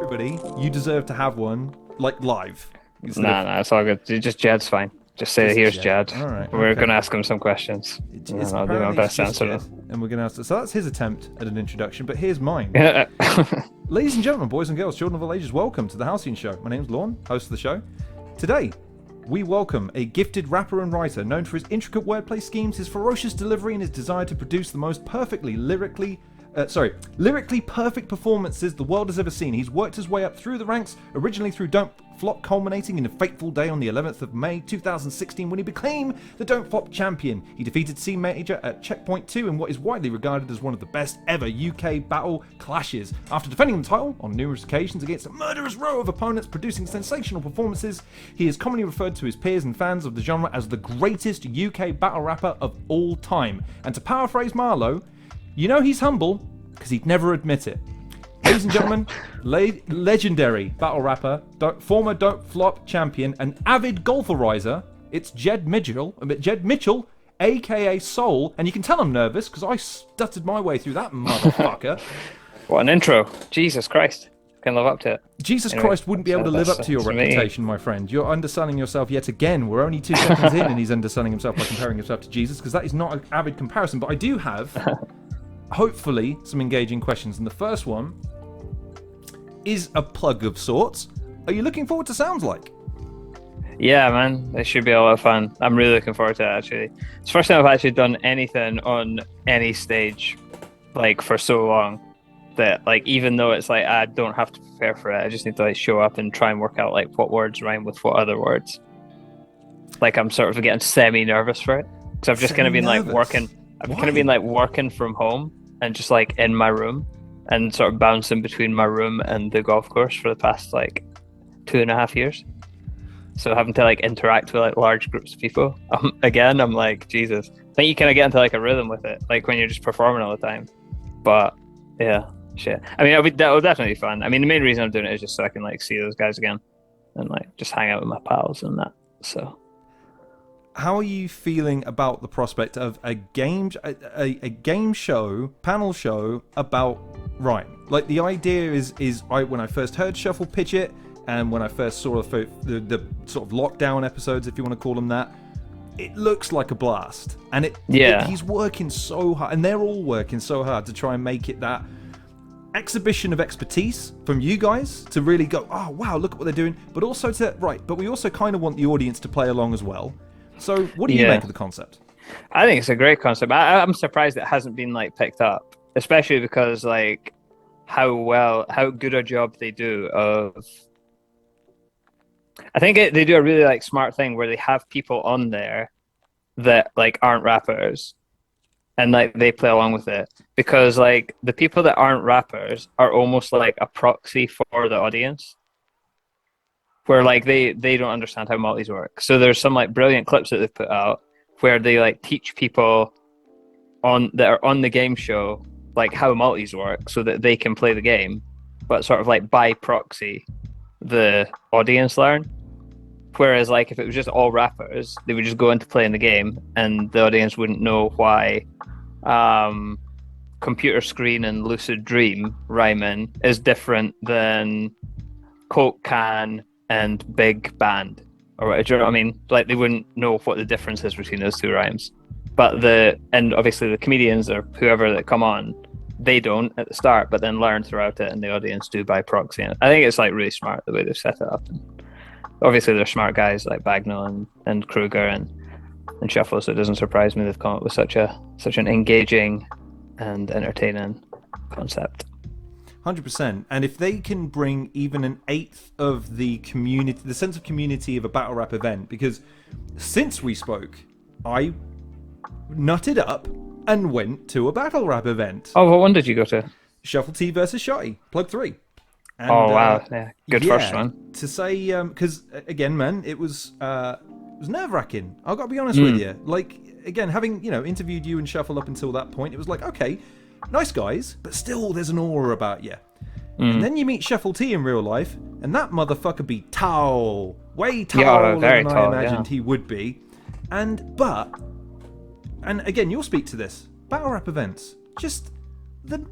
Everybody, you deserve to have one, like, live. Nah, it's all good. Just Jed's fine. Just say, here's Jed. All right, We're okay. going to ask him some questions. It's I'll do my best to answer Jed, them. and we're going to ask. So that's his attempt at an introduction, but here's mine. Ladies and gentlemen, boys and girls, children of all ages, welcome to the Halcyon Show. My name's Lorne, host of the show. Today, we welcome a gifted rapper and writer known for his intricate wordplay schemes, his ferocious delivery, and his desire to produce the most lyrically perfect performances the world has ever seen. He's worked his way up through the ranks, originally through Don't Flop, culminating in a fateful day on the 11th of May 2016 when he became the Don't Flop champion. He defeated Cee Major at Checkpoint 2 in what is widely regarded as one of the best ever UK battle clashes. After defending the title on numerous occasions against a murderous row of opponents producing sensational performances, he is commonly referred to his peers and fans of the genre as the greatest UK battle rapper of all time. And to paraphrase Marlowe, you know he's humble because he'd never admit it. Ladies and gentlemen, legendary battle rapper, former Don't Flop champion, and avid golferizer, it's Jed Mitchell, AKA Soul. And you can tell I'm nervous because I stuttered my way through that motherfucker. What an intro. Jesus Christ. Can live up to it. Jesus Christ wouldn't be able to live up to your reputation, my friend. You're underselling yourself yet again. We're only 2 seconds in and he's underselling himself by comparing himself to Jesus, because that is not an avid comparison. But I do have, hopefully, some engaging questions. And the first one is a plug of sorts. Are you looking forward to Sounds Like? Yeah, man. It should be a lot of fun. I'm really looking forward to it, actually. It's the first time I've actually done anything on any stage, like, for so long, that, like, even though it's like I don't have to prepare for it, I just need to, like, show up and try and work out, like, what words rhyme with what other words. Like, I'm sort of getting semi-nervous for it. Because I've just kind of been, like, working... I've kind of been, like, working from home and just, like, in my room and sort of bouncing between my room and the golf course for the past, like, 2.5 years. So having to, like, interact with, like, large groups of people. Again, I'm like, Jesus. I think you kind of get into, like, a rhythm with it, like, when you're just performing all the time. But, yeah, shit. I mean, that'll definitely be fun. I mean, the main reason I'm doing it is just so I can, like, see those guys again and, like, just hang out with my pals and that, so... How are you feeling about the prospect of a game show, panel show about rhyme? Like, the idea is when I first heard Shuffle pitch it, and when I first saw the sort of lockdown episodes, if you want to call them that, it looks like a blast. And he's working so hard, and they're all working so hard to try and make it that exhibition of expertise from you guys to really go, oh wow, look at what they're doing, but also but we also kind of want the audience to play along as well. So what do you make of the concept? I think it's a great concept. I'm surprised it hasn't been, like, picked up, especially because, like, how good a job they do of... I think they do a really, like, smart thing where they have people on there that, like, aren't rappers, and, like, they play along with it, because, like, the people that aren't rappers are almost like a proxy for the audience, where, like, they don't understand how multis work. So there's some, like, brilliant clips that they've put out where they, like, teach people that are on the game show, like, how multis work so that they can play the game, but sort of, like, by proxy the audience learn. Whereas, like, if it was just all rappers, they would just go into playing the game and the audience wouldn't know why Computer Screen and Lucid Dream rhyming is different than Coke Can and Big Band, or do you know what I mean? Like, they wouldn't know what the difference is between those two rhymes. But and obviously the comedians or whoever that come on, they don't at the start, but then learn throughout it, and the audience do by proxy. And I think it's, like, really smart the way they've set it up. And obviously they're smart guys like Bagnall and Kruger and Shuffle, so it doesn't surprise me they've come up with such an engaging and entertaining concept. 100%. And if they can bring even an eighth of the community, the sense of community of a battle rap event, because since we spoke, I nutted up and went to a battle rap event. Oh, what one did you go to? Shuffle T versus Shotty, plug 3. And, oh wow, yeah, good first one. To say, because again, man, it was nerve-wracking. I've got to be honest with you. Like, again, having interviewed you and Shuffle up until that point, it was like, okay, nice guys, but still there's an aura about you. And then you meet Shuffle T in real life, and that motherfucker be tall, way taller than I imagined he would be. And again, you'll speak to this. battle rap events. Just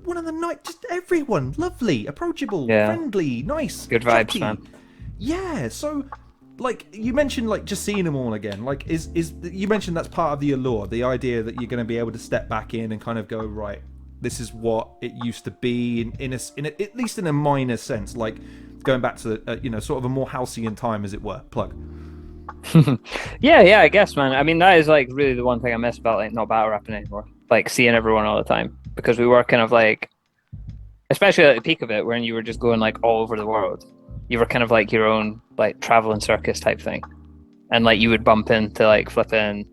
one of the night, just everyone lovely, approachable, friendly, nice, good vibes, jockey. man. Yeah, so like you mentioned, like just seeing them all again. Like is you mentioned that's part of the allure, the idea that you're going to be able to step back in and kind of go, right, this is what it used to be in at least in a minor sense, like going back to sort of a more halcyon time, as it were. Plug. Yeah, I guess, man. I mean, that is like really the one thing I miss about like not battle rapping anymore. Like seeing everyone all the time, because we were kind of like, especially at the peak of it, when you were just going like all over the world. You were kind of like your own like traveling circus type thing, and like you would bump into like flipping,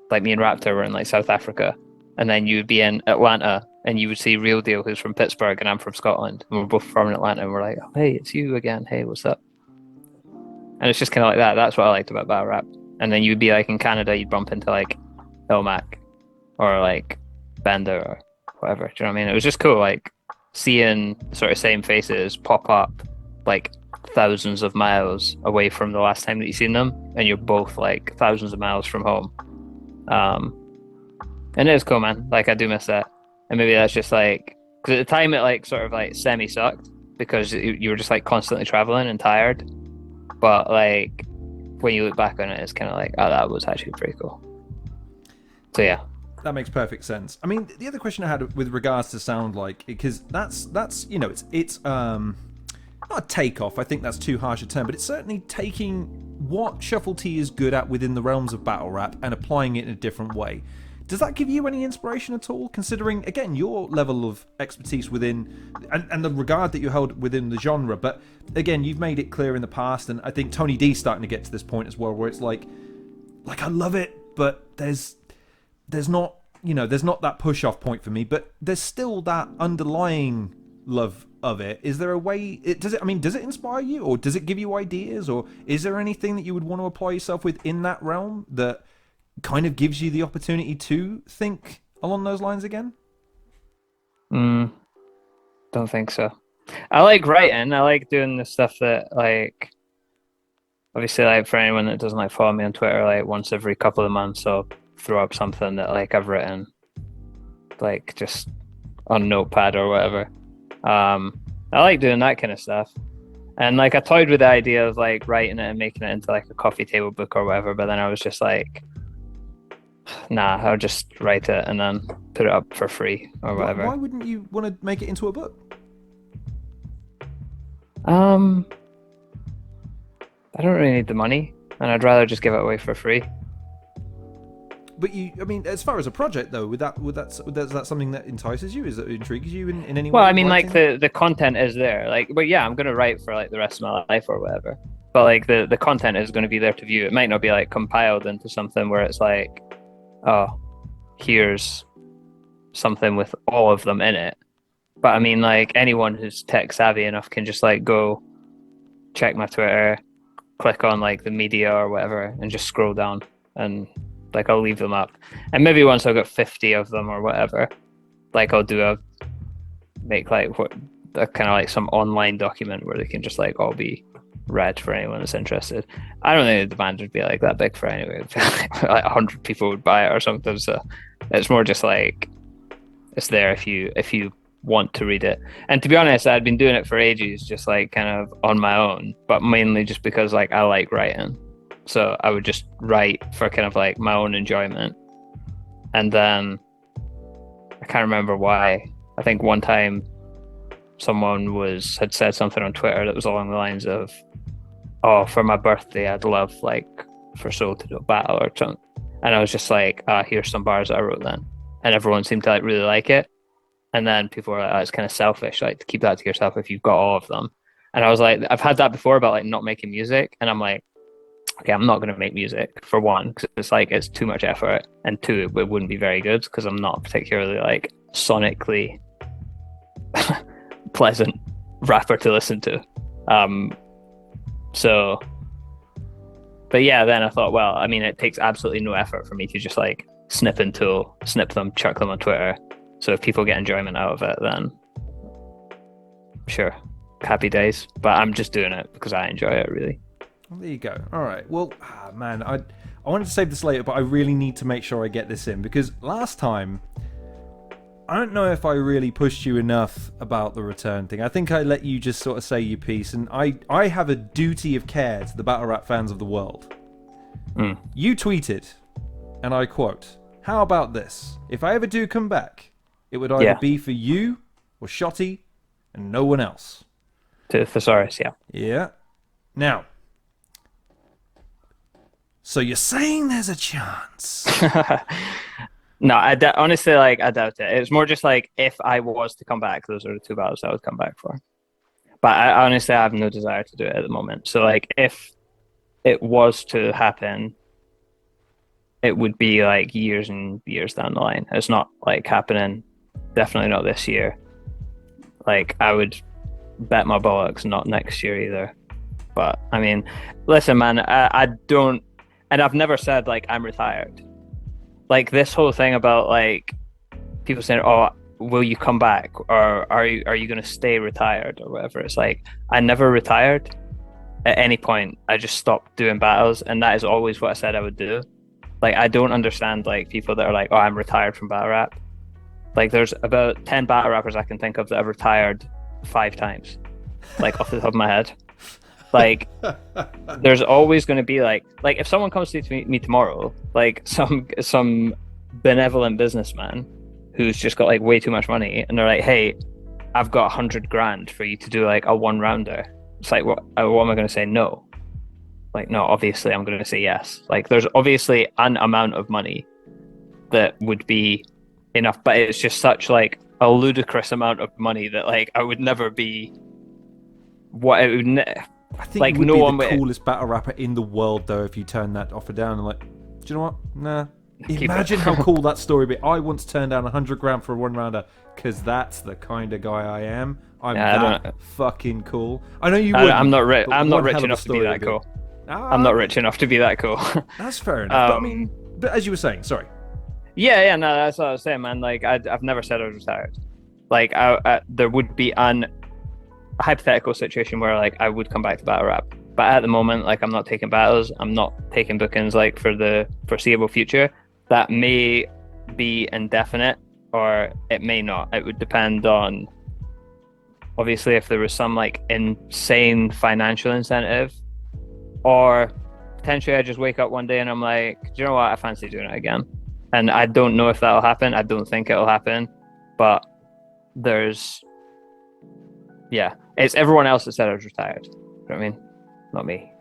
like me and Raptor were in like South Africa, and then you would be in Atlanta, and you would see Real Deal, who's from Pittsburgh, and I'm from Scotland, and we're both from Atlanta, and we're like, oh, hey, it's you again. Hey, what's up? And it's just kind of like that. That's what I liked about battle rap. And then you'd be like in Canada, you'd bump into like Ilmac or like Bender or whatever. Do you know what I mean? It was just cool, like seeing sort of same faces pop up like thousands of miles away from the last time that you've seen them, and you're both like thousands of miles from home. And it is cool, man. Like I do miss that. And maybe that's just like, because at the time it like sort of like semi sucked because you were just like constantly traveling and tired. But like when you look back on it, it's kind of like, oh, that was actually pretty cool. So yeah, that makes perfect sense. I mean, the other question I had with regards to sound like, because that's it's not a takeoff. I think that's too harsh a term, but it's certainly taking what Shuffle T is good at within the realms of battle rap and applying it in a different way. Does that give you any inspiration at all, considering, again, your level of expertise within, and the regard that you held within the genre? But again, you've made it clear in the past, and I think Tony D's starting to get to this point as well, where it's like I love it, but there's not that push-off point for me, but there's still that underlying love of it. Is there a way, does it inspire you, or does it give you ideas, or is there anything that you would want to apply yourself with in that realm that kind of gives you the opportunity to think along those lines again? Don't think so. I like writing. I like doing the stuff that, like, obviously, like for anyone that doesn't like follow me on Twitter, like once every couple of months I'll throw up something that like I've written, like just on Notepad or whatever. I like doing that kind of stuff. And like I toyed with the idea of like writing it and making it into like a coffee table book or whatever, but then I was just like, nah, I'll just write it and then put it up for free or whatever. Why wouldn't you want to make it into a book? I don't really need the money, and I'd rather just give it away for free. But as far as a project though, is that something that entices you? Is that intrigues you in any way? Well, I mean, like the content is there, like, but yeah, I'm gonna write for like the rest of my life or whatever. But like the content is going to be there to view. It might not be like compiled into something where it's like, oh, here's something with all of them in it. But I mean, like anyone who's tech savvy enough can just like go check my Twitter, click on like the media or whatever, and just scroll down, and like I'll leave them up. And maybe once I've got 50 of them or whatever, like I'll make like what a kind of like some online document where they can just like all be read for anyone that's interested. I don't think the demand would be like that big for anyway. Like 100 people would buy it or something. So it's more just like it's there if you want to read it. And to be honest, I'd been doing it for ages, just like kind of on my own, but mainly just because like I like writing. So I would just write for kind of like my own enjoyment. And then I can't remember why. I think one time someone had said something on Twitter that was along the lines of, oh, for my birthday, I'd love like for Soul to do a battle or something. And I was just like, here's some bars that I wrote then. And everyone seemed to like really like it. And then people were like, oh, it's kind of selfish, like to keep that to yourself if you've got all of them. And I was like, I've had that before about like not making music. And I'm like, okay, I'm not going to make music for one, because it's like, it's too much effort. And two, it wouldn't be very good because I'm not particularly like sonically pleasant rapper to listen to. But yeah, then I thought, well, I mean, it takes absolutely no effort for me to just like snip them, chuck them on Twitter. So if people get enjoyment out of it, then sure, happy days. But I'm just doing it because I enjoy it, really. Well, there you go. All right. Well, man, I wanted to save this later, but I really need to make sure I get this in, because last time I don't know if I really pushed you enough about the return thing. I think I let you just sort of say your piece, and I have a duty of care to the battle rap fans of the world. You tweeted, and I quote, "How about this? If I ever do come back, it would either be for you or Shotty and no one else." To Thesaurus, yeah. Yeah. Now, so you're saying there's a chance? No, honestly, like, I doubt it. It's more just like, if I was to come back, those are the two battles I would come back for. But I honestly have no desire to do it at the moment. So, like, if it was to happen, it would be like years and years down the line. It's not like happening, definitely not this year. Like, I would bet my bollocks not next year either. But I mean, listen, man, I don't, and I've never said like I'm retired. Like, this whole thing about like people saying, "Oh, will you come back, or are you going to stay retired or whatever?" It's like, I never retired at any point. I just stopped doing battles, and that is always what I said I would do. Like, I don't understand like people that are like, "Oh, I'm retired from battle rap." Like, there's about 10 battle rappers I can think of that have retired 5 times, like off the top of my head. Like, there's always going to be like if someone comes to me tomorrow, like some benevolent businessman who's just got like way too much money, and they're like, "Hey, I've got 100 grand for you to do like a 1-rounder." It's like, what am I going to say? No. Like, no, obviously I'm going to say yes. Like, there's obviously an amount of money that would be enough, but it's just such like a ludicrous amount of money that like I would never be what it would. I think like, you would no be the coolest battle rapper in the world, though, if you turn that offer down and like, do you know what? Nah. Imagine how cool that story would be. I once turned down 100 grand for a 1-rounder because that's the kind of guy I am. I'm that fucking cool. I know you wouldn't. I'm not rich. I'm not rich enough to be that cool. I'm not rich enough to be that cool. That's fair enough. But I mean, but as you were saying, sorry. Yeah, no, that's what I was saying, man. Like, I've never said I was retired. Like, there would be a hypothetical situation where like I would come back to battle rap, but at the moment, like, I'm not taking battles. I'm not taking bookings like for the foreseeable future. That may be indefinite, or it may not. It would depend on, obviously, if there was some like insane financial incentive, or potentially I just wake up one day and I'm like, do you know what? I fancy doing it again. And I don't know if that'll happen. I don't think it'll happen, but it's everyone else that said I was retired. You know what I mean? Not me.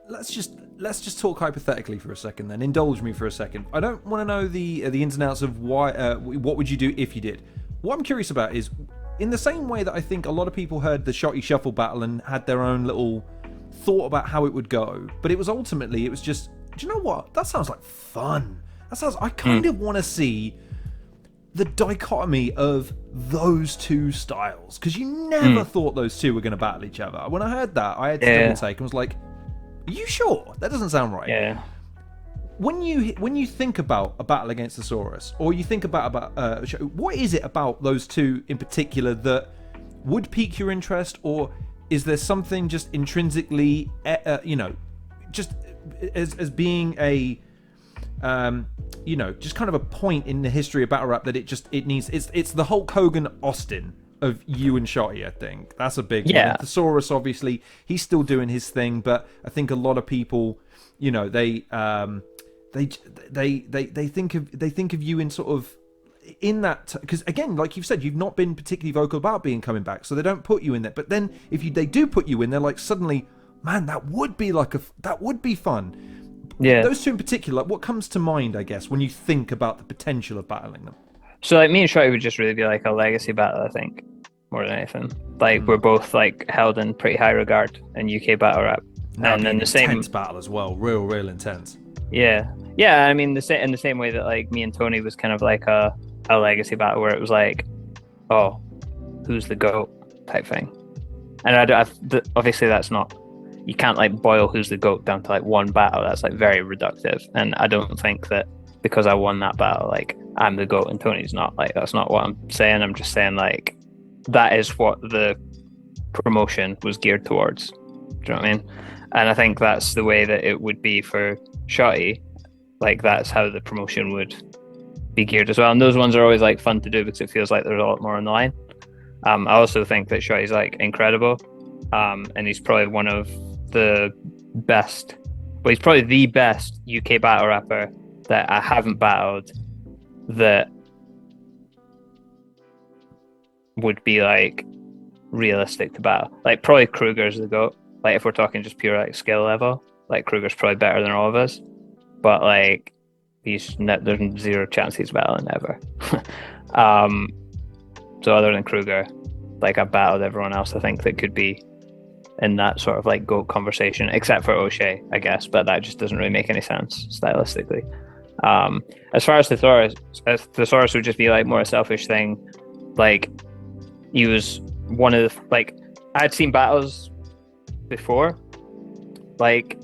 Let's just talk hypothetically for a second then. Indulge me for a second. I don't want to know the ins and outs of why. What would you do if you did? What I'm curious about is, in the same way that I think a lot of people heard the Shotty Shuffle battle and had their own little thought about how it would go, but it was just, do you know what? That sounds like fun. I kind of want to see the dichotomy of those two styles, because you never thought those two were going to battle each other. When I heard that, I had to double take and was like, are you sure? That doesn't sound right. Yeah. When you think about a battle against Thesaurus, or you think about what is it about those two in particular that would pique your interest, or is there something just intrinsically, just as being a, just kind of a point in the history of battle rap that it needs? It's the Hulk Hogan Austin of you and Shotty, I think. That's a big one. Thesaurus, obviously, he's still doing his thing, but I think a lot of people, they think of you in sort of in that, because again, like you've said, you've not been particularly vocal about coming back, so they don't put you in there. But then if they do put you in, they're like, suddenly, man, that would be fun. Yeah. Those two in particular, what comes to mind, I guess, when you think about the potential of battling them? So like, me and Shotty would just really be like a legacy battle, I think, more than anything. Like, we're both like held in pretty high regard in UK battle rap. And then the intense battle as well, real intense. Yeah. I mean, in the same way that like me and Tony was kind of like a legacy battle, where it was like, oh, who's the GOAT type thing. And obviously that's not, you can't like boil who's the GOAT down to like one battle. That's like very reductive. And I don't think that because I won that battle, like I'm the GOAT and Tony's not. Like, that's not what I'm saying. I'm just saying like that is what the promotion was geared towards. Do you know what I mean? And I think that's the way that it would be for Shotty. Like, that's how the promotion would be geared as well. And those ones are always like fun to do because it feels like there's a lot more on the line. I also think that Shotty's like incredible, and he's probably one of the best. Well, he's probably the best UK battle rapper that I haven't battled that would be like realistic to battle. Like probably Kruger's the GOAT. Like if we're talking just pure like skill level, like Kruger's probably better than all of us. But like there's zero chance he's battling ever. So other than Kruger, like I've battled everyone else I think that could be in that sort of like GOAT conversation, except for O'Shea, I guess, but that just doesn't really make any sense stylistically. As far as Thesaurus would just be like more a selfish thing. Like he was one of the, like I had seen battles before. Like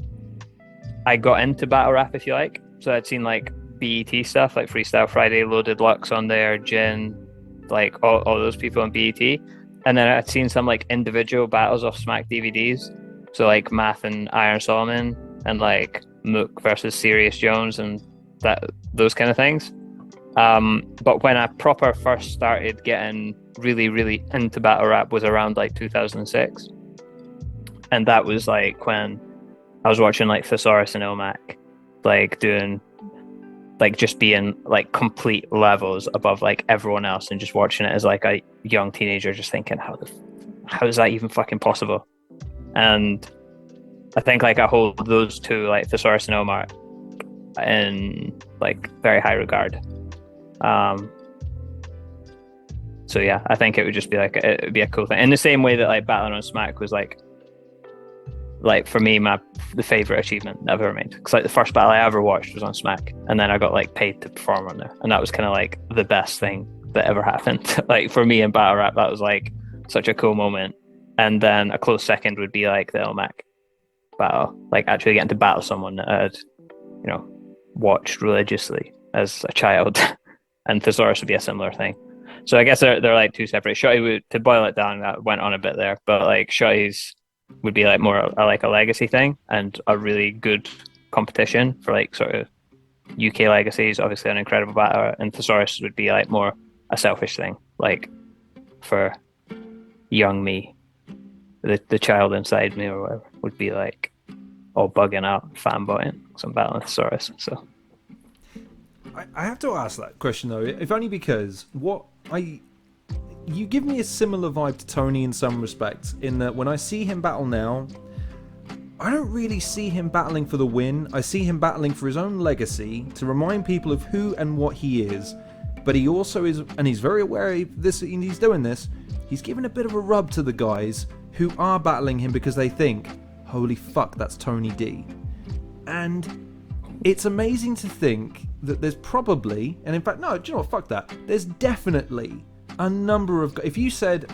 I got into battle rap, if you like. So I'd seen like BET stuff, like Freestyle Friday, Loaded Lux on there, Jin, like all those people on BET. And then I'd seen some like individual battles off Smack DVDs. So like Math and Iron Solomon and like Mook versus Sirius Jones and those kind of things. But when I proper first started getting really, really into battle rap was around like 2006. And that was like when I was watching like Thesaurus and Ilmac, like doing, like just being like complete levels above like everyone else and just watching it as like a young teenager, just thinking, how is that even fucking possible? And I think like I hold those two, like Thesaurus and Ilmac, in like very high regard. So yeah, I think it would just be like it'd be a cool thing in the same way that like battling on Smack was like for me the favorite achievement I've ever made, because like the first battle I ever watched was on Smack, and then I got like paid to perform on there, and that was kind of like the best thing that ever happened. Like for me in battle rap, that was like such a cool moment. And then a close second would be like the Ilmac battle, like actually getting to battle someone that I had, watched religiously as a child. And Thesaurus would be a similar thing. So I guess they're like two separate. Shotty would, to boil it down, that went on a bit there, but like Shotty's would be like more like a legacy thing and a really good competition for like sort of UK legacies, obviously an incredible battler, and Thesaurus would be like more a selfish thing, like for young me, the child inside me or whatever would be like all bugging out, fanboying, some battling Thesaurus. So I have to ask that question though, if only because you give me a similar vibe to Tony in some respects, in that when I see him battle now, I don't really see him battling for the win. I see him battling for his own legacy, to remind people of who and what he is. But he also is, and he's very aware of this, and he's doing this, he's giving a bit of a rub to the guys who are battling him because they think, holy fuck, that's Tony D. And it's amazing to think that there's probably, and in fact, no, do you know what, fuck that. There's definitely a number of, if you said,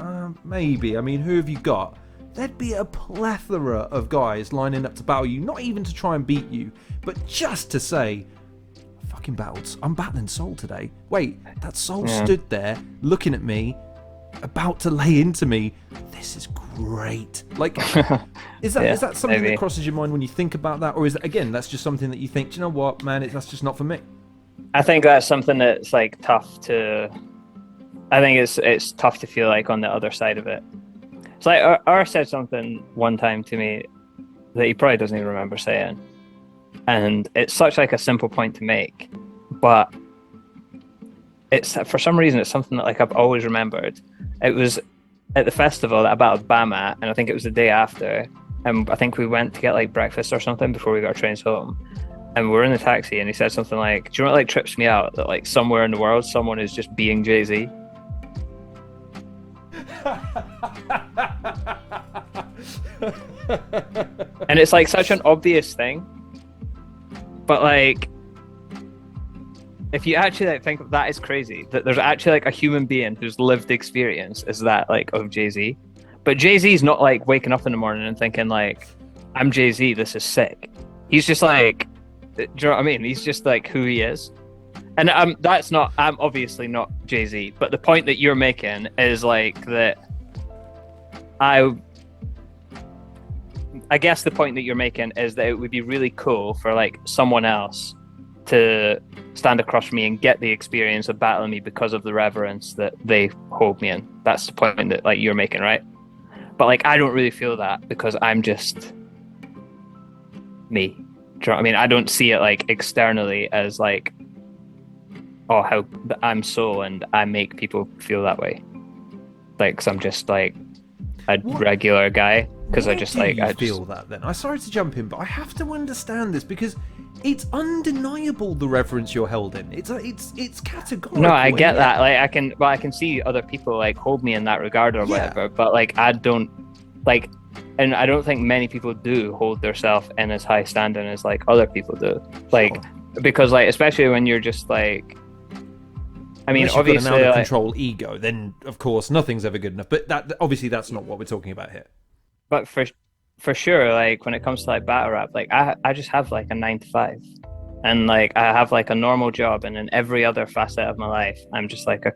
maybe, I mean, who have you got? There'd be a plethora of guys lining up to battle you, not even to try and beat you, but just to say, fucking battled, I'm battling Soul today. Wait, that Soul stood there, looking at me, about to lay into me. This is great. Like, is that something maybe that crosses your mind when you think about that? Or is that, again, that's just something that you think, do you know what, man, that's just not for me? I think that's something that's like tough to, I think it's tough to feel like on the other side of it. It's like R said something one time to me that he probably doesn't even remember saying, and it's such like a simple point to make, but it's, for some reason, it's something that like I've always remembered. It was at the festival that I battled Bam at, and I think it was the day after, and I think we went to get like breakfast or something before we got our trains home, and we were in the taxi, and he said something like, do you know what like trips me out? That like somewhere in the world someone is just being Jay-Z. And it's like such an obvious thing, but like if you actually like think of that, is crazy that there's actually like a human being whose lived experience is that like of Jay-Z. But Jay-Z's not like waking up in the morning and thinking like, I'm Jay-Z, this is sick. He's just like, do you know what I mean? He's just like who he is. And I'm obviously not Jay-Z, but the point that you're making is like that I guess the point that you're making is that it would be really cool for like someone else to stand across from me and get the experience of battling me because of the reverence that they hold me in. That's the point that like you're making, right? But like I don't really feel that because I'm just me. Do you know what I mean? I don't see it like externally as like, oh, how I'm so, and I make people feel that way. Like, cause I'm just like a regular guy. Because I just like I feel that. Then I'm sorry to jump in, but I have to understand this because it's undeniable the reverence you're held in. It's categorical. No, I get that. Like I can see other people like hold me in that regard or whatever. But like I don't like, and I don't think many people do hold themselves in as high standing as like other people do. Like because like especially when you're just like. I mean, unless obviously, you've got an out of control ego, then of course nothing's ever good enough. But that obviously that's not what we're talking about here. But for sure, like when it comes to like battle rap, like I just have like a 9 to 5, and like I have like a normal job, and in every other facet of my life, I'm just like a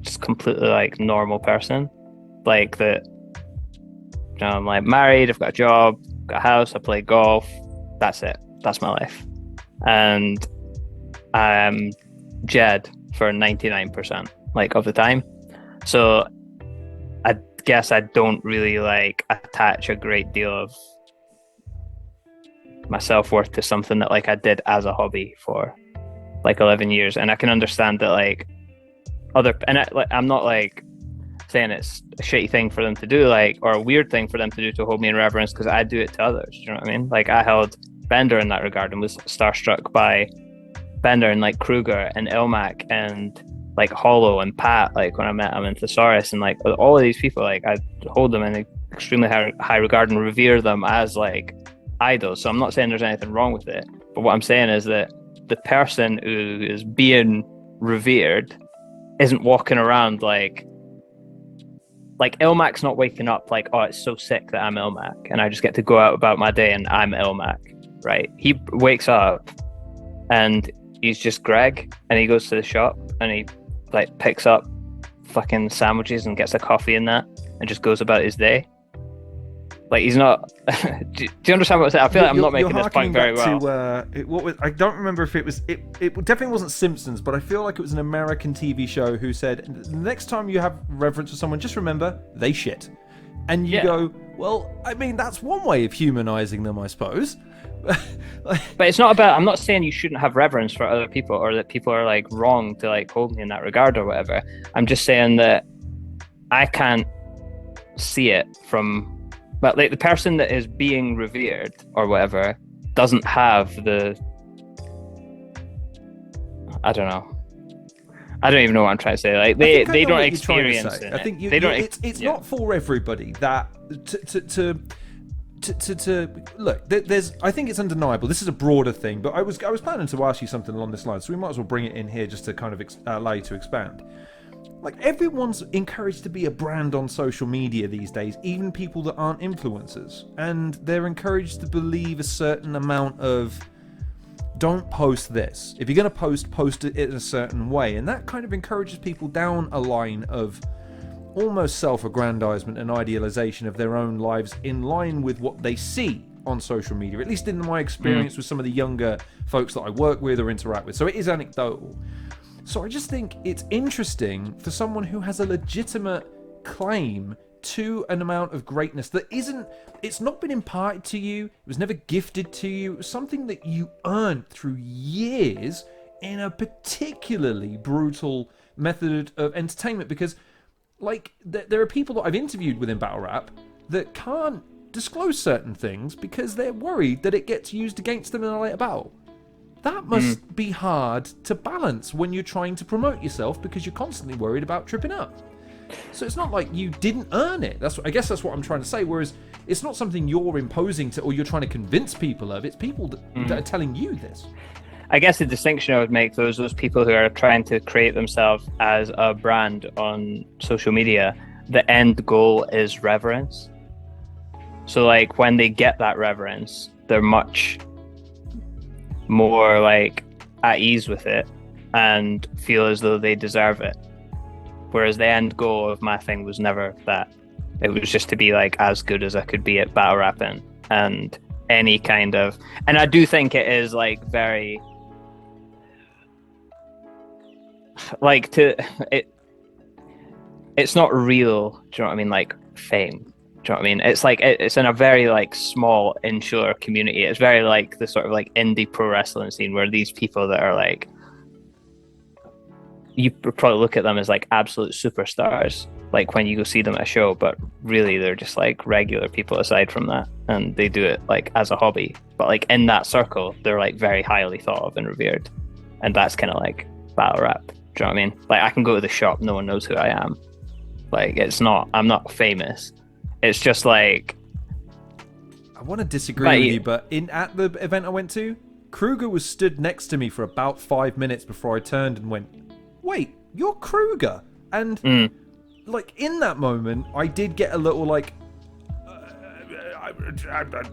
just completely like normal person, like that. You know, I'm like married, I've got a job, got a house, I play golf. That's it. That's my life, and I'm Jed for 99% like of the time. So I guess I don't really like attach a great deal of my self-worth to something that like I did as a hobby for like 11 years, and I can understand that like I'm not like saying it's a shitty thing for them to do, like, or a weird thing for them to do to hold me in reverence, because I do it to others. Do you know what I mean? Like I held Bender in that regard and was starstruck by Bender and like Kruger and Ilmac and like Hollow and Pat, like when I met him in Thesaurus, and like all of these people, like I hold them in extremely high regard and revere them as like idols. So I'm not saying there's anything wrong with it, but what I'm saying is that the person who is being revered isn't walking around like Ilmac's not waking up like, oh, it's so sick that I'm Ilmac and I just get to go out about my day and I'm Ilmac, right? He wakes up and he's just Greg, and he goes to the shop and he like picks up fucking sandwiches and gets a coffee in that and just goes about his day. Like he's not. do you understand what I'm saying? I feel like I'm not making this point very well. I don't remember if it was. It definitely wasn't Simpsons, but I feel like it was an American TV show who said, "The next time you have reverence for someone, just remember they shit." And you go, well, I mean, that's one way of humanizing them, I suppose. But it's not about. I'm not saying you shouldn't have reverence for other people, or that people are like wrong to like hold me in that regard or whatever. I'm just saying that I can't see it from. But like the person that is being revered or whatever doesn't have the. I don't know. I don't even know what I'm trying to say. Like they don't experience it. I think they don't. It's not for everybody that to look. There's. I think it's undeniable. This is a broader thing, but I was planning to ask you something along this line, so we might as well bring it in here just to kind of allow you to expand. Like everyone's encouraged to be a brand on social media these days, even people that aren't influencers, and they're encouraged to believe a certain amount of don't post this. If you're going to post it in a certain way, and that kind of encourages people down a line of almost self-aggrandizement and idealization of their own lives in line with what they see on social media, at least in my experience with some of the younger folks that I work with or interact with. So it is anecdotal. So I just think it's interesting for someone who has a legitimate claim to an amount of greatness that it's not been imparted to you, it was never gifted to you, it was something that you earned through years in a particularly brutal method of entertainment, because like there are people that I've interviewed within battle rap that can't disclose certain things because they're worried that it gets used against them in a later battle. That must be hard to balance when you're trying to promote yourself because you're constantly worried about tripping up. So it's not like you didn't earn it. I guess that's what I'm trying to say. Whereas it's not something you're imposing to, or you're trying to convince people of. It's people that are telling you this. I guess the distinction I would make, those people who are trying to create themselves as a brand on social media, the end goal is reverence. So like when they get that reverence, they're much more like at ease with it and feel as though they deserve it. Whereas the end goal of my thing was never that. It was just to be like as good as I could be at battle rapping and any kind of, and I do think it is like very like it's not real. Do you know what I mean? Like fame. Do you know what I mean? It's like it's in a very like small insular community. It's very like the sort of like indie pro wrestling scene where these people that are like, you probably look at them as like absolute superstars, like when you go see them at a show, but really they're just like regular people aside from that, and they do it like as a hobby. But like in that circle, they're like very highly thought of and revered, and that's kind of like battle rap. Do you know what I mean? Like I can go to the shop, no one knows who I am. Like I'm not famous. It's just like, I want to disagree with you, but at the event I went to, Kruger was stood next to me for about 5 minutes before I turned and went, "Wait, you're Kruger?" And like in that moment, I did get a little like, I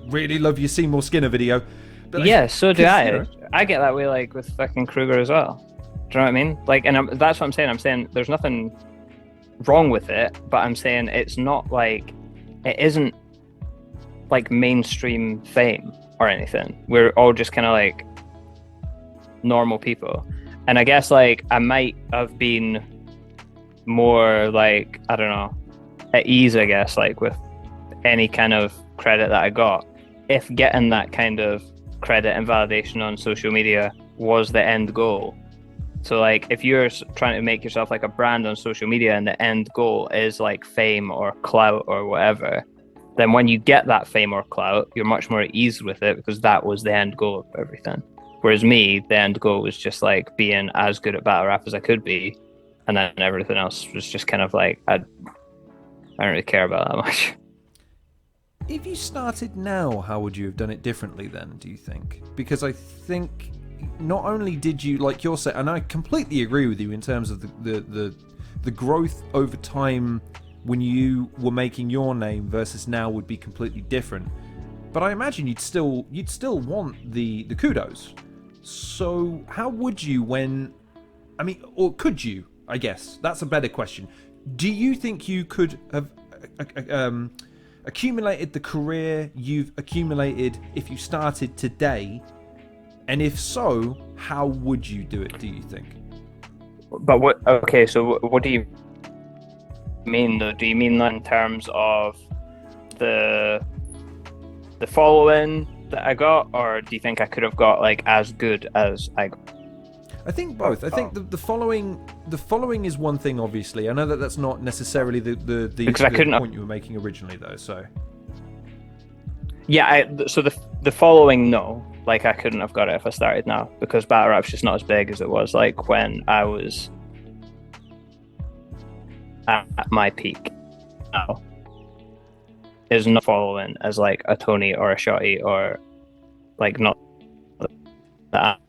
really love your Seymour Skinner video. But like, yeah, so do I. You know, I get that way like with fucking Kruger as well. Do you know what I mean? Like, and that's what I'm saying. I'm saying there's nothing wrong with it, but I'm saying it's not like, it isn't like mainstream fame or anything. We're all just kind of like normal people. And I guess like I might have been more like, I don't know, at ease, I guess, like with any kind of credit that I got, if getting that kind of credit and validation on social media was the end goal. So like if you're trying to make yourself like a brand on social media and the end goal is like fame or clout or whatever, then when you get that fame or clout, you're much more at ease with it because that was the end goal of everything. Whereas me, the end goal was just like being as good at battle rap as I could be, and then everything else was just kind of like, I don't really care about that much. if you started now, how would you have done it differently then, do you think? Because I think not only did you, like you're saying, and I completely agree with you in terms of the growth over time when you were making your name versus now would be completely different. But I imagine you'd still want the kudos. So how would you or could you? I guess that's a better question. Do you think you could have accumulated the career you've accumulated if you started today? And if so, how would you do it, do you think? But what? Okay, so what do you mean though? Do you mean that in terms of the following that I got, or do you think I could have got like as good as I got? I think both. I think the following is one thing. Obviously, I know that that's not necessarily the point you were making originally, though. So yeah, so the following, no, like I couldn't have got it if I started now because battle rap's just not as big as it was like when I was at my peak. Now is not following as like a Tony or a Shotty or like not that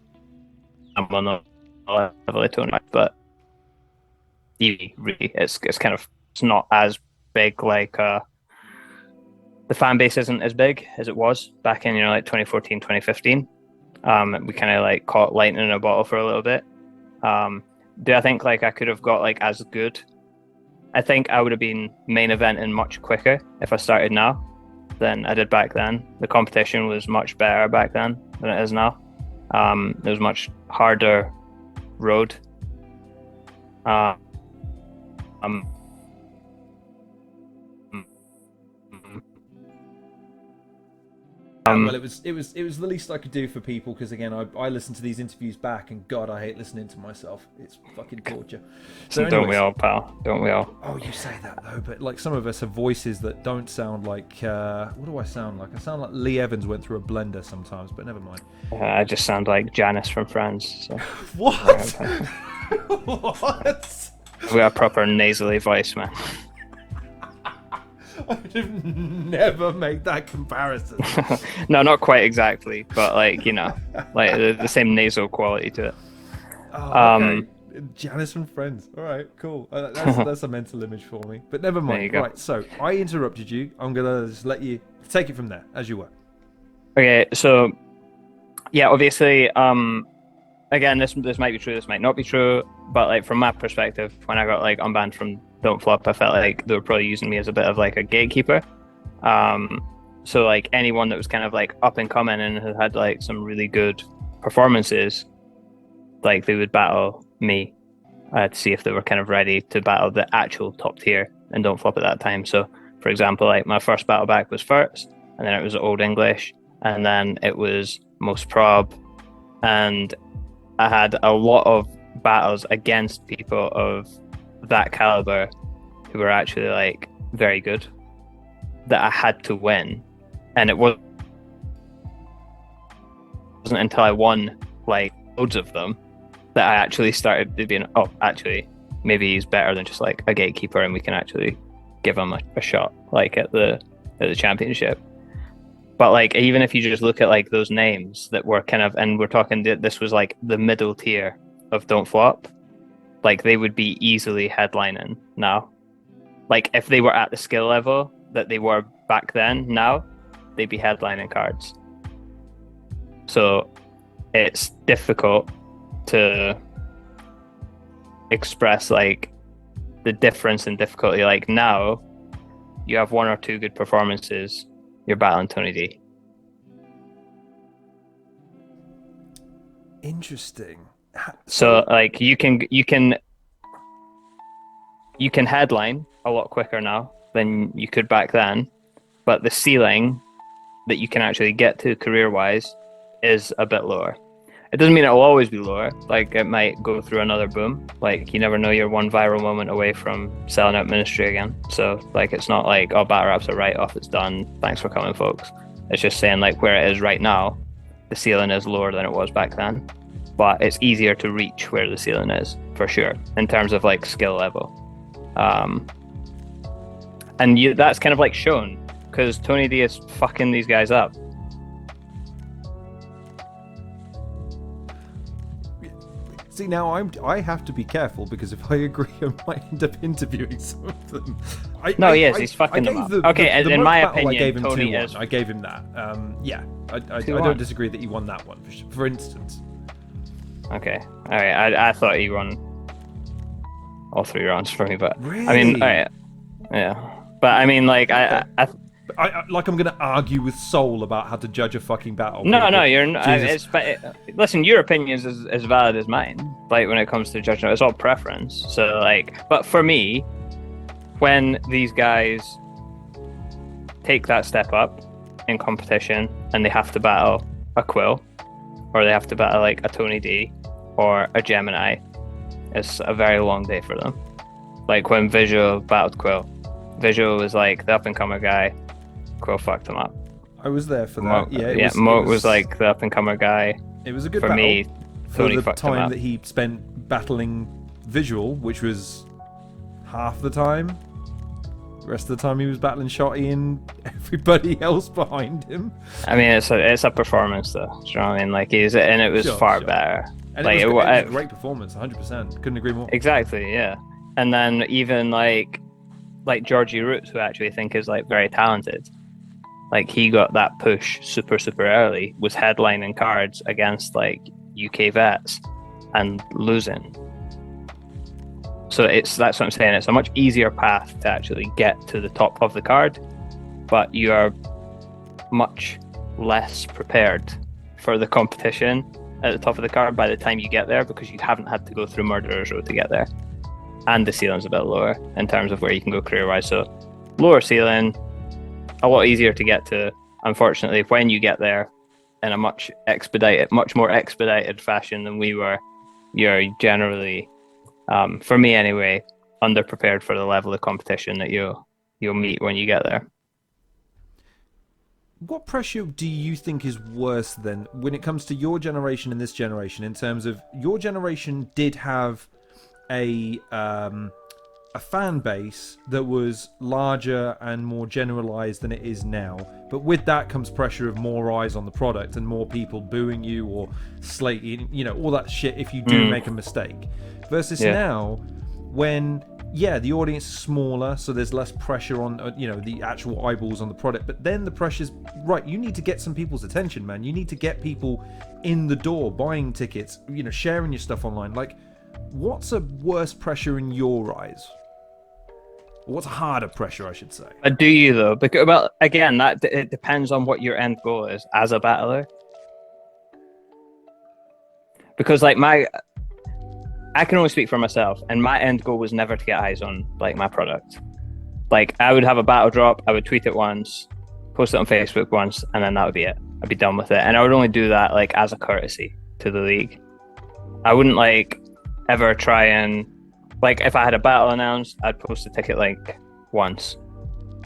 I'm on the level of Tony, but really it's kind of, it's not as big. Like the fan base isn't as big as it was back in like 2014 2015. We kind of like caught lightning in a bottle for a little bit. Do I think like I could have got like as good? I think I would have been main eventing much quicker if I started now than I did back then. The competition was much better back then than it is now. It was much harder road. Well, it was the least I could do for people because again, I listen to these interviews back, and God, I hate listening to myself. It's fucking torture. So anyways, don't we all, pal? Don't we all? Oh, you say that though, but like some of us have voices that don't sound like. What do I sound like? I sound like Lee Evans went through a blender sometimes, but never mind. I just sound like Janice from Friends. So. What? What? We have proper nasally voice, man. I would never make that comparison. No, not quite exactly, but like, you know, like the same nasal quality to it. Oh, okay. Janice from Friends. All right, cool. That's a mental image for me. But never mind. Right, so I interrupted you. I'm gonna just let you take it from there, as you were. Okay, so yeah, obviously, again, this might be true, this might not be true, but like from my perspective, when I got like unbanned from Don't Flop, I felt like they were probably using me as a bit of like a gatekeeper. So like anyone that was kind of like up and coming and had like some really good performances, like they would battle me to see if they were kind of ready to battle the actual top tier and don't flop at that time. So, for example, like my first battle back was first, and then it was Old English, and then it was most prob, and I had a lot of battles against people of that caliber who were actually like very good that I had to win, and it wasn't until I won like loads of them that I actually started being, oh, actually, maybe he's better than just like a gatekeeper, and we can actually give him a shot like at the championship. But like, even if you just look at like those names that were kind of, and we're talking this was like the middle tier of Don't Flop, like they would be easily headlining now. Like if they were at the skill level that they were back then, now they'd be headlining cards. So it's difficult to express like the difference in difficulty. Like now you have one or two good performances, you're battling Tony D. Interesting. So like you can headline a lot quicker now than you could back then, but the ceiling that you can actually get to career wise is a bit lower. It doesn't mean it will always be lower. Like it might go through another boom. Like you never know, you're one viral moment away from selling out Ministry again. So like it's not like, oh, battle rap's a write-off, it's done, thanks for coming folks. It's just saying like where it is right now, the ceiling is lower than it was back then, but it's easier to reach where the ceiling is for sure in terms of like skill level. And that's kind of like shown because Tony D is fucking these guys up. See, now I have to be careful because if I agree, I might end up interviewing some of them. He's fucking them up. Okay, in my opinion, I gave him Tony 2-1. is. I gave him that. I don't disagree that he won that one, for instance. Okay, all right. I thought he won all 3 rounds for me, but really? I mean, yeah. But I mean, like, I like I'm going to argue with Soul about how to judge a fucking battle. No, you're not. Listen, your opinion is as valid as mine. Like when it comes to judging, it's all preference. So like, but for me, when these guys take that step up in competition and they have to battle a Quill, or they have to battle like a Tony D or a Gemini, it's a very long day for them. Like when Visual battled Quill, Visual was like the up and comer guy. Quill fucked him up. I was there for that. Moat was like the up and comer guy. It was a good for battle. Me. For Tony the time that he spent battling Visual, which was half the time. The rest of the time he was battling Shotty and everybody else behind him. I mean, it's a performance though. Do you know what I mean? Like and it was far better. And like, it was a great performance, 100%. Couldn't agree more. Exactly, yeah. And then even like Georgie Roots, who I actually think is like very talented. Like he got that push super early, was headlining cards against like UK vets and losing. So that's what I'm saying. It's a much easier path to actually get to the top of the card, but you are much less prepared for the competition at the top of the card by the time you get there because you haven't had to go through Murderer's Road to get there. And the ceiling's a bit lower in terms of where you can go career-wise. So lower ceiling, a lot easier to get to. Unfortunately, when you get there in a much more expedited fashion than we were, you're generally, for me anyway, underprepared for the level of competition that you'll meet when you get there. What pressure do you think is worse then when it comes to your generation and this generation, in terms of your generation did have a fan base that was larger and more generalized than it is now, but with that comes pressure of more eyes on the product and more people booing you or slating, all that shit if you do make a mistake, versus now when the audience is smaller, so there's less pressure on the actual eyeballs on the product, but then the pressure's right, you need to get some people's attention, man. You need to get people in the door buying tickets, sharing your stuff online. Like, what's a worse pressure in your eyes? What's harder pressure, I should say? Do you though? Because, well, again, it depends on what your end goal is as a battler. Because like I can only speak for myself, and my end goal was never to get eyes on like my product. Like I would have a battle drop, I would tweet it once, post it on Facebook once, and then that would be it. I'd be done with it, and I would only do that like as a courtesy to the league. I wouldn't like ever try and like if I had a battle announced, I'd post a ticket like once.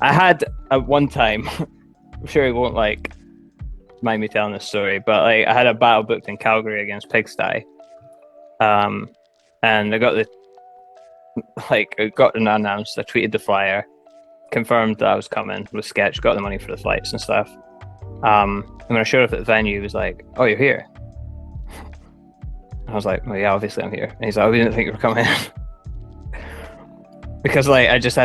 I had at one time, I'm sure he won't like mind me telling this story, but like I had a battle booked in Calgary against Pigsty. And I got an announced. I tweeted the flyer, confirmed that I was coming with sketch, got the money for the flights and stuff. And when I showed up at the venue, he was like, "Oh, you're here." I was like, "Well, yeah, obviously I'm here." And he's like, "Oh, we didn't think you were coming." Because like I'm just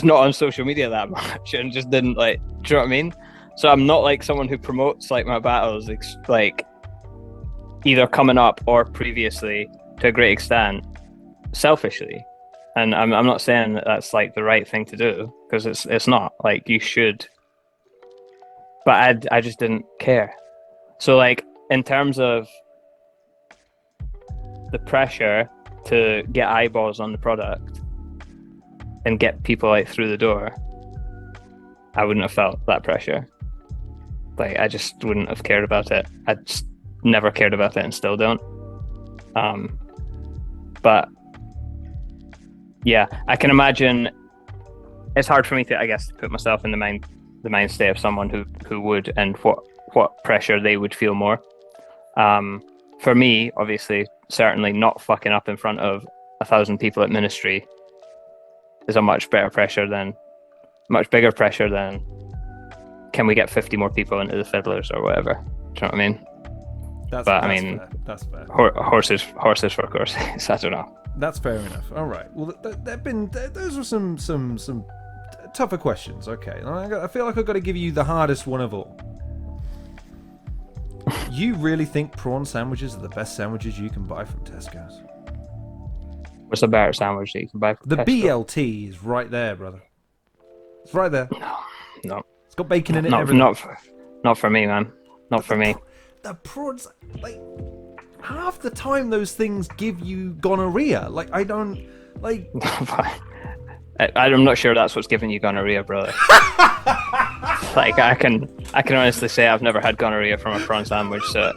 not on social media that much, and just didn't like. Do you know what I mean? So I'm not like someone who promotes like my battles, like either coming up or previously to a great extent, selfishly. And I'm not saying that that's like the right thing to do, because it's not. Like you should, but I just didn't care. So like in terms of the pressure to get eyeballs on the product and get people like through the door, I wouldn't have felt that pressure. Like I just wouldn't have cared about it. I just never cared about it and still don't. But yeah, I can imagine it's hard for me to, I guess, to put myself in the mind state of someone who would, and what pressure they would feel more. For me, obviously, certainly not fucking up in front of 1,000 people at ministry is a much bigger pressure than can we get 50 more people into the fiddlers or whatever. Do you know what I mean? That's fair. Horses for courses. I don't know. That's fair enough. All right. Well, those were some tougher questions. Okay. I feel like I've got to give you the hardest one of all. You really think prawn sandwiches are the best sandwiches you can buy from Tesco's? What's a better sandwich that you can buy from Tesco? The BLT is right there, brother. It's right there. No. It's got bacon in it. Not for me, man. Not for me. The prawns, like, half the time those things give you gonorrhea. Like, I don't, like... I'm not sure that's what's giving you gonorrhea, brother. Like, I can honestly say I've never had gonorrhea from a prawn sandwich, so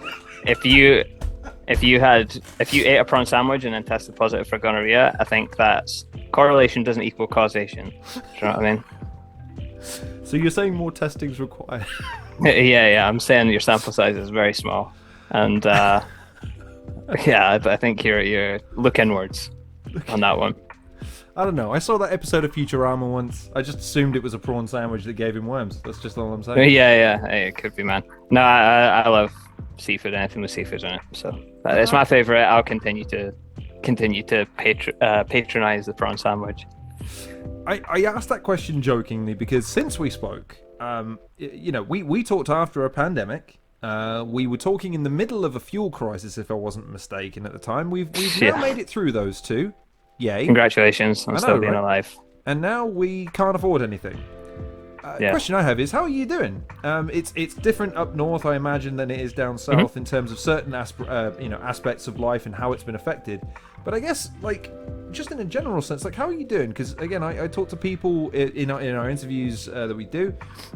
if you ate a prawn sandwich and then tested positive for gonorrhea, I think that's correlation doesn't equal causation. Do you know what I mean? So you're saying more testing's required? Yeah. I'm saying your sample size is very small, and yeah, I think you're look inwards on that one. I don't know. I saw that episode of Futurama once. I just assumed it was a prawn sandwich that gave him worms. That's just all I'm saying. Yeah. It could be, man. No, I love seafood. Anything with seafood in it. So it's my favorite. I'll continue to patronize the prawn sandwich. I asked that question jokingly because since we spoke, we talked after a pandemic. We were talking in the middle of a fuel crisis, if I wasn't mistaken at the time. We've now made it through those two. Yay. Congratulations on still being alive. And now we can't afford anything. Question I have is, how are you doing? It's different up north, I imagine, than it is down south in terms of certain aspects of life and how it's been affected. But I guess, like, just in a general sense, like, how are you doing? Because, again, I talk to people in our interviews that we do,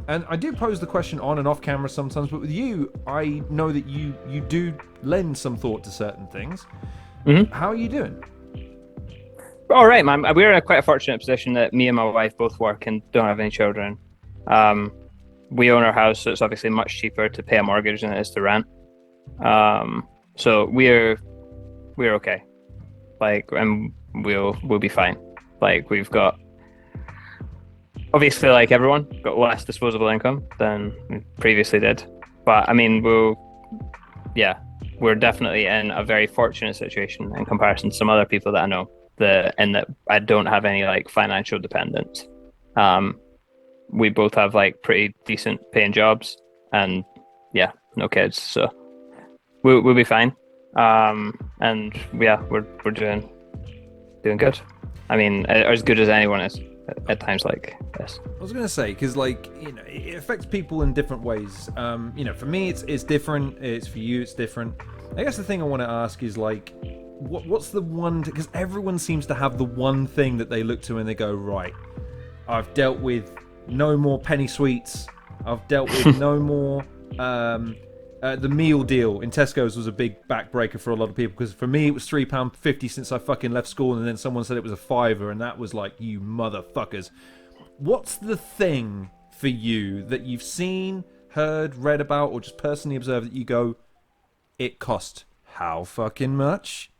and I do pose the question on and off camera sometimes, but with you, I know that you do lend some thought to certain things. How are you doing? All right, man. We're in quite a fortunate position that me and my wife both work and don't have any children. We own our house, so it's obviously much cheaper to pay a mortgage than it is to rent. So we're okay. Like, and we'll be fine. Like, we've got, obviously, like everyone, got less disposable income than we previously did. But I mean, we're definitely in a very fortunate situation in comparison to some other people that I know. And that I don't have any like financial dependence. We both have like pretty decent paying jobs, and no kids, so we'll be fine. And yeah, we're doing good. I mean, as good as anyone is at times like this. I was gonna say, because like, it affects people in different ways. For me it's different. It's for you, it's different. I guess the thing I want to ask is, like, what's the one? Because everyone seems to have the one thing that they look to and they go, right, I've dealt with no more penny sweets. I've dealt with no more. The meal deal in Tesco's was a big backbreaker for a lot of people, because for me it was £3.50 since I fucking left school, and then someone said it was a fiver, and that was like, you motherfuckers. What's the thing for you that you've seen, heard, read about, or just personally observed that you go, it cost how fucking much?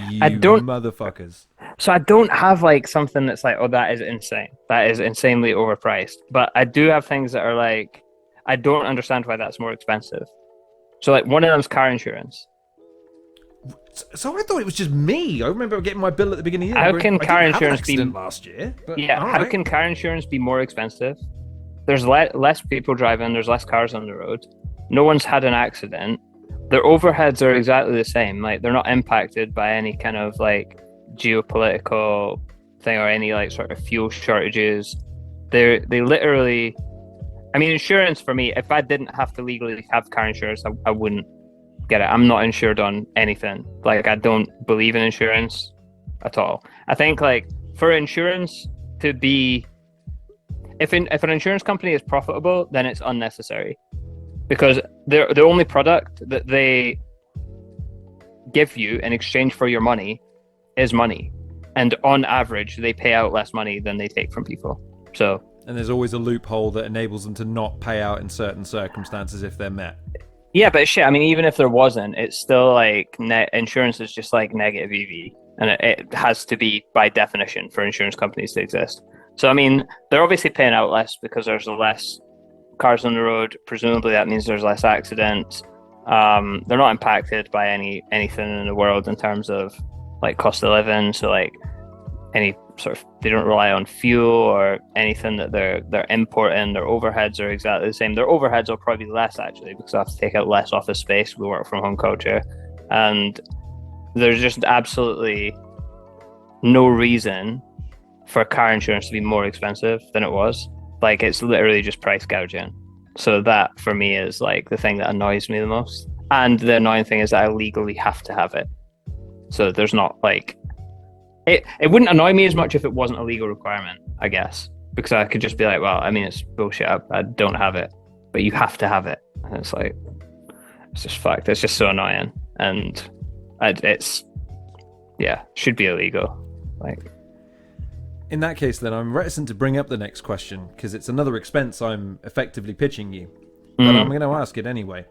You motherfuckers. So I don't have like something that's like, oh, that is insane. That is insanely overpriced. But I do have things that are like, I don't understand why that's more expensive. So like one of them's car insurance. So I thought it was just me. I remember getting my bill at the beginning of the year. How can car insurance be last year? How can car insurance be more expensive? There's less people driving. There's less cars on the road. No one's had an accident. Their overheads are exactly the same. Like, they're not impacted by any kind of like geopolitical thing or any like sort of fuel shortages. They literally, I mean, insurance for me, if I didn't have to legally have car insurance, I wouldn't get it. I'm not insured on anything. Like, I don't believe in insurance at all. I think like for insurance to be, if an insurance company is profitable, then it's unnecessary, because the only product that they give you in exchange for your money is money, and on average they pay out less money than they take from people. So, and there's always a loophole that enables them to not pay out in certain circumstances if they're met. Yeah, but shit, I mean, even if there wasn't, it's still like insurance is just like negative EV, and it has to be by definition for insurance companies to exist. So, I mean, they're obviously paying out less because there's less cars on the road. Presumably that means there's less accidents. They're not impacted by anything in the world in terms of like cost of living. So like any sort of, they don't rely on fuel or anything that they're importing. Their overheads are exactly the same. Their overheads will probably be less, actually, because I have to take out less office space. We work from home culture, and there's just absolutely no reason for car insurance to be more expensive than it was. Like, it's literally just price gouging. So that for me is like the thing that annoys me the most. And the annoying thing is that I legally have to have it. So there's not like, it wouldn't annoy me as much if it wasn't a legal requirement, I guess, because I could just be like, well, I mean, it's bullshit. I don't have it, but you have to have it. And it's like, it's just fucked. It's just so annoying. And it's, yeah, should be illegal. Like, in that case, then, I'm reticent to bring up the next question, because it's another expense I'm effectively pitching you. But I'm going to ask it anyway.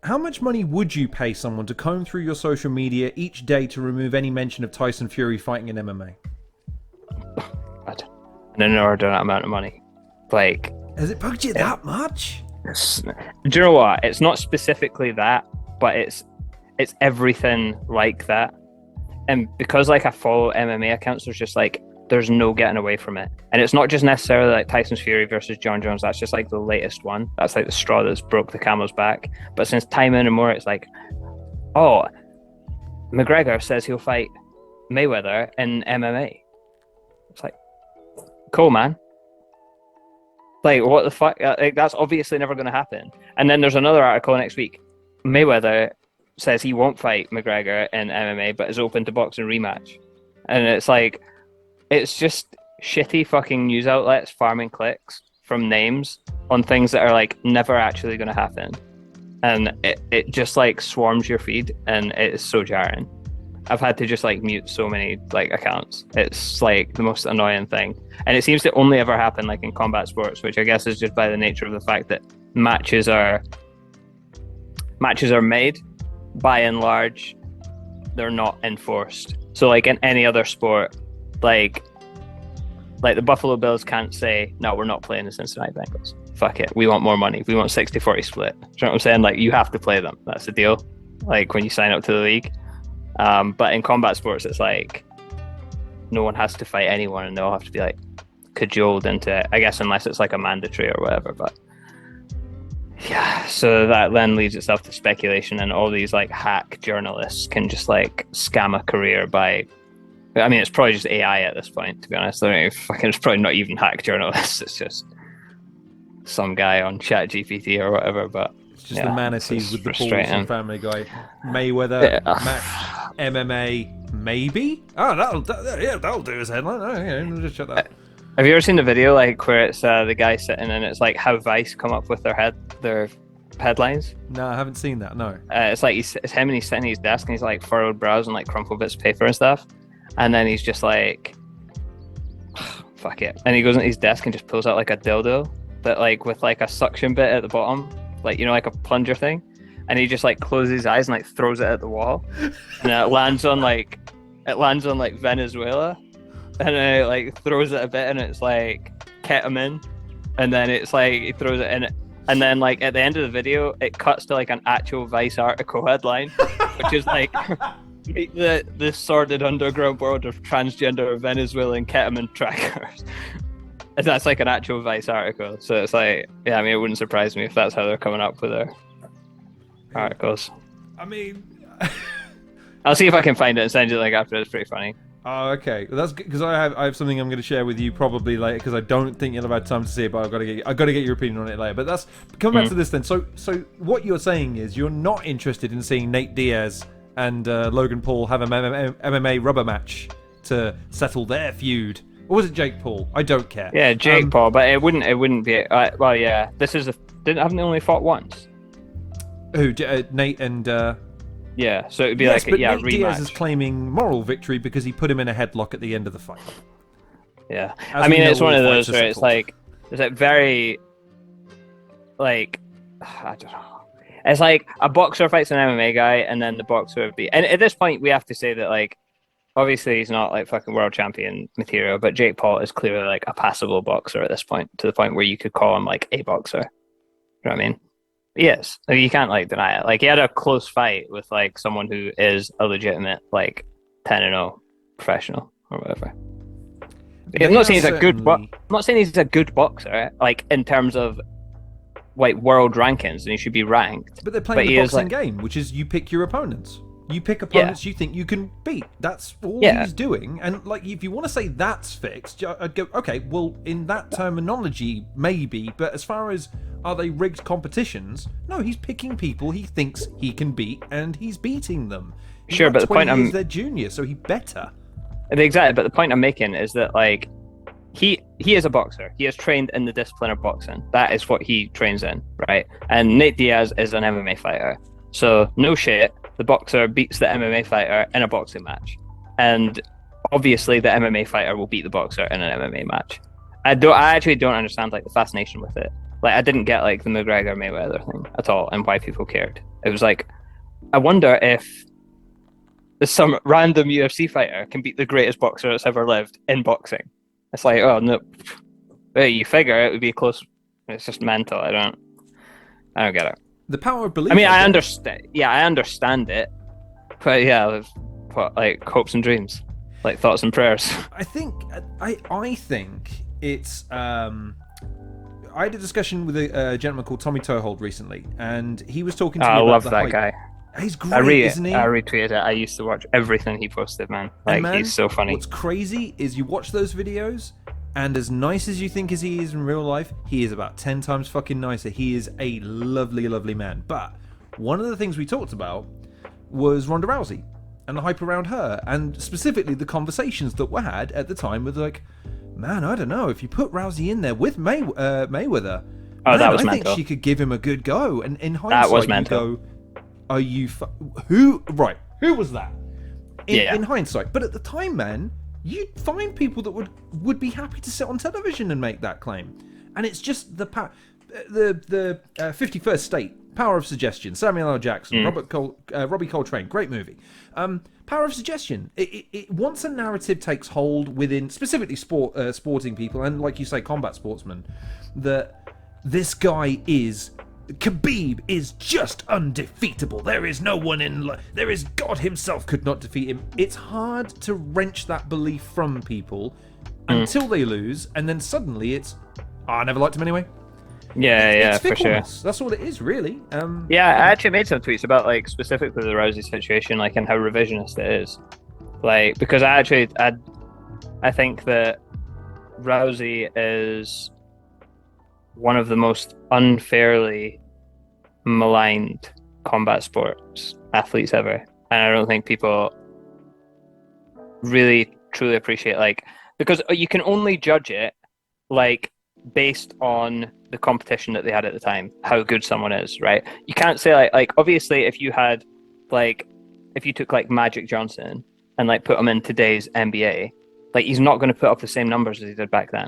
How much money would you pay someone to comb through your social media each day to remove any mention of Tyson Fury fighting in MMA? An inordinate amount of money. Like, has it bugged you that much? Do you know what? It's not specifically that, but it's everything like that. And because like I follow MMA accounts, there's no getting away from it. And it's not just necessarily like Tyson Fury versus John Jones. That's just like the latest one. That's like the straw that's broke the camel's back. But since time in and more, it's like, oh, McGregor says he'll fight Mayweather in MMA. It's like, cool, man. Like, what the fuck? Like, that's obviously never going to happen. And then there's another article next week. Mayweather says he won't fight McGregor in MMA, but is open to boxing rematch. And it's like, it's just shitty fucking news outlets farming clicks from names on things that are like never actually going to happen. And it just like swarms your feed, and it is so jarring. I've had to just like mute so many like accounts. It's like the most annoying thing. And it seems to only ever happen like in combat sports, which I guess is just by the nature of the fact that matches are made, by and large, they're not enforced. So like in any other sport, like the Buffalo Bills can't say, no, we're not playing the Cincinnati Bengals. Fuck it. We want more money. We want 60-40 split. Do you know what I'm saying? Like, you have to play them. That's the deal. Like, when you sign up to the league. But in combat sports, it's like no one has to fight anyone, and they all have to be like cajoled into it, I guess, unless it's like a mandatory or whatever. But yeah, so that then leads itself to speculation, and all these like hack journalists can just like scam a career by, I mean, it's probably just AI at this point, to be honest. I mean, it's probably not even hack journalists. It's just some guy on ChatGPT or whatever. But it's just the manatees with the balls from Family Guy. Mayweather match MMA, maybe. Oh, that'll do his headline. Oh, yeah, just shut that. Have you ever seen the video like where it's the guy sitting and it's like how Vice come up with their headlines? No, I haven't seen that. No. It's like it's him and he's sitting at his desk and he's like furrowed brows and like crumpled bits of paper and stuff, and then he's just like, fuck it, and he goes into his desk and just pulls out like a dildo, but like with like a suction bit at the bottom, like like a plunger thing, and he just like closes his eyes and like throws it at the wall, and it lands on like Venezuela, and then it like throws it a bit and it's like ketamine, and then it's like he throws it in it. And then, like, at the end of the video, it cuts to, like, an actual Vice article headline, which is, like, the sordid underground world of transgender Venezuelan ketamine trackers. And that's, like, an actual Vice article. So it's like, yeah, I mean, it wouldn't surprise me if that's how they're coming up with their articles. I mean... I'll see if I can find it and send you the link after. It's pretty funny. Oh, okay. Well, that's because I have something I'm going to share with you probably later because I don't think you'll have had time to see it, but I've got to get your opinion on it later. But that's coming back to this then. So what you're saying is you're not interested in seeing Nate Diaz and Logan Paul have an MMA rubber match to settle their feud, or was it Jake Paul? I don't care. Yeah, Jake Paul, but it wouldn't be. Well, yeah, haven't they only fought once? Who? Nate and. Yeah, so it'd be but Nate rematch. Diaz is rematch. claiming moral victory because he put him in a headlock at the end of the fight. Yeah, As I mean, it's all one of fights those are where it's settled. like, is it very, like, I don't know. It's like a boxer fights an MMA guy, and then the boxer would be. And at this point, we have to say that, like, obviously he's not like fucking world champion material, but Jake Paul is clearly like a passable boxer at this point, to the point where you could call him like a boxer. You know what I mean? Yes, like, you can't like deny it. Like, he had a close fight with like someone who is a legitimate like 10-0 professional or whatever. I'm not saying he's a good. I'm not saying he's a good boxer, like in terms of like world rankings, and he should be ranked. But they're playing the he is, boxing like, game, which is you pick your opponents. You pick opponents you think you can beat. That's all he's doing. And like, if you want to say that's fixed, I'd go, okay, well, in that terminology, maybe. But as far as are they rigged competitions? No, he's picking people he thinks he can beat, and he's beating them. Sure, but the point is they're junior, so he better. Exactly, but the point I'm making is that like he is a boxer. He is trained in the discipline of boxing. That is what he trains in, right? And Nate Diaz is an MMA fighter. So no shit, the boxer beats the MMA fighter in a boxing match, and obviously the MMA fighter will beat the boxer in an MMA match. I actually don't understand like the fascination with it. Like, I didn't get like the McGregor Mayweather thing at all, and why people cared. It was like, I wonder if some random UFC fighter can beat the greatest boxer that's ever lived in boxing. It's like, oh no, well, you figure it would be close. It's just mental. I don't get it. The power of belief. I mean, I understand. Yeah, I understand it, but yeah, like hopes and dreams, like thoughts and prayers. I think it's. I had a discussion with a gentleman called Tommy Toehold recently, and he was talking to me about I love the that hype. guy. He's great, isn't he? I retweeted it. I used to watch everything he posted, man. Like, man, he's so funny. What's crazy is you watch those videos, and as nice as you think as he is in real life, he is about 10 times fucking nicer. He is a lovely, lovely man. But one of the things we talked about was Ronda Rousey and the hype around her, and specifically the conversations that were had at the time with like, man, I don't know, if you put Rousey in there with Mayweather, that was I mental. think she could give him a good go. And in hindsight, That was mental. you go, are you who was that? Yeah. In hindsight, but at the time, man, you'd find people that would be happy to sit on television and make that claim. And it's just the 51st State, Power of Suggestion, Samuel L. Jackson, Robbie Coltrane, great movie. Power of Suggestion. It once a narrative takes hold within specifically sporting people, and like you say, combat sportsmen, that this guy is. Khabib is just undefeatable. There is no one there is God himself could not defeat him. It's hard to wrench that belief from people until they lose, and then suddenly it's, I never liked him anyway. Yeah, for sure. That's all it is, really. Yeah, I actually made some tweets about like specifically the Rousey situation, like, and how revisionist it is. Like, because I think that Rousey is one of the most unfairly maligned combat sports athletes ever, and I don't think people really truly appreciate, like, because you can only judge it like based on the competition that they had at the time, how good someone is, right? You can't say like obviously if you had like if you took like Magic Johnson and like put him in today's NBA, like he's not going to put up the same numbers as he did back then.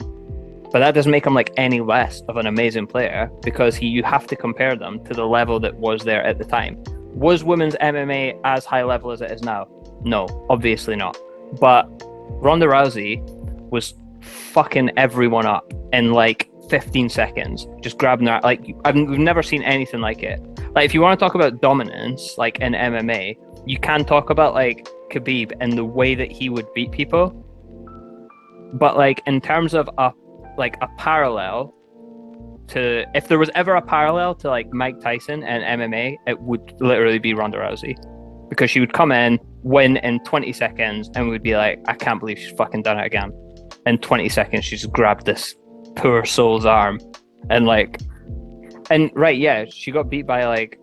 But that doesn't make him like any less of an amazing player, because you have to compare them to the level that was there at the time. Was women's MMA as high level as it is now? No, obviously not. But Ronda Rousey was fucking everyone up in like 15 seconds, just grabbing her. Like we've never seen anything like it. Like if you want to talk about dominance, like in MMA, you can talk about like Khabib and the way that he would beat people. But like in terms of a parallel to, if there was ever a parallel to like Mike Tyson and MMA, it would literally be Ronda Rousey, because she would come in, win in 20 seconds, and we'd be like, I can't believe she's fucking done it again. In 20 seconds, she just grabbed this poor soul's arm, and right, yeah, she got beat by like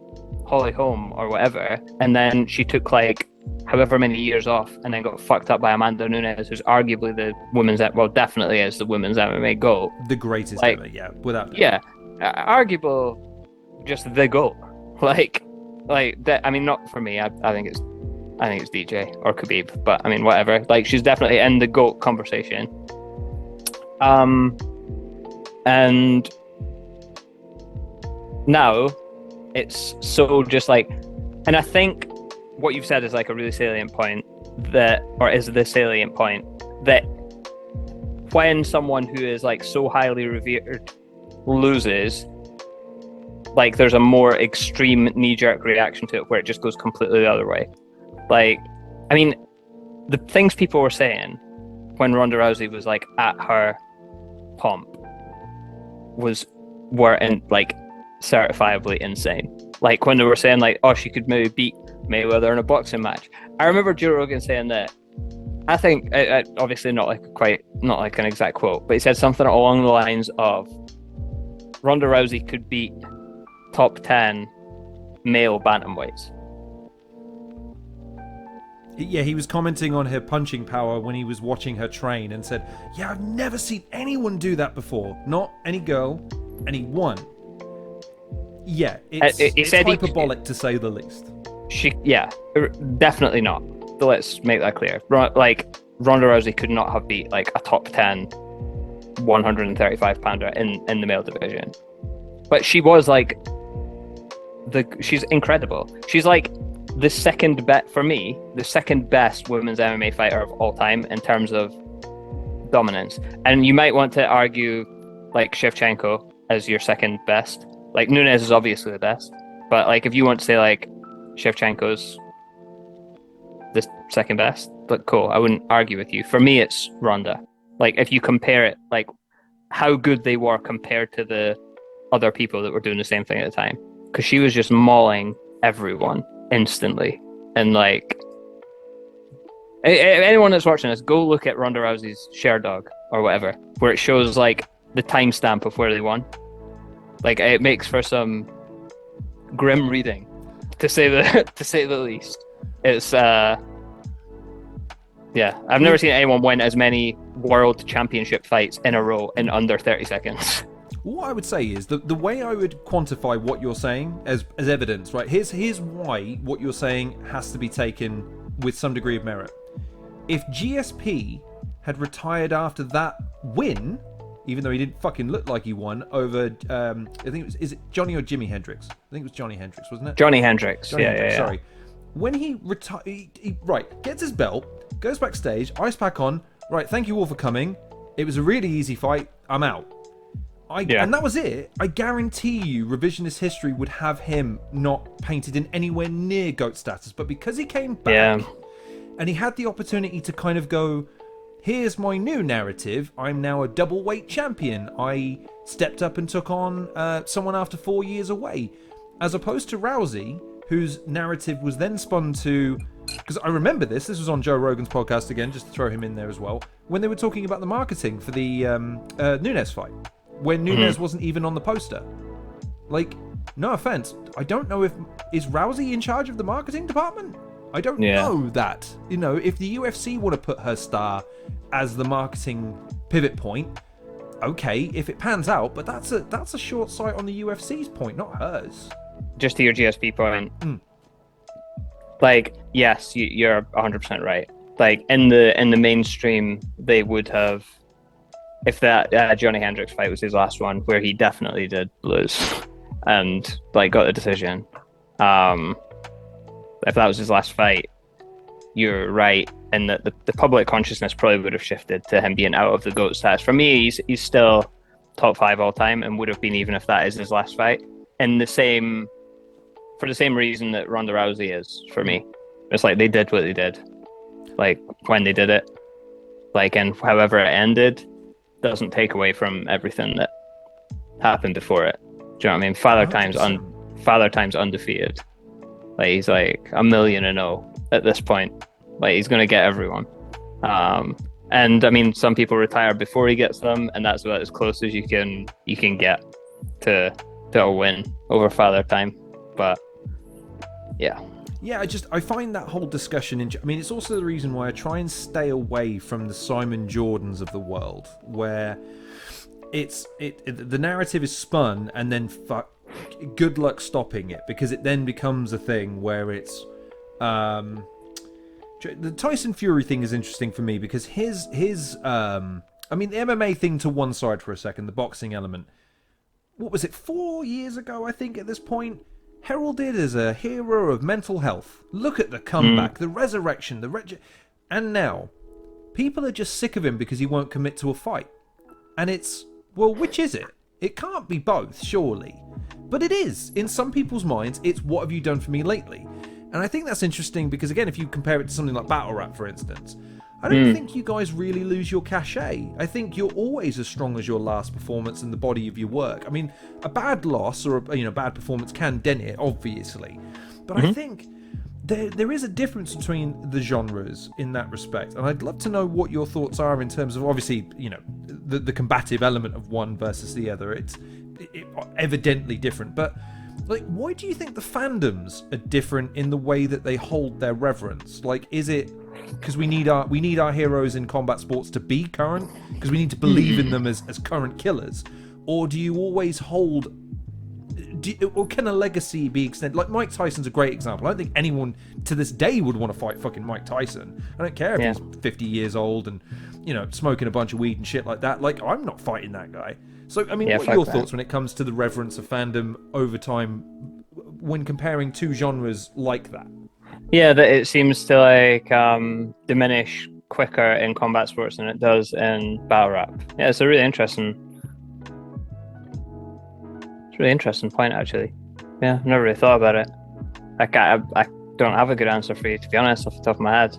Holly Holm or whatever, and then she took like however many years off, and then got fucked up by Amanda Nunes, who's arguably the women's, well, definitely is the women's MMA GOAT. The greatest like, ever, yeah, without doubt. Yeah, arguable, just the GOAT. Like that. I mean, not for me. I think it's DJ or Khabib, but I mean, whatever. Like, she's definitely in the GOAT conversation. And now it's so just like, and I think what you've said is like a really salient point, that when someone who is like so highly revered loses, like there's a more extreme knee-jerk reaction to it where it just goes completely the other way. Like, I mean, the things people were saying when Ronda Rousey was like at her pomp were like certifiably insane. Like when they were saying like, oh, she could maybe beat Mayweather in a boxing match. I remember Joe Rogan saying that. I think obviously not like an exact quote, but he said something along the lines of Ronda Rousey could beat top 10 male bantamweights. Yeah, he was commenting on her punching power when he was watching her train, and said, yeah, I've never seen anyone do that before. Not any girl, and he won. Yeah, it's hyperbolic to say the least. Definitely not. So let's make that clear. Like, Ronda Rousey could not have beat like a top 10 135 pounder in the male division. But she was like she's incredible. She's like the second best women's MMA fighter of all time in terms of dominance. And you might want to argue like Shevchenko as your second best. Like, Nunes is obviously the best, but like if you want to say like Shevchenko's the second best, but cool, I wouldn't argue with you. For me, it's Ronda. Like, if you compare it, like how good they were compared to the other people that were doing the same thing at the time, because she was just mauling everyone instantly. And like, anyone that's watching this, go look at Ronda Rousey's Sherdog or whatever, where it shows like the timestamp of where they won. Like, it makes for some grim reading, to say the least. It's I've never seen anyone win as many world championship fights in a row in under 30 seconds. What I would say is the way I would quantify what you're saying as evidence, right? Here's why what you're saying has to be taken with some degree of merit. If GSP had retired after that win, even though he didn't fucking look like he won, over I think it was, is it Johnny or Jimi Hendrix? I think it was Johnny Hendrix, wasn't it? Johnny Hendrix. Sorry. When he retired, he gets his belt, goes backstage, ice pack on. Right, thank you all for coming. It was a really easy fight. I'm out. And that was it. I guarantee you, revisionist history would have him not painted in anywhere near GOAT status. But because he came back, and he had the opportunity to kind of go, here's my new narrative. I'm now a double weight champion. I stepped up and took on someone after 4 years away, as opposed to Rousey, whose narrative was then spun to, because I remember this was on Joe Rogan's podcast again, just to throw him in there as well, when they were talking about the marketing for the Nunes fight, when Nunes wasn't even on the poster. Like, no offense, I don't know is Rousey in charge of the marketing department? I don't know that. You know, if the UFC want to put her star as the marketing pivot point, okay, if it pans out, but that's a short sight on the UFC's point, not hers. Just to your GSP point, like, yes, you're 100% right. Like, in the mainstream, they would have, if that Johnny Hendricks fight was his last one, where he definitely did lose and like got the decision. If that was his last fight, you're right, and that the public consciousness probably would have shifted to him being out of the GOAT status. For me, he's still top 5 all time, and would have been even if that is his last fight. And for the same reason that Ronda Rousey is for me. It's like they did what they did, like when they did it, like, and however it ended doesn't take away from everything that happened before it. Do you know what I mean? Father Time's undefeated. Like, he's like 1,000,000-0 at this point. Like, he's gonna get everyone. And I mean, some people retire before he gets them, and that's about as close as you can get to a win over Father Time. But yeah, I find that whole discussion I mean, it's also the reason why I try and stay away from the Simon Jordans of the world, where the narrative is spun and then good luck stopping it, because it then becomes a thing where it's the Tyson Fury thing is interesting for me, because his I mean, the MMA thing to one side for a second, the boxing element, what was it, 4 years ago, I think, at this point, heralded as a hero of mental health. Look at the comeback, the resurrection, and now people are just sick of him because he won't commit to a fight. And it's, well, which is it? It can't be both, surely. But it is. In some people's minds, it's what have you done for me lately? And I think that's interesting because, again, if you compare it to something like Battle Rap, for instance, I don't think you guys really lose your cachet. I think you're always as strong as your last performance and the body of your work. I mean, a bad loss or a bad performance can dent it, obviously. But I think there is a difference between the genres in that respect. And I'd love to know what your thoughts are in terms of, obviously, the combative element of one versus the other. It's evidently different. But, like, why do you think the fandoms are different in the way that they hold their reverence? Like, is it because we need our heroes in combat sports to be current, because we need to believe in them as current killers, or do you always hold, or can a legacy be extended? Like, Mike Tyson's a great example. I don't think anyone to this day would want to fight fucking Mike Tyson. I don't care if he's 50 years old and smoking a bunch of weed and shit like that. Like, I'm not fighting that guy. So I mean, what are your thoughts when it comes to the reverence of fandom over time when comparing two genres like that? Yeah, that it seems to like diminish quicker in combat sports than it does in battle rap. Yeah, it's a really interesting point, actually. Yeah, I've never really thought about it. I don't have a good answer for you, to be honest, off the top of my head.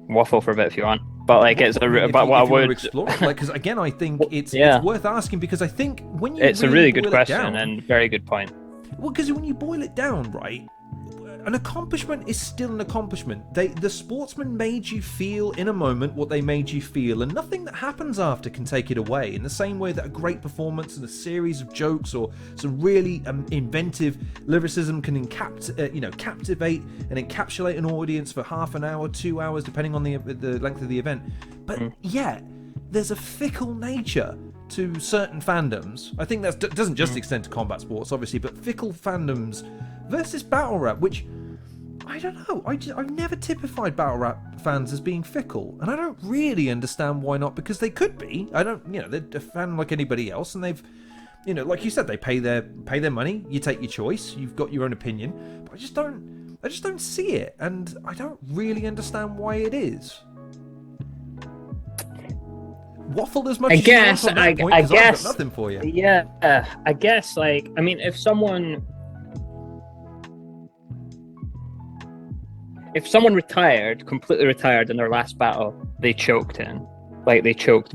Waffle for a bit if you want, but like I would explore, like, because again, I think it's worth asking, because I think when you it's a really good question and very good point. Well, because when you boil it down, right, an accomplishment is still an accomplishment. The sportsman made you feel in a moment what they made you feel, and nothing that happens after can take it away. In the same way that a great performance and a series of jokes or some really inventive lyricism can captivate and encapsulate an audience for half an hour, 2 hours, depending on the length of the event. But yet, there's a fickle nature to certain fandoms. I think that doesn't just extend to combat sports, obviously, but fickle fandoms versus battle rap, which I don't know. I've never typified battle rap fans as being fickle, and I don't really understand why not, because they could be. I don't, they're a fan like anybody else, and they've, like you said, they pay their money. You take your choice. You've got your own opinion, but I just don't see it, and I don't really understand why it is. Waffle as much as you want on that point, 'cause I've got nothing for you. Yeah, I guess, like, I mean, if someone completely retired in their last battle, they choked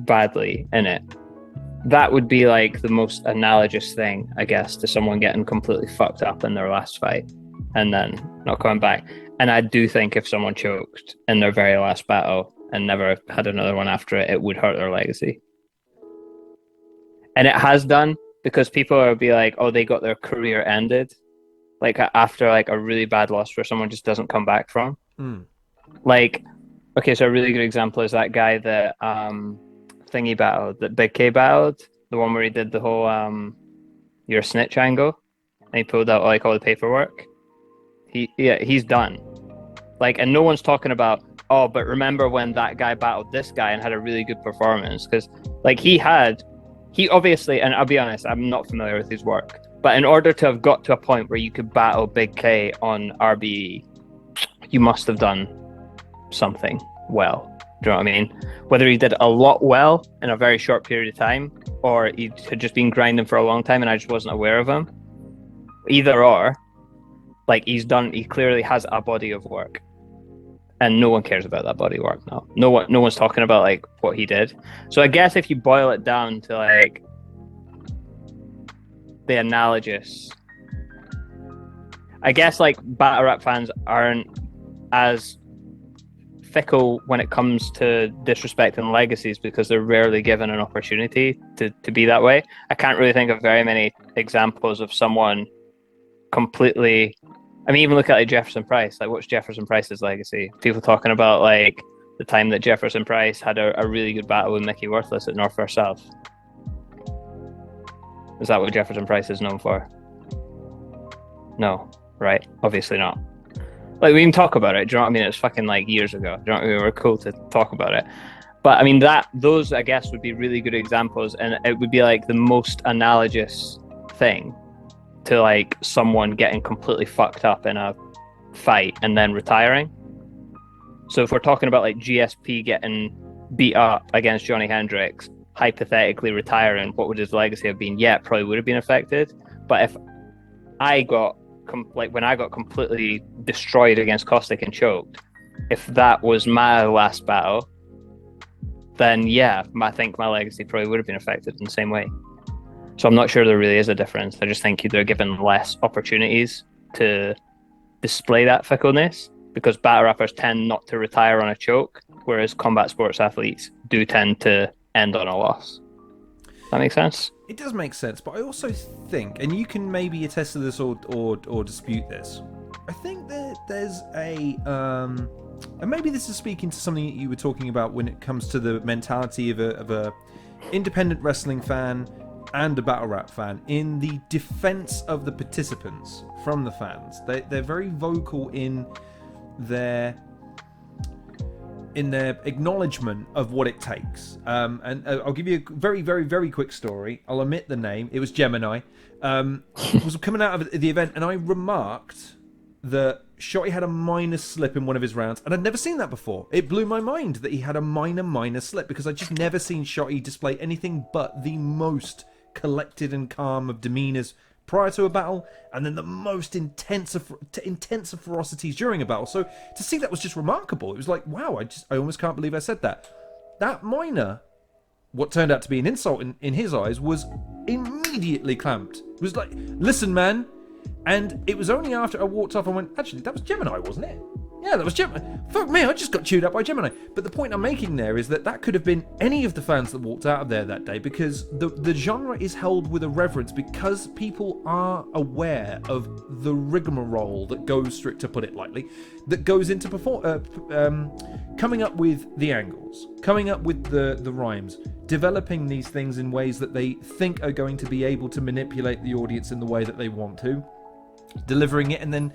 badly in it, that would be like the most analogous thing, I guess, to someone getting completely fucked up in their last fight and then not coming back. And I do think if someone choked in their very last battle and never had another one after it, it would hurt their legacy. And it has done, because people will be like, oh, they got their career ended, like after like a really bad loss where someone just doesn't come back from. Like, okay, so a really good example is that guy that thingy battled, that Big K battled, the one where he did the whole you're a snitch angle, and he pulled out like all the paperwork. He's done. Like, and no one's talking about, oh, but remember when that guy battled this guy and had a really good performance? Because like he obviously, and I'll be honest, I'm not familiar with his work, but in order to have got to a point where you could battle Big K on RBE, you must have done something well. Do you know what I mean? Whether he did a lot well in a very short period of time, or he had just been grinding for a long time and I just wasn't aware of him. Either or, like he clearly has a body of work. And no one cares about that body of work now. No one's talking about like what he did. So I guess if you boil it down to like the analogous, I guess like battle rap fans aren't as fickle when it comes to disrespecting legacies because they're rarely given an opportunity to be that way. I can't really think of very many examples of someone completely. I mean, even look at like Jefferson Price. Like, what's Jefferson Price's legacy? People talking about like the time that Jefferson Price had a really good battle with Mickey Worthless at North vs South. Is that what Jefferson Price is known for? No, right? Obviously not. Like, we can talk about it. Do you know what I mean? It's fucking like years ago. Do you know what I mean? We're cool to talk about it. But I mean, those I guess would be really good examples, and it would be like the most analogous thing to like someone getting completely fucked up in a fight and then retiring. So if we're talking about like GSP getting beat up against Johnny Hendricks, hypothetically retiring, what would his legacy have been? Yeah, it probably would have been affected. But if I got when I got completely destroyed against Caustic and choked, if that was my last battle, then yeah, I think my legacy probably would have been affected in the same way. So I'm not sure there really is a difference. I just think they're given less opportunities to display that fickleness because battle rappers tend not to retire on a choke, whereas combat sports athletes do tend to end on a loss. Does that make sense? It does make sense, but I also think, and you can maybe attest to this or dispute this, I think that there's and maybe this is speaking to something that you were talking about when it comes to the mentality of a independent wrestling fan and a battle rap fan in the defense of the participants from the fans. They're very vocal in their acknowledgement of what it takes. And I'll give you a very, very, very quick story. I'll omit the name. It was Gemini. Was coming out of the event, and I remarked that Shotty had a minor slip in one of his rounds, and I'd never seen that before. It blew my mind that he had a minor slip, because I'd just never seen Shotty display anything but the most collected and calm of demeanors prior to a battle, and then the most intense of ferocities during a battle. So to see that was just remarkable. It was like, wow, I almost can't believe I said that. That minor, what turned out to be an insult in his eyes, was immediately clamped. It was like, listen, man. And it was only after I walked off and went, actually, that was Gemini, wasn't it? Yeah, that was Gemini. Fuck me, I just got chewed up by Gemini. But the point I'm making there is that could have been any of the fans that walked out of there that day, because the genre is held with a reverence, because people are aware of the rigmarole that goes, to put it lightly, that goes into coming up with the angles, coming up with the rhymes, developing these things in ways that they think are going to be able to manipulate the audience in the way that they want to, delivering it, and then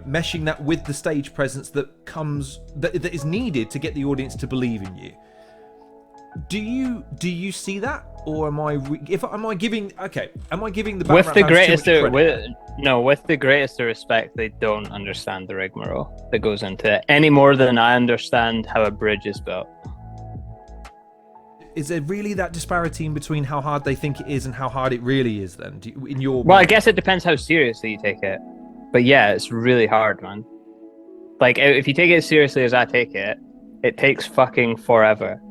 meshing that with the stage presence that is needed to get the audience to believe in you. Do you see that, or am I giving the with the greatest with the greatest respect, they don't understand the rigmarole that goes into it any more than I understand how a bridge is built. Is there really that disparity in between how hard they think it is and how hard it really is then? Well, I guess it depends how seriously you take it. But yeah, it's really hard, man. Like, if you take it as seriously as I take it, it takes fucking forever.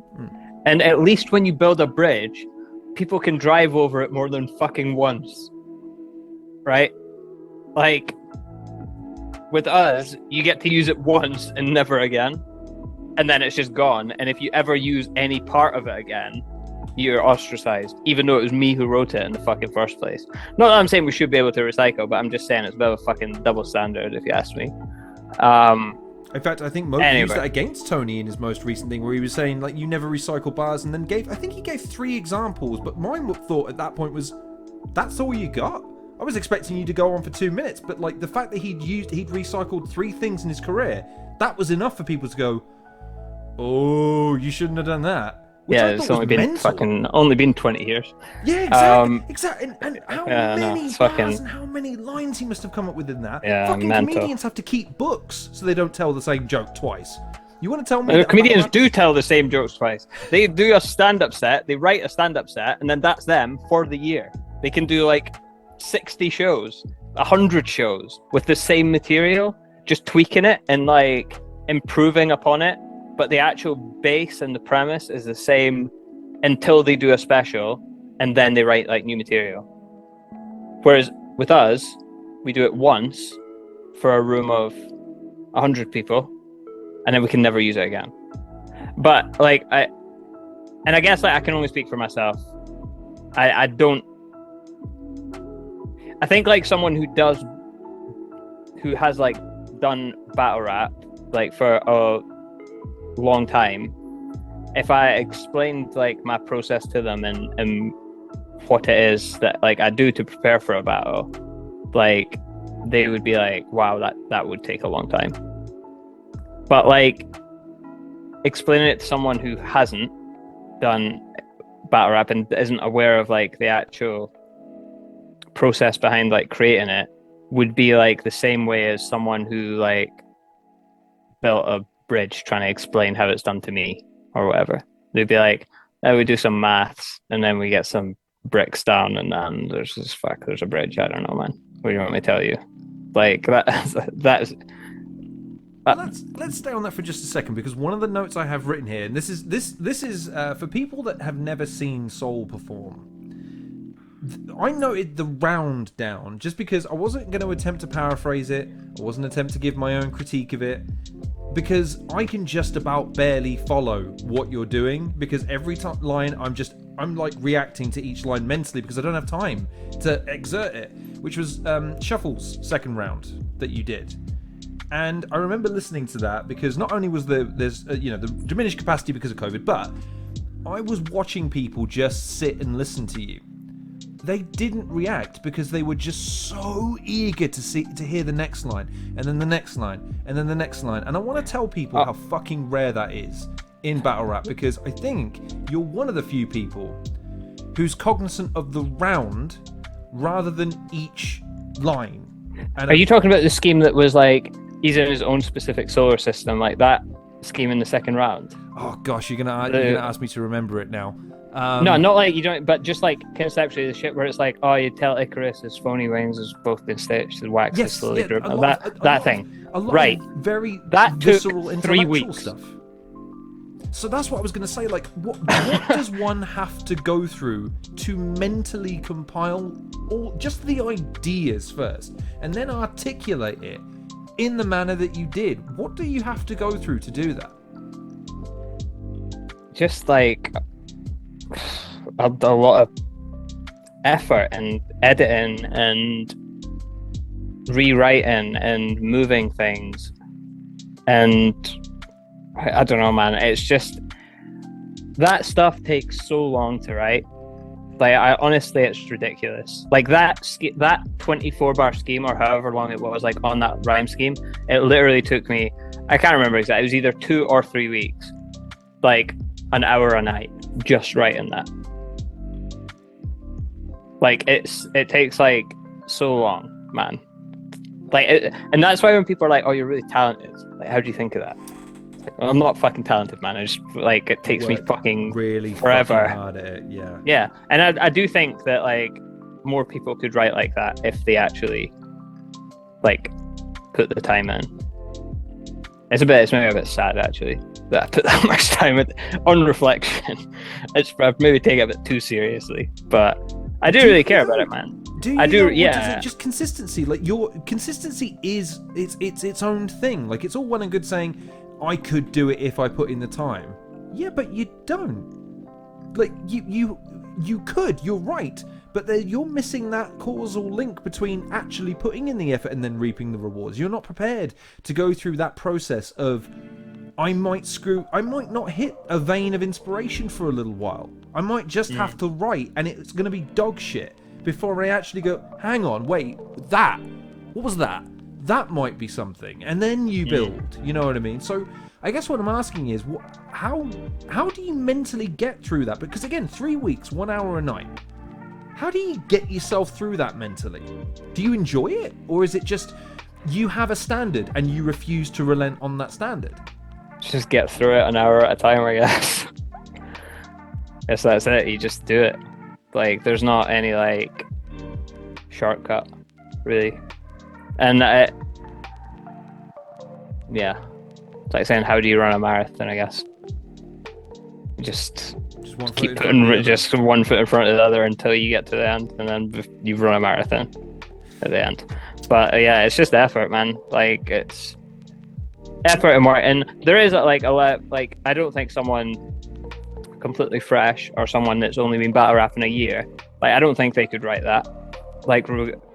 And at least when you build a bridge, people can drive over it more than fucking once. Right? Like, with us, you get to use it once and never again. And then it's just gone. And if you ever use any part of it again, you're ostracized, even though it was me who wrote it in the fucking first place. Not that I'm saying we should be able to recycle, but I'm just saying it's a bit of a fucking double standard, if you ask me. I In fact, I think Mo used that against Tony in his most recent thing, where he was saying, like, you never recycle bars, and then I think he gave 3 examples, but my thought at that point was, that's all you got? I was expecting you to go on for 2 minutes, but, like, the fact that he'd recycled 3 things in his career, that was enough for people to go, oh, you shouldn't have done that. Which it's only been 20 years. Yeah, exactly. And how many bars and how many lines he must have come up with in that. Yeah, fucking comedians have to keep books so they don't tell the same joke twice. You want to tell me? Comedians do tell the same jokes twice. They do a stand-up set, they write a stand-up set, and then that's them for the year. They can do like 60 shows, 100 shows with the same material, just tweaking it and like improving upon it. But the actual base and the premise is the same until they do a special, and then they write like new material. Whereas with us, we do it once for a room of 100 people, and then we can never use it again. But like I guess like I can only speak for myself. I think like someone who has like done battle rap like for a long time, if I explained like my process to them and what it is that like I do to prepare for a battle, like they would be like, wow, that would take a long time. But like explaining it to someone who hasn't done battle rap and isn't aware of like the actual process behind like creating it would be like the same way as someone who like built a bridge trying to explain how it's done to me or whatever. They'd be like, we do some maths and then we get some bricks down and then there's a bridge. I don't know, man. What do you want me to tell you? Like that's let's stay on that for just a second, because one of the notes I have written here, and this is for people that have never seen Soul perform. I noted the round down just because I wasn't going to attempt to paraphrase it. I wasn't attempt to give my own critique of it, because I can just about barely follow what you're doing, because every line I'm like reacting to each line mentally because I don't have time to exert it, which was Shuffle's second round that you did. And I remember listening to that because not only was there's the diminished capacity because of COVID, but I was watching people just sit and listen to you. They didn't react because they were just so eager to hear the next line, and then the next line, and then the next line. And I want to tell people how fucking rare that is in battle rap, because I think you're one of the few people who's cognizant of the round rather than each line. And are you talking about the scheme that was like he's in his own specific solar system, like that scheme in the second round? Oh gosh, you're gonna ask me to remember it now. No, not like you don't, but just like conceptually the shit where it's like, oh, you tell Icarus his phony wings has both been stitched, his wax is slowly dripping. That thing, right? Very that visceral, took 3 weeks. Stuff. So that's what I was going to say. Like, what does one have to go through to mentally compile just the ideas first, and then articulate it in the manner that you did? What do you have to go through to do that? Just like a lot of effort and editing and rewriting and moving things, and I don't know, man. It's just that stuff takes so long to write. Like, honestly, it's ridiculous. Like that 24-bar scheme or however long it was, like on that rhyme scheme, it literally took me, I can't remember exactly. It was either 2 or 3 weeks, like an hour a night, just writing that. Like it takes like so long, man. Like, and that's why when people are like, "Oh, you're really talented," like, how do you think of that? Like, well, I'm not fucking talented, man. I just like it takes me fucking really forever. Fucking hard at it. Yeah. Yeah, and I do think that like more people could write like that if they actually like put the time in. It's maybe a bit sad actually that I put that much time on reflection. I've maybe taken it a bit too seriously, but I do really care about it, man. I do. Yeah. Just consistency. Like, your consistency is its own thing. Like, it's all well and good saying I could do it if I put in the time. Yeah, but you don't. Like, you could. You're right. but you're missing that causal link between actually putting in the effort and then reaping the rewards. You're not prepared to go through that process of, I might not hit a vein of inspiration for a little while. I might just have to write, and it's going to be dog shit before I actually go, hang on, wait, what was that? That might be something. And then you build, you know what I mean? So I guess what I'm asking is, how do you mentally get through that? Because again, 3 weeks, 1 hour a night. How do you get yourself through that mentally? Do you enjoy it? Or is it just you have a standard and you refuse to relent on that standard? Just get through it an hour at a time, I guess. Yes, that's it. You just do it. Like, there's not any like shortcut, really. And yeah, it's like saying, how do you run a marathon? I guess you just keep putting just one foot in front of the other until you get to the end, and then you've run a marathon at the end. But yeah, it's just effort, man. Like, it's effort and work. And there is like a lot. Like, I don't think someone completely fresh or someone that's only been battle rapping a year, like, I don't think they could write that, like,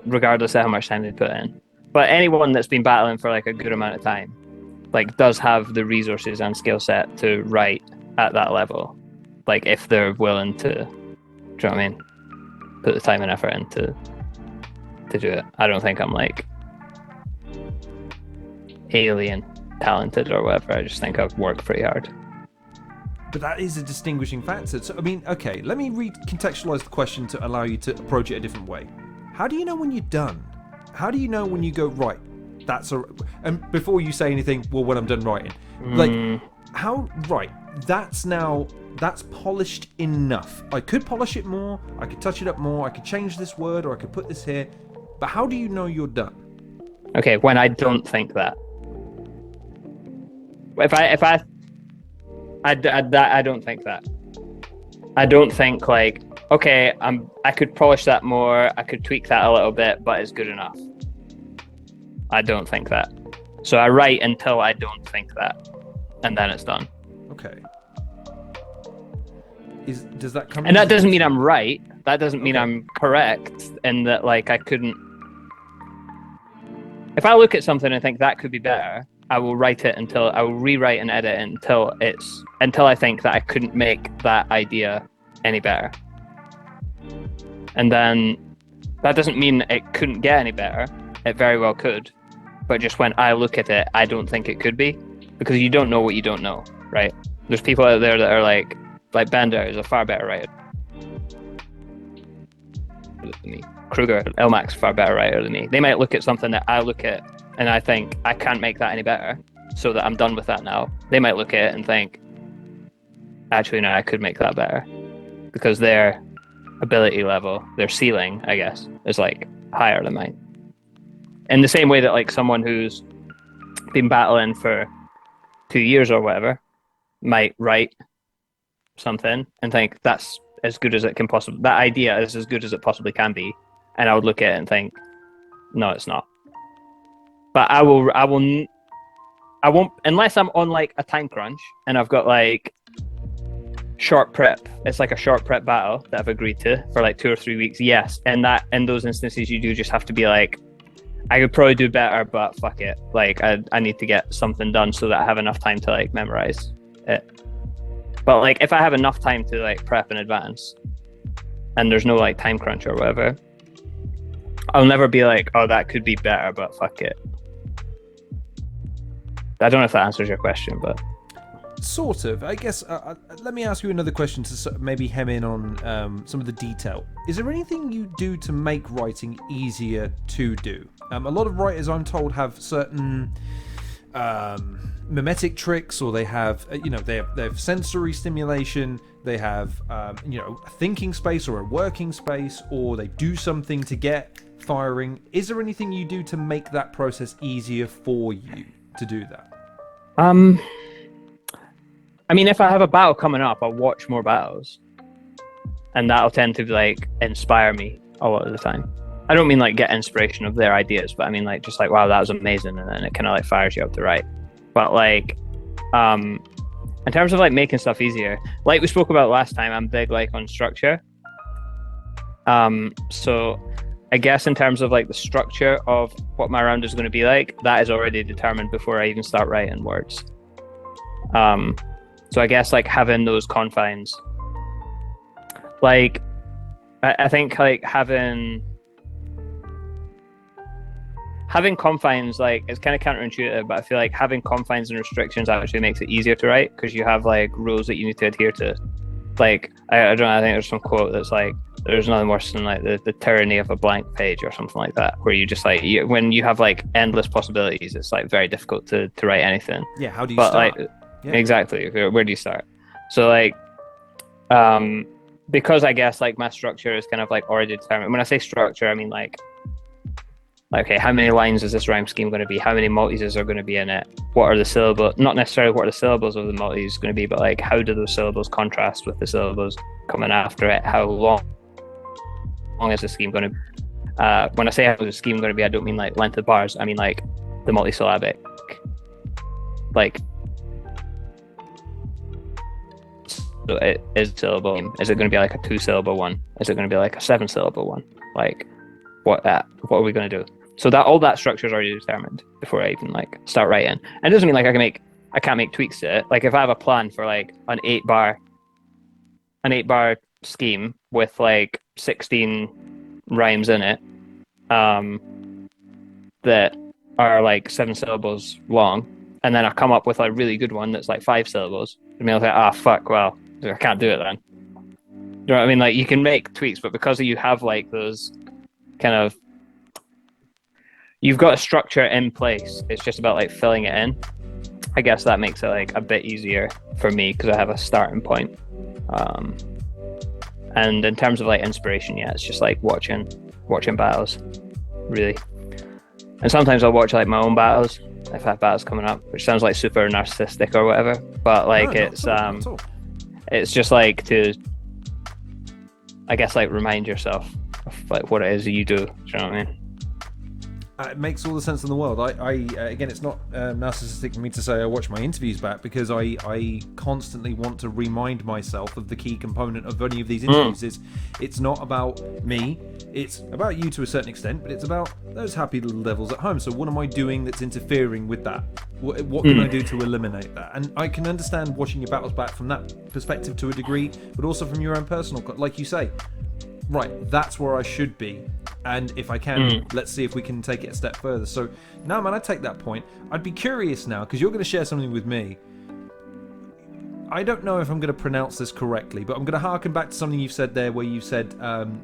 regardless of how much time they put in. But anyone that's been battling for like a good amount of time, like, does have the resources and skill set to write at that level, like, if they're willing to, do you know what I mean, put the time and effort in to do it. I don't think I'm like alien talented or whatever. I just think I've worked pretty hard. But that is a distinguishing factor. So, I mean, okay, let me recontextualize the question to allow you to approach it a different way. How do you know when you're done? How do you know when you go, right, and before you say anything, well, when I'm done writing, like, that's polished enough. I could polish it more, I could touch it up more, I could change this word, or I could put this here. But how do you know you're done? Okay, when I don't think that. I don't think that. I don't think like, okay, I could polish that more, I could tweak that a little bit, but it's good enough. I don't think that. So I write until I don't think that, and then it's done. Okay. Does that come? And that doesn't mean I'm right. That doesn't mean I'm correct, and that like I couldn't. If I look at something and think that could be better, I will write it until I will rewrite and edit it until I think that I couldn't make that idea any better. And then that doesn't mean it couldn't get any better. It very well could. But just when I look at it, I don't think it could be, because you don't know what you don't know, right? There's people out there that are like Bender is a far better writer than me. Kruger, Elmac's a far better writer than me. They might look at something that I look at and I think I can't make that any better, so that I'm done with that now. They might look at it and think, actually, no, I could make that better, because their ability level, their ceiling, I guess, is like higher than mine. In the same way that like someone who's been battling for 2 years or whatever might write something and think that's as good as it can possibly, that idea is as good as it possibly can be, and I would look at it and think, no, it's not. But I won't, unless I'm on like a time crunch and I've got like short prep. It's like a short prep battle that I've agreed to for like 2 or 3 weeks. Yes, and that in those instances you do just have to be like, I could probably do better, but fuck it. Like I need to get something done so that I have enough time to like memorize it. But like if I have enough time to like prep in advance and there's no like time crunch or whatever, I'll never be like, oh, that could be better, but fuck it. I don't know if that answers your question, but sort of. I guess let me ask you another question to maybe hem in on some of the detail. Is there anything you do to make writing easier to do? A lot of writers, I'm told, have certain mimetic tricks, or they have they have sensory stimulation, they have a thinking space or a working space, or they do something to get firing. Is there anything you do to make that process easier for you to do that? I mean, if I have a battle coming up, I'll watch more battles, and that'll tend to like inspire me a lot of the time. I don't mean like get inspiration of their ideas, but I mean like just like, wow, that was amazing, and then it kind of like fires you up to write. But like in terms of like making stuff easier, like we spoke about last time, I'm big like on structure. So I guess in terms of like the structure of what my round is going to be like, that is already determined before I even start writing words. So I guess like having those confines, like I think like having confines, like it's kind of counterintuitive, but I feel like having confines and restrictions actually makes it easier to write because you have like rules that you need to adhere to. Like I don't know, I think there's some quote that's like there's nothing worse than like the tyranny of a blank page or something like that, where you just like when you have like endless possibilities, it's like very difficult to write anything. Yeah, how do you start? Like exactly, where do you start? So like because I guess like my structure is kind of like already determined. When I say structure, I mean like okay, how many lines is this rhyme scheme going to be? How many multis are going to be in it? What are the syllables? Not necessarily what are the syllables of the multis going to be, but like how do those syllables contrast with the syllables coming after it? How long is the scheme going to? When I say how is the scheme going to be, I don't mean like length of bars. I mean like the multisyllabic. Like, so it is syllable. Is it going to be like a 2-syllable one? Is it going to be like a 7-syllable one? Like, what are we going to do? So that all that structure is already determined before I even like start writing. And it doesn't mean like I can't make tweaks to it. Like if I have a plan for like an 8-bar scheme with like 16 rhymes in it, that are like 7 syllables long, and then I come up with a really good one that's like 5 syllables. I mean, I was like, fuck, well, I can't do it then. You know what I mean? Like you can make tweaks, but because you have like those kind of, you've got a structure in place, it's just about like filling it in. I guess that makes it like a bit easier for me because I have a starting point. And in terms of like inspiration, yeah, it's just like watching battles, really. And sometimes I'll watch like my own battles if I have battles coming up, which sounds like super narcissistic or whatever, but like it's just like to, I guess, like remind yourself of like what it is that you do. Do you know what I mean? It makes all the sense in the world. I again, it's not narcissistic for me to say I watch my interviews back because I constantly want to remind myself of the key component of any of these interviews. It's not about me, it's about you to a certain extent, but it's about those happy little devils at home. So what am I doing that's interfering with that? What can I do to eliminate that? And I can understand watching your battles back from that perspective to a degree, but also from your own personal, like you say, right, that's where I should be. And if I can, let's see if we can take it a step further. So, no, man, I take that point. I'd be curious now, because you're going to share something with me. I don't know if I'm going to pronounce this correctly, but I'm going to harken back to something you've said there, where you said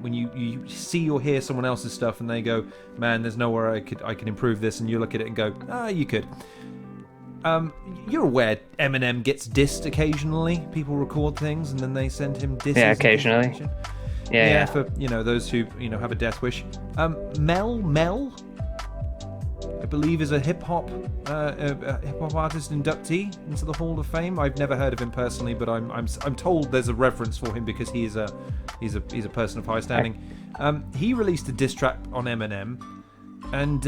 when you see or hear someone else's stuff and they go, man, there's nowhere I can improve this, and you look at it and go, you could. You're aware Eminem gets dissed occasionally. People record things and then they send him disses. Yeah, occasionally. Yeah, for those who have a death wish. Melle, I believe, is a hip hop artist inductee into the Hall of Fame. I've never heard of him personally, but I'm told there's a reverence for him because he's a person of high standing. He released a diss track on Eminem, and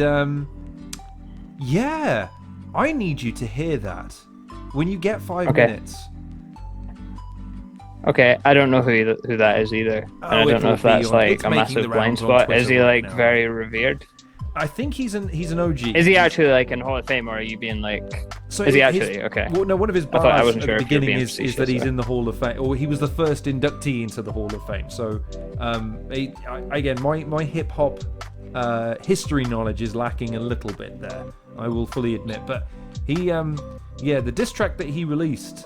yeah, I need you to hear that when you get 5 minutes. Okay, I don't know who that is either. And I don't know if that's like a massive blind spot. Is he like very revered? I think he's an OG. Is he actually like in Hall of Fame, or are you being like? So is he actually okay? Well, no, one of his bars at the beginning is that he's in the Hall of Fame, or he was the first inductee into the Hall of Fame. So, again, my hip hop history knowledge is lacking a little bit there. I will fully admit, but he, the diss track that he released,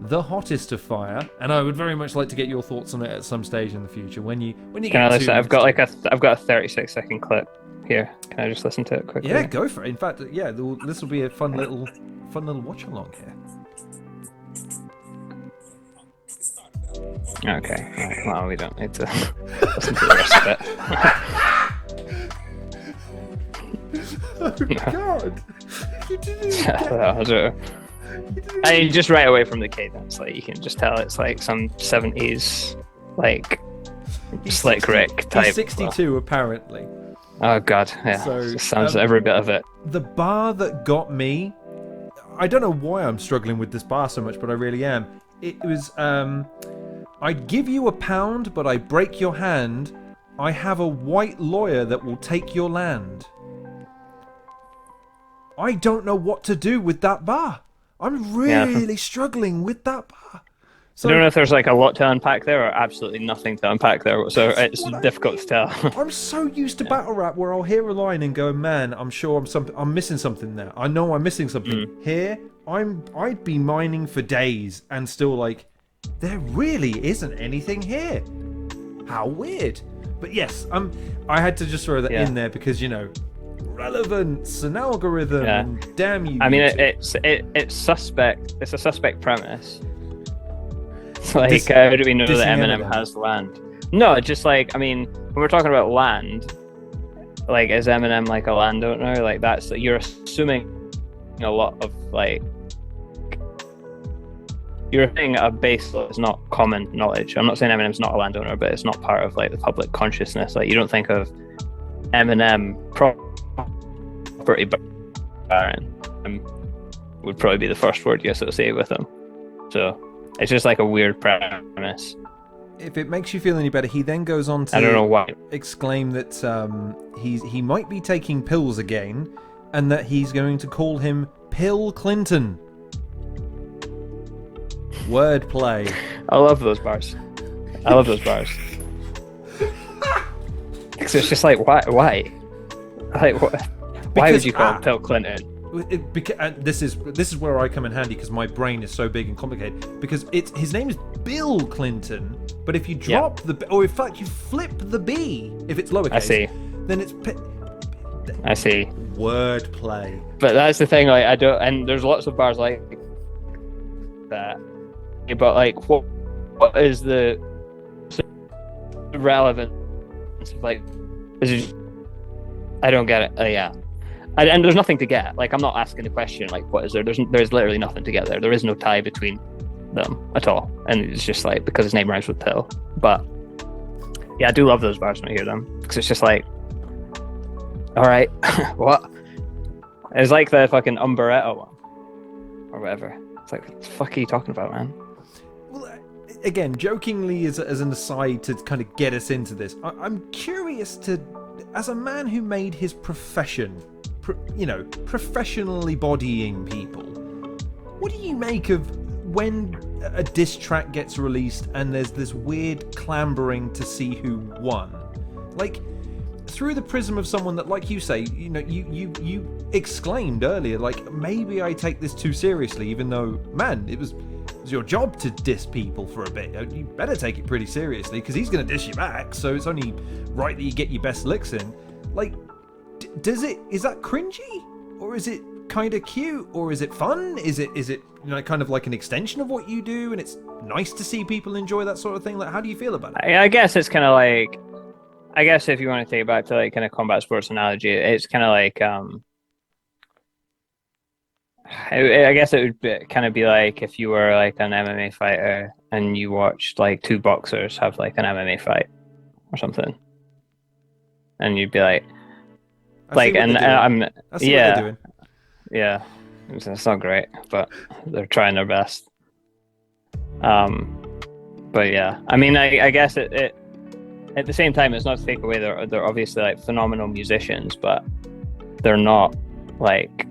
the hottest of fire, and I would very much like to get your thoughts on it at some stage in the future. When you Can I listen? I've got a 36-second clip here. Can I just listen to it quickly? Yeah, go for it. In fact, yeah, this will be a fun little watch along here. Okay. Right, well, we don't need to listen to the rest of it. Oh God! You didn't even I mean, just right away from the cadence, like you can just tell it's like some 70s, like Slick Rick type. He's 62 apparently. Oh God, yeah. So sounds every bit of it. The bar that got me, I don't know why I'm struggling with this bar so much, but I really am. It was I'd give you £1, but I break your hand. I have a white lawyer that will take your land. I don't know what to do with that bar. I'm really struggling with that bar. So, I don't know if there's like a lot to unpack there or absolutely nothing to unpack there, so it's difficult to tell. I'm so used to battle rap where I'll hear a line and go, man, I'm sure I'm missing something there. I know I'm missing something. Here, I'd be mining for days and still like, there really isn't anything here. How weird. But yes, I had to just throw that in there because, relevance and algorithm and damn you. I mean, it's suspect. It's a suspect premise. Like, how do we know that Eminem has land? No, just like, I mean, when we're talking about land, like, is Eminem like a landowner? Like, you're assuming a lot of like, you're saying a base that is not common knowledge. I'm not saying Eminem's not a landowner, but it's not part of like the public consciousness. Like, you don't think of Eminem property baron would probably be the first word you associate with him. So it's just like a weird premise. If it makes you feel any better, he then goes on to I don't know why. exclaim that he might be taking pills again, and that he's going to call him Pill Clinton. Wordplay. I love those bars. Because it's just like, why? Like, what? Why would you call him Pill Clinton? This is where I come in handy because my brain is so big and complicated. Because his name is Bill Clinton, but if you drop the or in fact you flip the B if it's lowercase, then it's I see. Wordplay. But that's the thing. Like, I don't, and there's lots of bars like that. But like, what is the relevance of like? I don't get it. Yeah. And there's nothing to get. Like, I'm not asking the question, like, what is there? There's literally nothing to get there. There is no tie between them at all. And it's just like, because his name rhymes with pill. But yeah, I do love those bars when I hear them. Because it's just like, all right, what? It's like the fucking Umbretta one. Or whatever. It's like, what the fuck are you talking about, man? Well, again, jokingly as an aside to kind of get us into this, I'm curious to, as a man who made his profession, professionally bodying people, what do you make of when a diss track gets released and there's this weird clambering to see who won? Like, through the prism of someone that, like you say, you exclaimed earlier, like, maybe I take this too seriously, even though, man, it was your job to diss people for a bit. You better take it pretty seriously because he's going to diss you back, so it's only right that you get your best licks in. Like, is that cringy, or is it kind of cute, or is it fun? Is it kind of like an extension of what you do, and it's nice to see people enjoy that sort of thing? Like, how do you feel about it? I guess it's kind of like, I guess if you want to take it back to like kind of combat sports analogy, it's kind of like I guess it would kind of be like if you were like an MMA fighter and you watched like two boxers have like an MMA fight or something, and you'd be like, yeah, it's not great, but they're trying their best. But yeah, I mean, I guess it at the same time, it's not to take away they're obviously like phenomenal musicians, but they're not like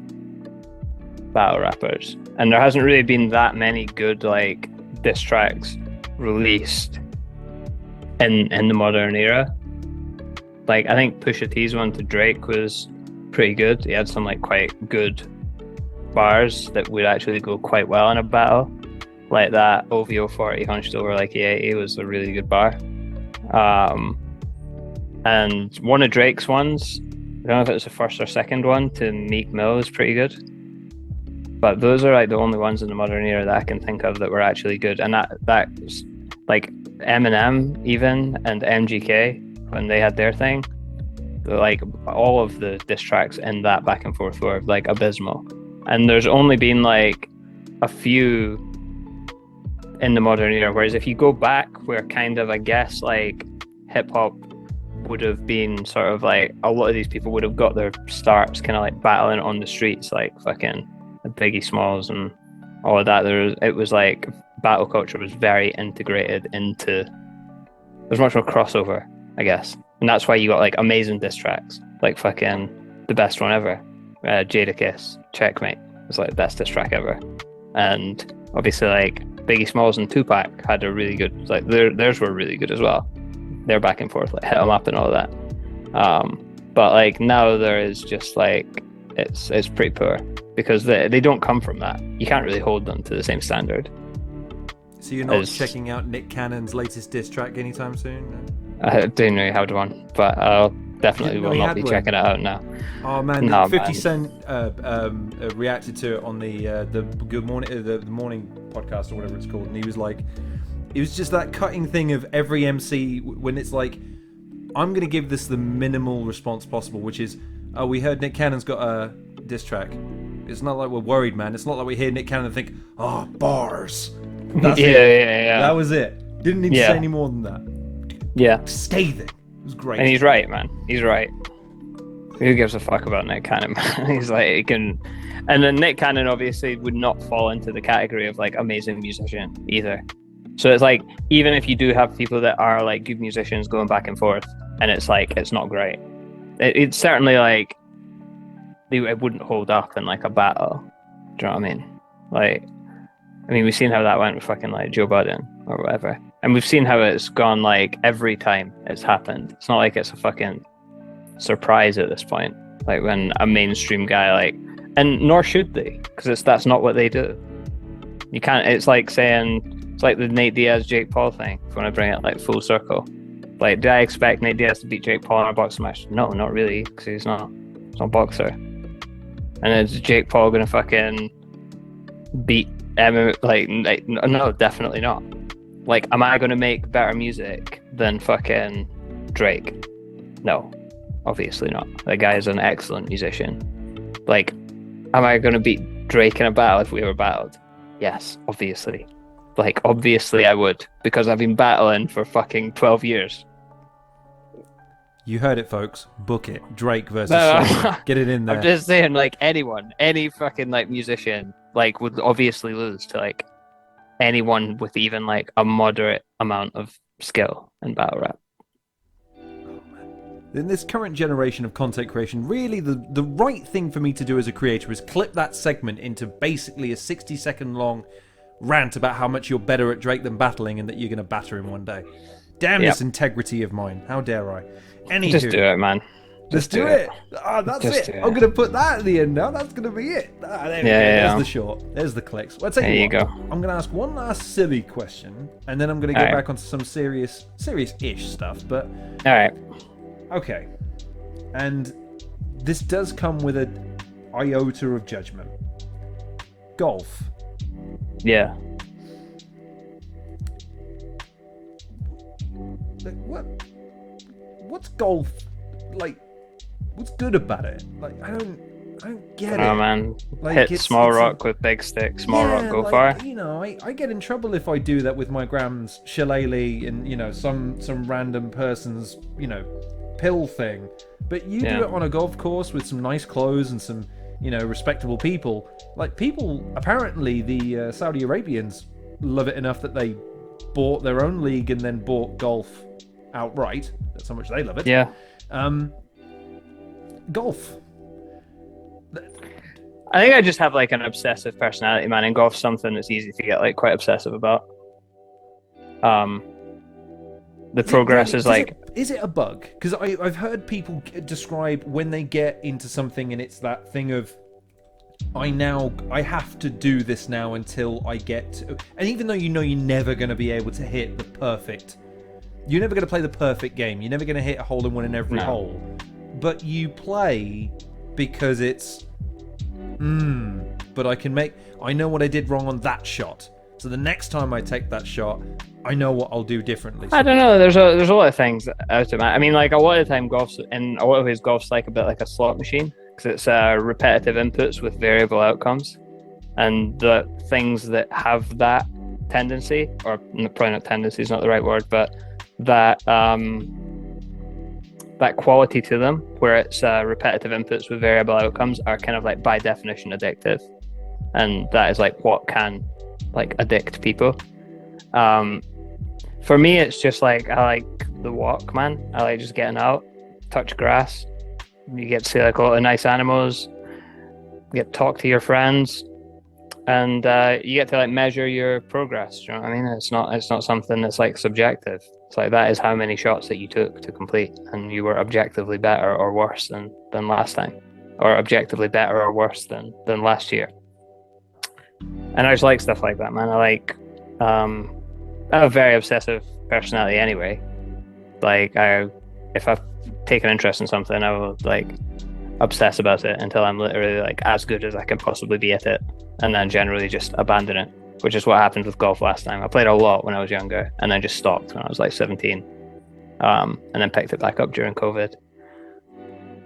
battle rappers, and there hasn't really been that many good like diss tracks released in the modern era. Like, I think Pusha T's one to Drake was pretty good. He had some like quite good bars that would actually go quite well in a battle, like that OVO 40 hunched over like E80 was a really good bar. And one of Drake's ones, I don't know if it was the first or second one, to Meek Mill, was pretty good. But those are like the only ones in the modern era that I can think of that were actually good. And that's like Eminem even and MGK when they had their thing. Like, all of the diss tracks in that back and forth were like abysmal. And there's only been like a few in the modern era, whereas if you go back where kind of, I guess, like hip hop would have been sort of like, a lot of these people would have got their starts kind of like battling on the streets, like fucking Biggie Smalls and all of that. It was like battle culture was very integrated into. There's much more crossover, I guess, and that's why you got like amazing diss tracks, like fucking the best one ever, Jadakiss, Checkmate was like the best diss track ever, and obviously like Biggie Smalls and Tupac had a really good, like theirs were really good as well. They're back and forth, like Hit 'Em Up and all that. But like now there is just like it's pretty poor because they don't come from that. You can't really hold them to the same standard. So you're not checking out Nick Cannon's latest diss track anytime soon? I didn't know he had one, but I'll definitely will not be checking it out now. Oh man, no, 50 Cent reacted to it on the Good Morning the Morning podcast or whatever it's called, and he was like, it was just that cutting thing of every MC when it's like, I'm gonna give this the minimal response possible, which is, oh, we heard Nick Cannon's got a diss track. It's not like we're worried, man. It's not like we hear Nick Cannon and think, oh, bars. That's yeah. That was it. Didn't need to say any more than that. Yeah. Scathing. It was great. And he's right, man. He's right. Who gives a fuck about Nick Cannon, man? He's like, he can. And then Nick Cannon obviously would not fall into the category of like amazing musician either. So it's like, even if you do have people that are like good musicians going back and forth, and it's like, it's not great. It's certainly like, it wouldn't hold up in like a battle. Do you know what I mean? Like, I mean, we've seen how that went with fucking like Joe Budden or whatever. And we've seen how it's gone like every time it's happened. It's not like it's a fucking surprise at this point. Like when a mainstream guy like, and nor should they, because that's not what they do. You can't, it's like saying, it's like the Nate Diaz, Jake Paul thing, if you want to bring it like full circle. Like, do I expect Nate Diaz to beat Jake Paul in a boxing match? No, not really, because he's not a boxer. And is Jake Paul gonna fucking beat Eminem? Like, no, definitely not. Like, am I gonna make better music than fucking Drake? No, obviously not. That guy is an excellent musician. Like, am I gonna beat Drake in a battle if we ever battled? Yes, obviously. Like, obviously I would, because I've been battling for fucking 12 years. You heard it, folks. Book it. Drake versus Sony. Get it in there. I'm just saying, like, anyone, any fucking, like, musician, like, would obviously lose to, like, anyone with even, like, a moderate amount of skill in battle rap. In this current generation of content creation, really the right thing for me to do as a creator is clip that segment into basically a 60-second long rant about how much you're better at Drake than battling and that you're going to batter him one day. Damn this integrity of mine. How dare I? Anywho, just do it, man. Just do it. Ah, that's it. I'm going to put that at the end now. That's going to be it. Ah, there we go. There's the short. There's the clicks. Well, there you go. I'm going to ask one last silly question, and then I'm going to get back onto some serious-ish stuff. But all right. Okay. And this does come with an iota of judgment. Golf. Yeah. Like, what's golf like? What's good about it? Like, I don't get it. Oh man, like, hit small rock with big stick. Small rock, go like, far. You know, I get in trouble if I do that with my grams shillelagh and some random person's pill thing. But you do it on a golf course with some nice clothes and some respectable people. Like, people apparently the Saudi Arabians love it enough that they bought their own league and then bought golf outright. That's how much they love it. Yeah. Golf. I think I just have like an obsessive personality, man, and golf's something that's easy to get like quite obsessive about. The progress is like... Is it a bug? Because I've heard people describe when they get into something and it's that thing of, I have to do this now until I get to... And even though you're never going to be able to hit the perfect... You're never going to play the perfect game. You're never going to hit a hole-in-one in every hole. But you play because it's... but I know what I did wrong on that shot. So the next time I take that shot, I know what I'll do differently. I don't know. There's a lot of things out of it. I mean, like, a lot of the time, golf's in a lot of ways, golf's like a bit like a slot machine because it's repetitive inputs with variable outcomes, and the things that have that tendency, or probably not tendency is not the right word, but that that quality to them, where it's repetitive inputs with variable outcomes, are kind of like by definition addictive. and that is like what can like addict people. For me, it's just like I like the walk, man. I like just getting out, touch grass. You get to see like a lot of nice animals. You get to talk to your friends, and you get to like measure your progress. You know what I mean? It's not something that's like subjective. It's like that is how many shots that you took to complete, and you were objectively better or worse than last time, or objectively better or worse than last year. And I just like stuff like that, man. I have a very obsessive personality anyway. Like if I've taken interest in something, I will like obsess about it until I'm literally like as good as I can possibly be at it, and then generally just abandon it, which is what happened with golf last time. I played a lot when I was younger and then just stopped when I was like 17, and then picked it back up during COVID.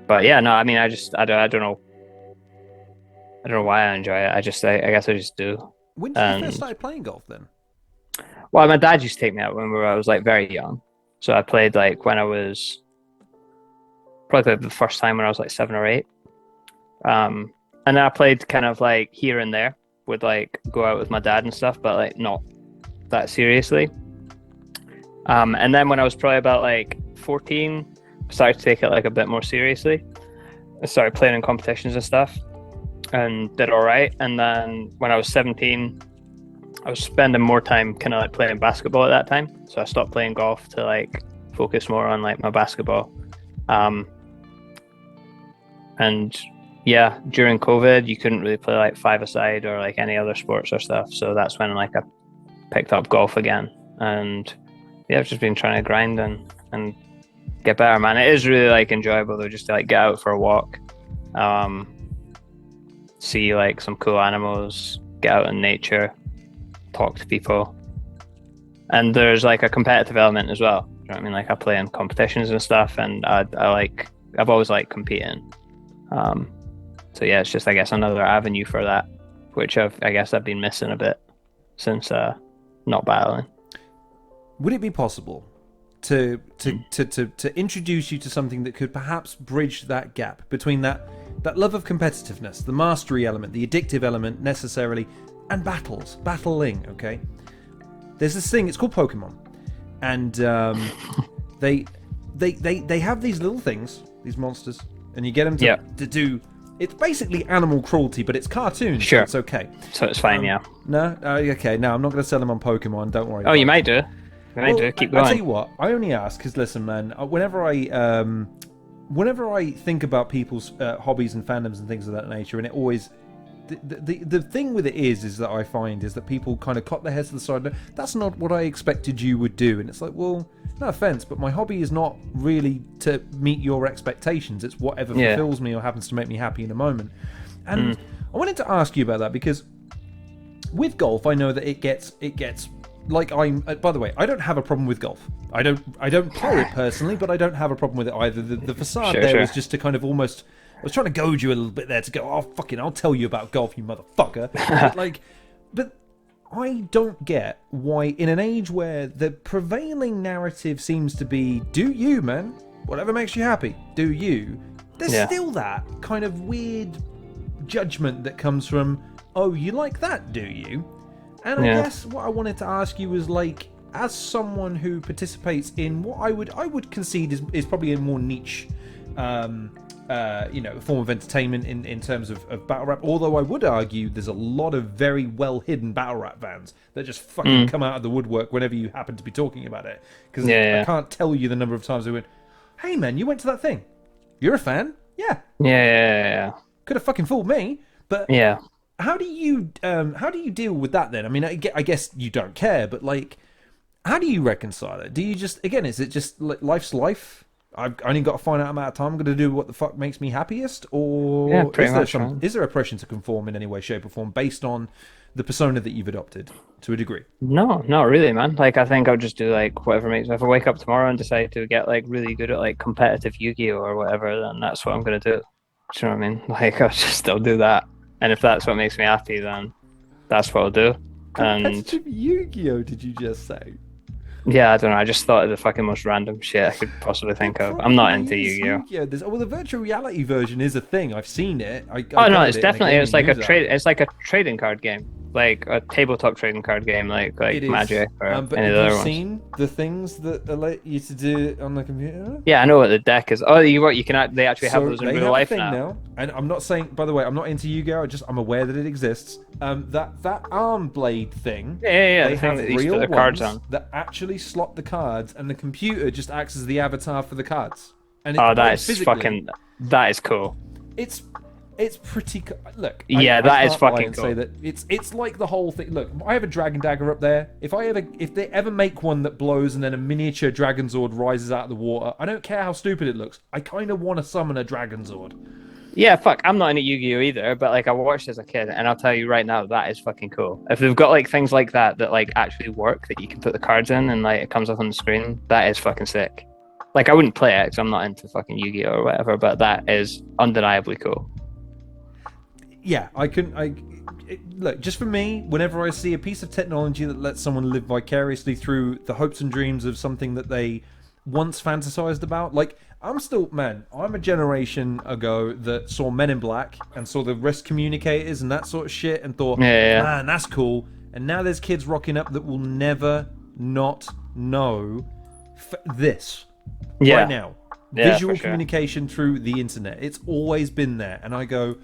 But yeah, no, I mean, I don't know why I enjoy it. I guess I just do. When did you first start playing golf then? Well, my dad used to take me out when I was like very young. So I played like when I was probably the first time when I was like 7 or 8. And then I played kind of like here and there, would like go out with my dad and stuff, but like not that seriously. And then when I was probably about like 14, I started to take it like a bit more seriously. I started playing in competitions and stuff and did all right. And then when I was 17, I was spending more time kind of like playing basketball at that time. So I stopped playing golf to like focus more on like my basketball. And yeah, during COVID, you couldn't really play like five-a-side or like any other sports or stuff. So that's when like I picked up golf again. And yeah, I've just been trying to grind and get better, man. It is really like enjoyable though, just to like get out for a walk, see like some cool animals, get out in nature, talk to people. And there's like a competitive element as well. You know what I mean? Like I play in competitions and stuff, and I've always liked competing. So yeah, it's just I guess another avenue for that, which I've been missing a bit since not battling. Would it be possible to introduce you to something that could perhaps bridge that gap between that love of competitiveness, the mastery element, the addictive element necessarily, and battling, okay? There's this thing, it's called Pokemon, and they have these little things, these monsters, and you get them to do. It's basically animal cruelty, but it's cartoons. Sure, so it's okay. So it's fine, yeah. No, okay. No, I'm not going to sell them on Pokemon. Don't worry. Oh, you might do. Keep going. I'll tell you what. I only ask because listen, man. Whenever I think about people's hobbies and fandoms and things of that nature, and it always. The thing with it is that I find is that people kind of cock their heads to the side. That's not what I expected you would do, and it's like, well, no offense, but my hobby is not really to meet your expectations. It's whatever fulfills me or happens to make me happy in a moment. And I wanted to ask you about that because with golf, I know that it gets like by the way, I don't have a problem with golf. I don't play it personally, but I don't have a problem with it either. The facade was just to kind of almost. I was trying to goad you a little bit there to go, oh, fucking, I'll tell you about golf, you motherfucker. But I don't get why, in an age where the prevailing narrative seems to be, do you, man, whatever makes you happy, do you, there's still that kind of weird judgment that comes from, oh, you like that, do you? And I guess what I wanted to ask you was, like, as someone who participates in what I would concede is probably a more niche form of entertainment in terms of battle rap, although I would argue there's a lot of very well hidden battle rap fans that just fucking come out of the woodwork whenever you happen to be talking about it, because I can't tell you the number of times they went, hey man, you went to that thing, you're a fan? Yeah could have fucking fooled me. But how do you deal with that then? I mean, I guess you don't care, but like, how do you reconcile it? Do you just, again, is it just like life's life? I've only got a finite amount of time. I'm going to do what the fuck makes me happiest, or is there a pressure to conform in any way, shape, or form based on the persona that you've adopted to a degree? No, not really, man. Like, I think I'll just do like whatever makes. If I wake up tomorrow and decide to get like really good at like competitive Yu-Gi-Oh or whatever, then that's what I'm going to do. Do you know what I mean? Like, I'll just still do that, and if that's what makes me happy, then that's what I'll do. Competitive Yu-Gi-Oh? Did you just say? Yeah, I don't know. I just thought of the fucking most random shit I could possibly think of. I'm not into Yu-Gi-Oh. Yu-Gi-Oh. Well, the virtual reality version is a thing. I've seen it. I Oh no, covered it's it in a definitely gaming like a news trade. article. It's like a trading card game, like a tabletop trading card game, like It is. Magic or But any of have the you other ones. seen the things that allow you to do on the computer? Yeah, I know what the deck is. Oh, you what? You can they actually have So those in they real have a life thing now? now, and I'm not saying. By the way, I'm not into Yu-Gi-Oh. I'm aware that it exists. That arm blade thing. Yeah. They The thing have that you put real the cards ones on. that actually slot the cards, and the computer just acts as the avatar for the cards. And Oh, that like, is physically, fucking. That is cool. it's pretty. Look, Yeah, I that is can't lie fucking and cool. say that it's like the whole thing. Look, I have a dragon dagger up there. If they ever make one that blows and then a miniature dragon zord rises out of the water, I don't care how stupid it looks. I kind of want to summon a dragon zord. Yeah, fuck. I'm not into Yu-Gi-Oh either, but like I watched as a kid, and I'll tell you right now, that is fucking cool. If they've got like things like that that like actually work, that you can put the cards in and like it comes up on the screen, that is fucking sick. Like I wouldn't play it because I'm not into fucking Yu-Gi-Oh or whatever, but that is undeniably cool. Yeah, look, just for me, whenever I see a piece of technology that lets someone live vicariously through the hopes and dreams of something that they once fantasized about, like I'm a generation ago that saw Men in Black and saw the risk communicators and that sort of shit and thought, Yeah. man, that's cool. And now there's kids rocking up that will never not know this Yeah. right now. Yeah, Visual for sure. communication through the internet. It's always been there. And I go,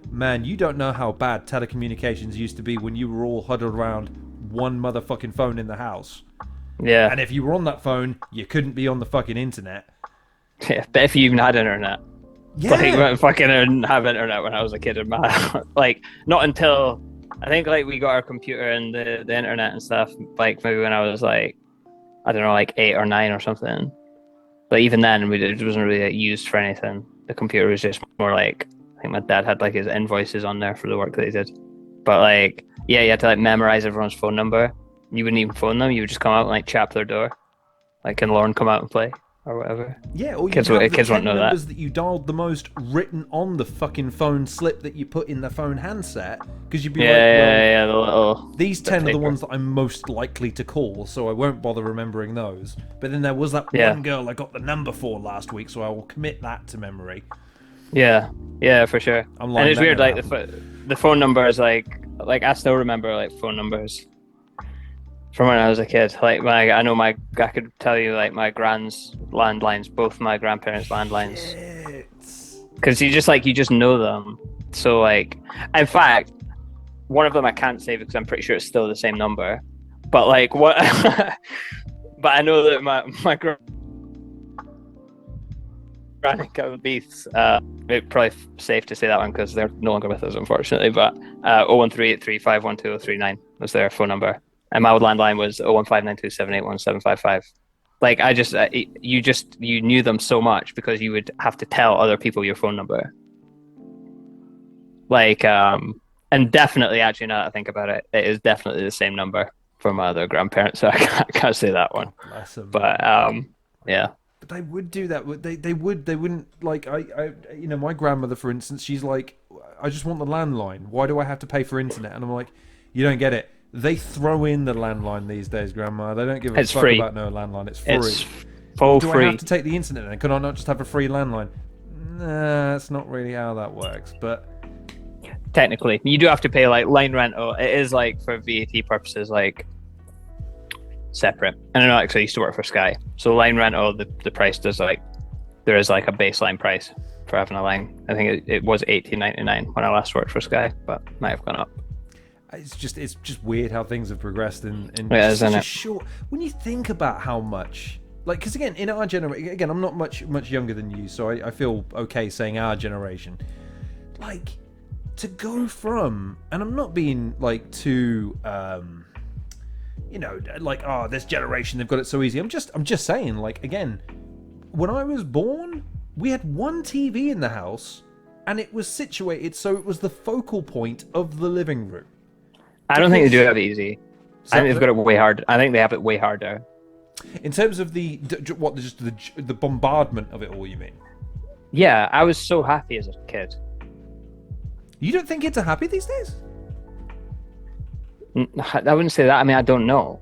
man, you don't know how bad telecommunications used to be when you were all huddled around one motherfucking phone in the house. Yeah. And if you were on that phone, you couldn't be on the fucking internet. Yeah, but if you even had internet. Yeah. Like, I fucking didn't have internet when I was a kid in my like not until I think like we got our computer and the internet and stuff like maybe when I was like I don't know like 8 or 9 or something. But even then it wasn't really like, used for anything. The computer was just more like I think my dad had like his invoices on there for the work that he did. But like yeah, you had to like memorize everyone's phone number. You wouldn't even phone them. You would just come out and like chap their door. Like can Lauren come out and play or whatever. Yeah, or you Kids have the won't 10 know that. numbers that you dialed the most written on the fucking phone slip that you put in the phone handset. Because you'd be Yeah, the little these 10 are the paper. ones that I'm most likely to call, so I won't bother remembering those. But then there was that Yeah. one girl I got the number for last week, so I will commit that to memory. Yeah, for sure. I'm And it's that weird, never like the phone numbers, like I still remember like phone numbers from when I was a kid. Like I could tell you like my grand's landlines, both my grandparents' landlines, Shit. because you just know them. So like, in fact, one of them I can't say because I'm pretty sure it's still the same number. But like what? But I know that my Veronica Beaths, it's probably safe to say that one because they're no longer with us, unfortunately. But 01383512039 was their phone number, and my old landline was 01592781755. Like I just, you knew them so much because you would have to tell other people your phone number. Like, and definitely, actually, now that I think about it, it is definitely the same number for my other grandparents. So I can't say that one. Bless 'em. But yeah. But they would do that. They wouldn't, like, my grandmother, for instance, she's like, I just want the landline. Why do I have to pay for internet? And I'm like, you don't get it. They throw in the landline these days, Grandma. They don't give a fuck free. about no landline. It's free. It's full Do free. I have to take the internet then? Can I not just have a free landline? Nah, that's not really how that works. But Technically, you do have to pay like line rental. It is like for VAT purposes, like separate. And I know actually I used to work for Sky, so line rental, the price does like there is like a baseline price for having a line. I think it was $18.99 when I last worked for Sky, but might have gone up. it's just weird how things have progressed in Yeah, such isn't a it? short. When you think about how much, like, because again, in our generation, again, I'm not much younger than you, so I feel okay saying our generation. Like, to go from, and I'm not being like too, like, oh, this generation they've got it so easy. I'm just saying, like, again, when I was born, we had one TV in the house, and it was situated so it was the focal point of the living room. I don't think they do have it easy. I think they've got it way hard. I think they have it way harder. In terms of the bombardment of it all, you mean? Yeah, I was so happy as a kid. You don't think kids are happy these days? I wouldn't say that. I mean, I don't know.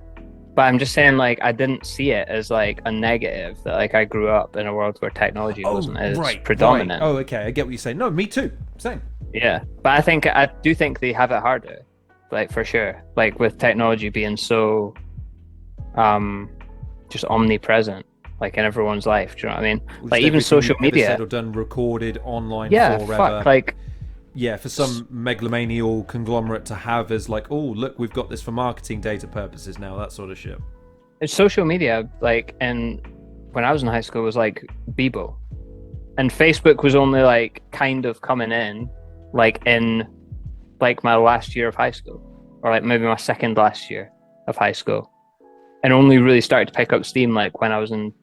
But I'm just saying, like, I didn't see it as like a negative. That like I grew up in a world where technology wasn't as predominant. Right. Oh, okay. I get what you're saying. No, me too. Same. Yeah, but I do think they have it harder, like for sure. Like with technology being so, just omnipresent, like in everyone's life. Do you know what I mean? Like even social media. Said or done recorded online Yeah, forever. fuck. Like, yeah, for some megalomaniacal conglomerate to have as like, oh, look, we've got this for marketing data purposes now, that sort of shit. it's social media, like, and when I was in high school, it was like Bebo, and Facebook was only like kind of coming in, like in like my last year of high school, or like maybe my second last year of high school, and only really started to pick up steam like when I was in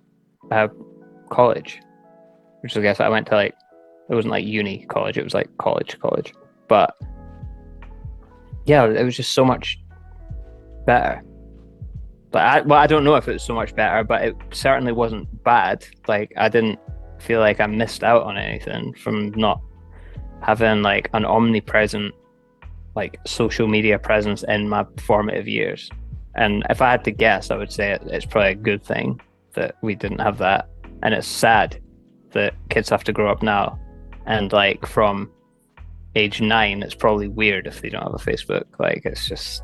college, which I guess I went to like, it wasn't like uni college, it was like college. But yeah, it was just so much better. But I don't know if it was so much better, but it certainly wasn't bad. Like I didn't feel like I missed out on anything from not having like an omnipresent like social media presence in my formative years. And if I had to guess, I would say it's probably a good thing that we didn't have that. And it's sad that kids have to grow up now. And like from age 9, it's probably weird if they don't have a Facebook. Like it's just,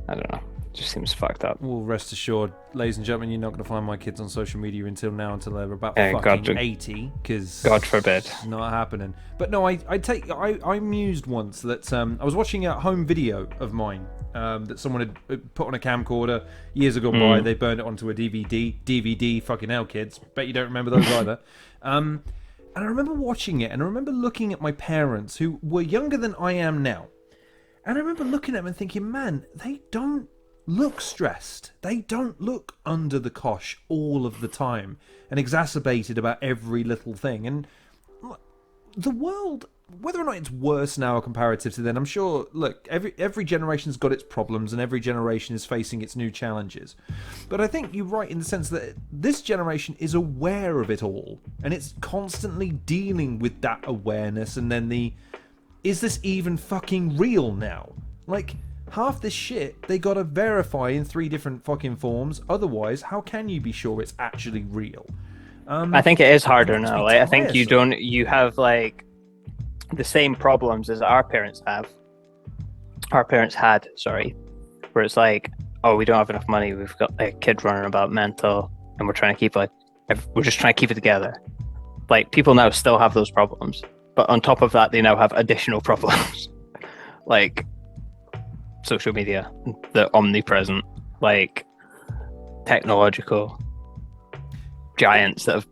I don't know, it just seems fucked up. Well, rest assured, ladies and gentlemen, you're not going to find my kids on social media until they're about Yeah, fucking 80, because God forbid. It's not happening. But no, I mused once that I was watching a home video of mine that someone had put on a camcorder years ago by. They burned it onto a DVD. Fucking hell, kids. Bet you don't remember those either. And I remember watching it, and I remember looking at my parents, who were younger than I am now. And I remember looking at them and thinking, man, they don't look stressed. They don't look under the cosh all of the time and exacerbated about every little thing. And the world, whether or not it's worse now comparative to then, I'm sure, look, every generation's got its problems and every generation is facing its new challenges. But I think you're right in the sense that this generation is aware of it all, and it's constantly dealing with that awareness, and then is this even fucking real now? Like, half this shit they gotta verify in 3 different fucking forms, otherwise how can you be sure it's actually real? I think it is harder now. Like, I think you have like the same problems as our parents had, where it's like, oh, we don't have enough money, we've got a kid running about mental, and we're just trying to keep it together. Like, people now still have those problems, but on top of that, they now have additional problems, like social media, the omnipresent, like technological giants that have.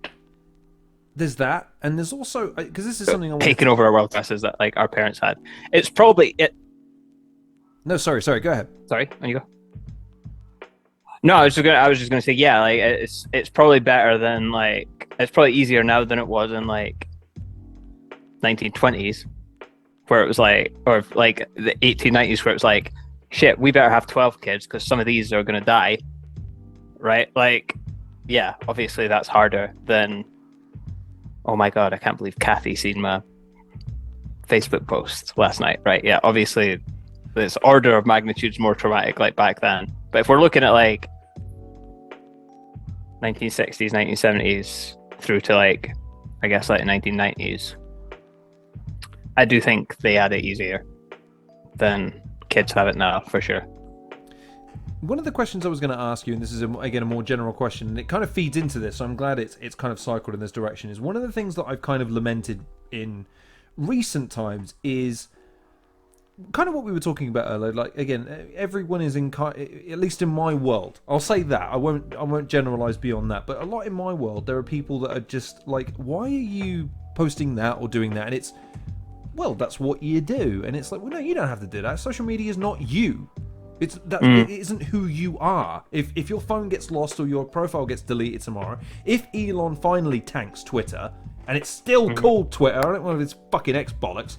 There's that, and there's also, because this is something I want taken over our world versus that like our parents had. It's probably it. No, sorry, go ahead. Sorry, on you go. No, I was just gonna say, yeah, like it's probably better than like, it's probably easier now than it was in like 1920s, where it was like, or like the 1890s, where it was like, shit, we better have 12 kids because some of these are gonna die, right? Like, yeah, obviously that's harder than, oh my god, I can't believe Kathy seen my Facebook post last night, right? Yeah, obviously this order of magnitude is more traumatic like back then. But if we're looking at like 1960s, 1970s through to like, I guess like 1990s, I do think they had it easier than kids have it now, for sure. One of the questions I was going to ask you, and this is again a more general question, and it kind of feeds into this, so I'm glad it's kind of cycled in this direction, is one of the things that I've kind of lamented in recent times is kind of what we were talking about earlier. Like, again, everyone is in, at least in my world, I'll say that, I won't generalize beyond that, but a lot in my world, there are people that are just like, why are you posting that or doing that? And it's, well, that's what you do. And it's like, well, no, you don't have to do that. Social media is not you. It isn't who you are. If your phone gets lost or your profile gets deleted tomorrow, if Elon finally tanks Twitter, and it's still called Twitter, I don't know if it's fucking X bollocks,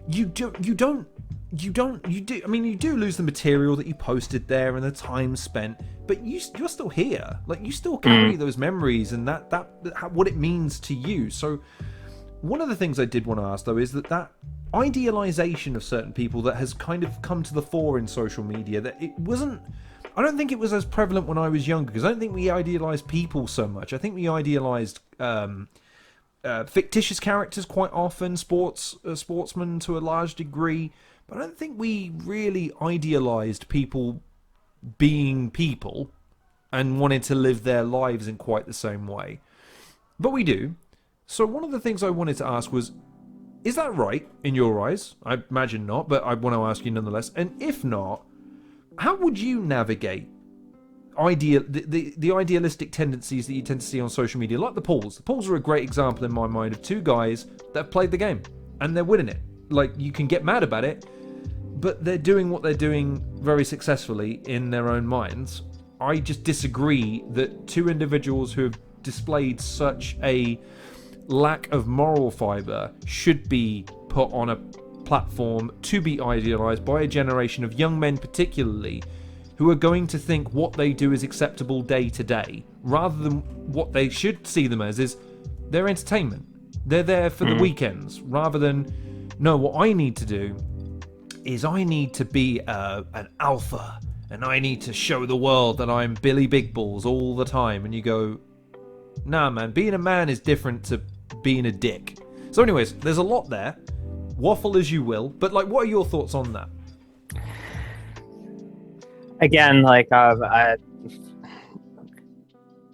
you do I mean, you do lose the material that you posted there and the time spent, but you're still here. Like, you still carry those memories and that what it means to you. So one of the things I did want to ask though is that idealization of certain people that has kind of come to the fore in social media, that it wasn't, I don't think it was as prevalent when I was younger, because I don't think we idealised people so much. I think we idealised fictitious characters quite often, sportsmen to a large degree, but I don't think we really idealised people being people and wanted to live their lives in quite the same way. But we do. So one of the things I wanted to ask was, is that right in your eyes? I imagine not, but I want to ask you nonetheless. And if not, how would you navigate the idealistic tendencies that you tend to see on social media, like the polls? The polls are a great example in my mind of two guys that have played the game and they're winning it. Like, you can get mad about it, but they're doing what they're doing very successfully in their own minds. I just disagree that two individuals who have displayed such a lack of moral fibre should be put on a platform to be idealised by a generation of young men particularly, who are going to think what they do is acceptable day to day, rather than what they should see them as is their entertainment. They're there for the weekends, rather than, no, what I need to do is I need to be an alpha, and I need to show the world that I'm Billy Big Balls all the time. And you go, nah, man, being a man is different to being a dick. So anyways, there's a lot there. Waffle as you will, but like, what are your thoughts on that? Again, like,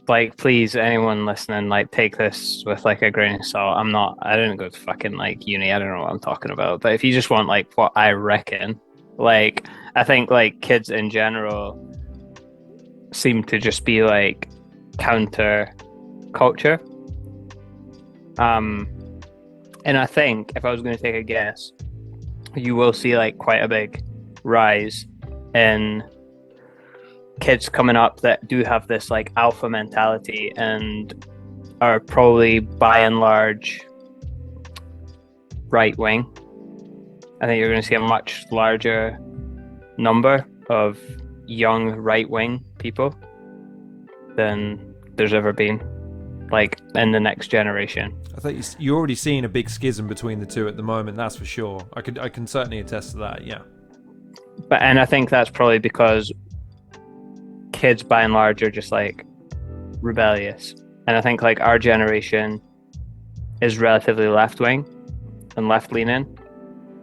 like, please, anyone listening, like, take this with like a grain of salt. I didn't go to fucking like uni. I don't know what I'm talking about. But if you just want like what I reckon, like, I think like kids in general seem to just be like counter culture. And I think if I was going to take a guess, you will see like quite a big rise in kids coming up that do have this like alpha mentality and are probably by and large right wing. I think you're going to see a much larger number of young right wing people than there's ever been, like, in the next generation. I think you're already seeing a big schism between the two at the moment, that's for sure. I can certainly attest to that, yeah. And I think that's probably because kids by and large are just like rebellious. And I think like our generation is relatively left wing and left leaning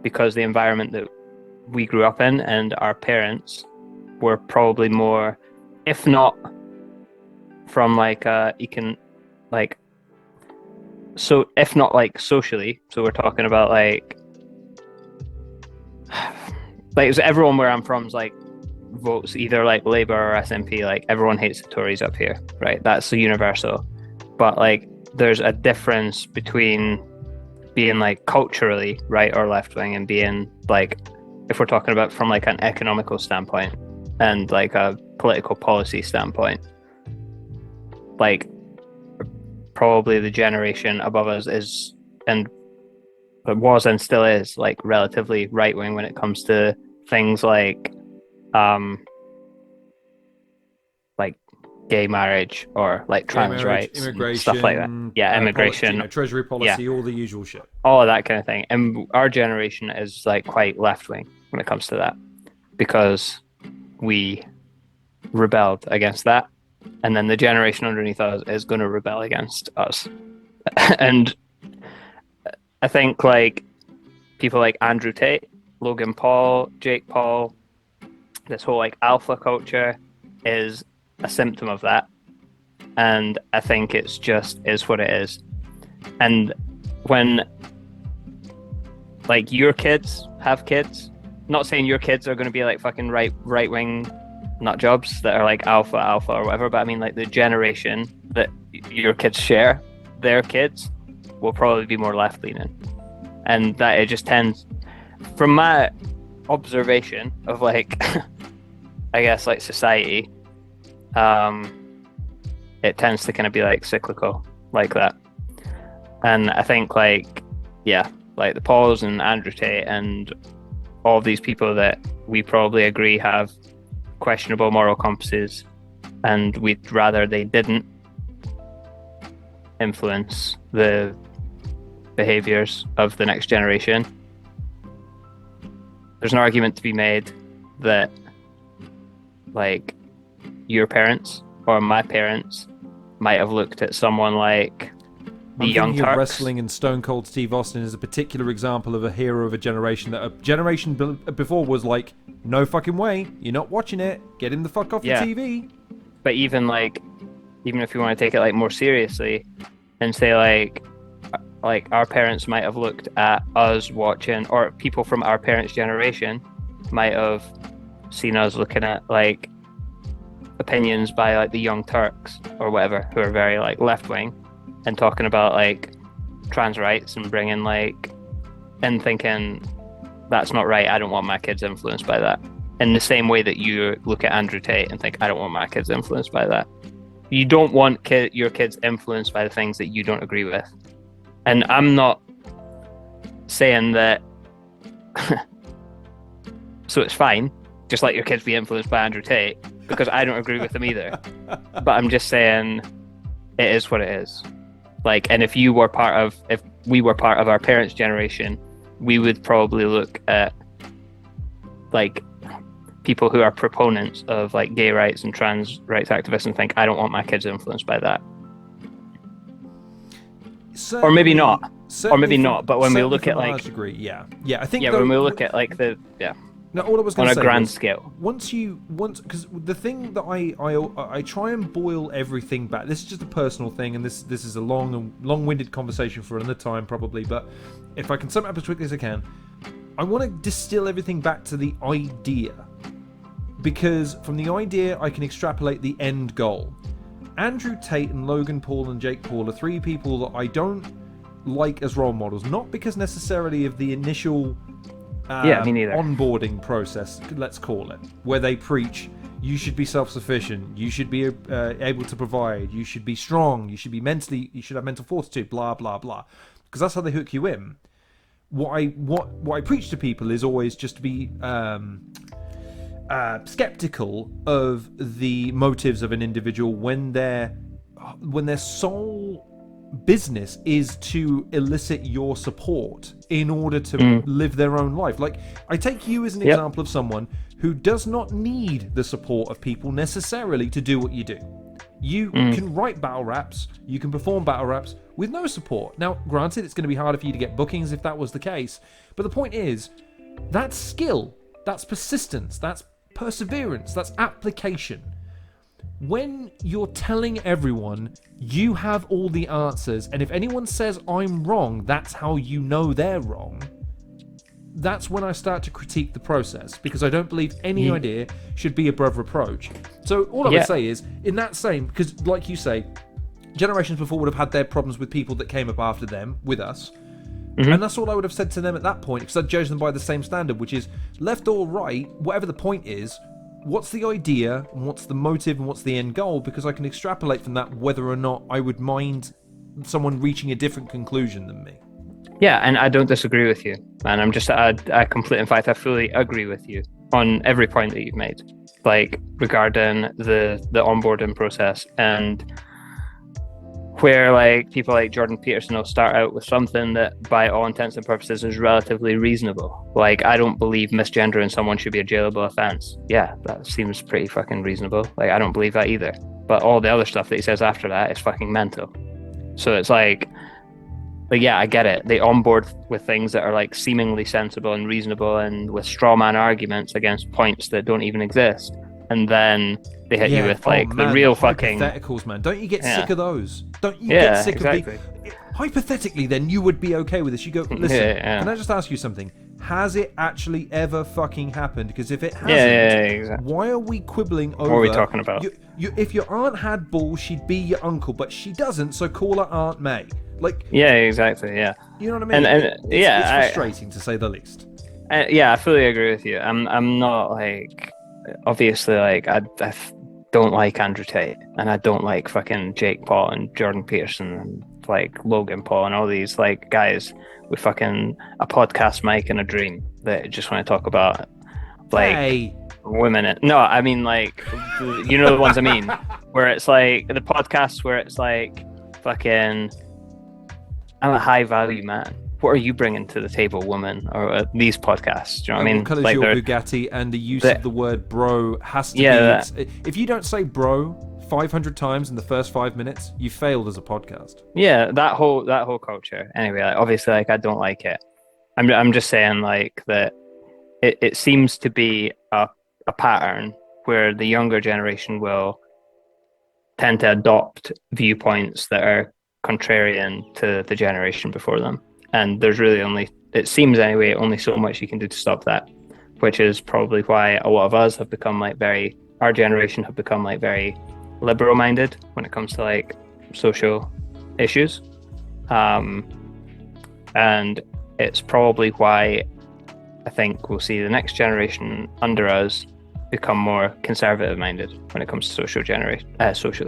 because the environment that we grew up in and our parents were probably more, if not from like so if not like socially, so we're talking about like so everyone where I'm from is like votes either like Labour or SNP. Like, everyone hates the Tories up here, right? That's the universal. But like, there's a difference between being like culturally right or left wing and being like, if we're talking about from like an economical standpoint and like a political policy standpoint, like probably the generation above us is, and it was and still is, like relatively right wing when it comes to things like gay marriage or like trans rights, immigration, stuff like that. Yeah, immigration, treasury policy, all the usual shit. All of that kind of thing. And our generation is like quite left wing when it comes to that because we rebelled against that. And then the generation underneath us is going to rebel against us. And I think like people like Andrew Tate, Logan Paul, Jake Paul, this whole like alpha culture is a symptom of that. And I think it's just is what it is. And when like your kids have kids, not saying your kids are going to be like fucking right wing nut jobs that are like alpha or whatever, but I mean like the generation that your kids share, their kids will probably be more left leaning. And that it just tends, from my observation of like I guess like society, it tends to kind of be like cyclical like that. And I think like, yeah, like the Pauls and Andrew Tate and all of these people that we probably agree have questionable moral compasses, and we'd rather they didn't influence the behaviors of the next generation. There's an argument to be made that like your parents or my parents might have looked at someone like the I'm Young thinking of Turks. wrestling, and Stone Cold Steve Austin is a particular example of a hero of a generation that a generation before was like, no fucking way, you're not watching it, get him the fuck off the TV. But even if you want to take it like more seriously and say like our parents might have looked at us watching, or people from our parents' generation might have seen us looking at like opinions by like the Young Turks or whatever, who are very like left wing, and talking about like trans rights and bringing like, and thinking that's not right, I don't want my kids influenced by that, in the same way that you look at Andrew Tate and think I don't want my kids influenced by that. You don't want your kids influenced by the things that you don't agree with. And I'm not saying that so it's fine, just let your kids be influenced by Andrew Tate, because I don't agree with them either. But I'm just saying it is what it is. Like, and if we were part of our parents' generation, we would probably look at like people who are proponents of like gay rights and trans rights activists and think, I don't want my kids influenced by that. Or maybe not. But when we look at like, I think when we look at like no, all I was going to say on a grand scale. Because the thing that I try and boil everything back. This is just a personal thing, and this is a long-winded conversation for another time probably. But if I can sum it up as quickly as I can, I want to distill everything back to the idea, because from the idea I can extrapolate the end goal. Andrew Tate and Logan Paul and Jake Paul are three people that I don't like as role models, not because necessarily of the initial me neither. onboarding process, let's call it, where they preach you should be self-sufficient, you should be able to provide, you should be strong, you should have mental fortitude, blah blah blah, because that's how they hook you in. What I preach to people is always just to be skeptical of the motives of an individual when their sole business is to elicit your support in order to live their own life. Like, I take you as an example of someone who does not need the support of people necessarily to do what you do. You can write battle raps, you can perform battle raps with no support. Now, granted, it's going to be harder for you to get bookings if that was the case, but the point is, that's skill, that's persistence, that's perseverance, that's application. When you're telling everyone you have all the answers, and if anyone says I'm wrong, that's how you know they're wrong, that's when I start to critique the process, because I don't believe any idea should be above reproach. So all I would say is, in that same, because like you say, generations before would have had their problems with people that came up after them, with us, and that's all I would have said to them at that point, because I'd judge them by the same standard, which is left or right, whatever the point is, what's the idea, and what's the motive, and what's the end goal, because I can extrapolate from that whether or not I would mind someone reaching a different conclusion than me. Yeah, and I don't disagree with you, and I'm just I fully agree with you on every point that you've made, like regarding the onboarding process, and where like people like Jordan Peterson will start out with something that by all intents and purposes is relatively reasonable. Like, I don't believe misgendering someone should be a jailable offense. Yeah, that seems pretty fucking reasonable. Like, I don't believe that either. But all the other stuff that he says after that is fucking mental. So it's like yeah, I get it. They onboard with things that are like seemingly sensible and reasonable, and with straw man arguments against points that don't even exist. And then they hit you with like the real fucking hypotheticals, man. Don't you get sick of those? Don't you get sick of people? Hypothetically, then you would be okay with this. You go, listen, can I just ask you something? Has it actually ever fucking happened? Because if it hasn't, exactly. Why are we quibbling over? What are we talking about? If your aunt had balls, she'd be your uncle, but she doesn't, so call her Aunt May. Like, exactly, You know what I mean? And it's frustrating to say the least. I fully agree with you. I'm not like, obviously, like I don't like Andrew Tate, and I don't like fucking Jake Paul and Jordan Peterson and like Logan Paul and all these like guys with fucking a podcast mic and a dream that just want to talk about like women. No, I mean like, you know the ones I mean, where it's like the podcasts where it's like fucking, I'm a high value man. what are you bringing to the table, woman, or these podcasts? Do you know what I mean? What colour's Like your Bugatti? And the use of the word bro has to be... If you don't say bro 500 times in the first 5 minutes, you failed as a podcast. Yeah, that whole culture. Anyway, like, obviously, like, I don't like it. I'm just saying, like, that it seems to be a pattern where the younger generation will tend to adopt viewpoints that are contrarian to the generation before them. And there's really only, it seems anyway, only so much you can do to stop that, which is probably why a lot of us have become like our generation have become like very liberal minded when it comes to like social issues. And it's probably why I think we'll see the next generation under us become more conservative minded when it comes to social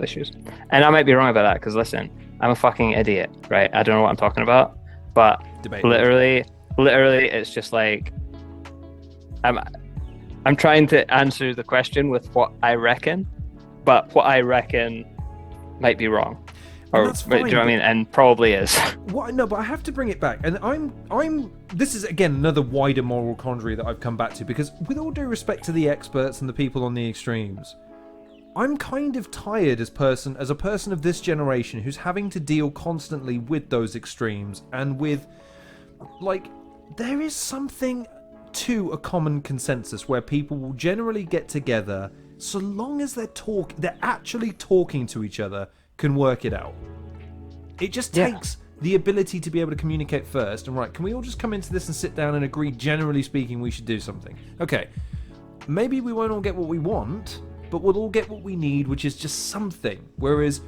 issues. And I might be wrong about that, because listen, I'm a fucking idiot, right? I don't know what I'm talking about, but literally it's just like I'm trying to answer the question with what I reckon, but what I reckon might be wrong. Or, that's fine, do you know what I mean? And probably is. What? No, but I have to bring it back. And I'm. This is again another wider moral quandary that I've come back to, because with all due respect to the experts and the people on the extremes, I'm kind of tired as a person of this generation who's having to deal constantly with those extremes, and with, like, there is something to a common consensus where people will generally get together, so long as they're actually talking to each other, can work it out. It just takes the ability to be able to communicate first, and right, can we all just come into this and sit down and agree, generally speaking, we should do something? Okay, maybe we won't all get what we want, but we'll all get what we need, which is just something. Whereas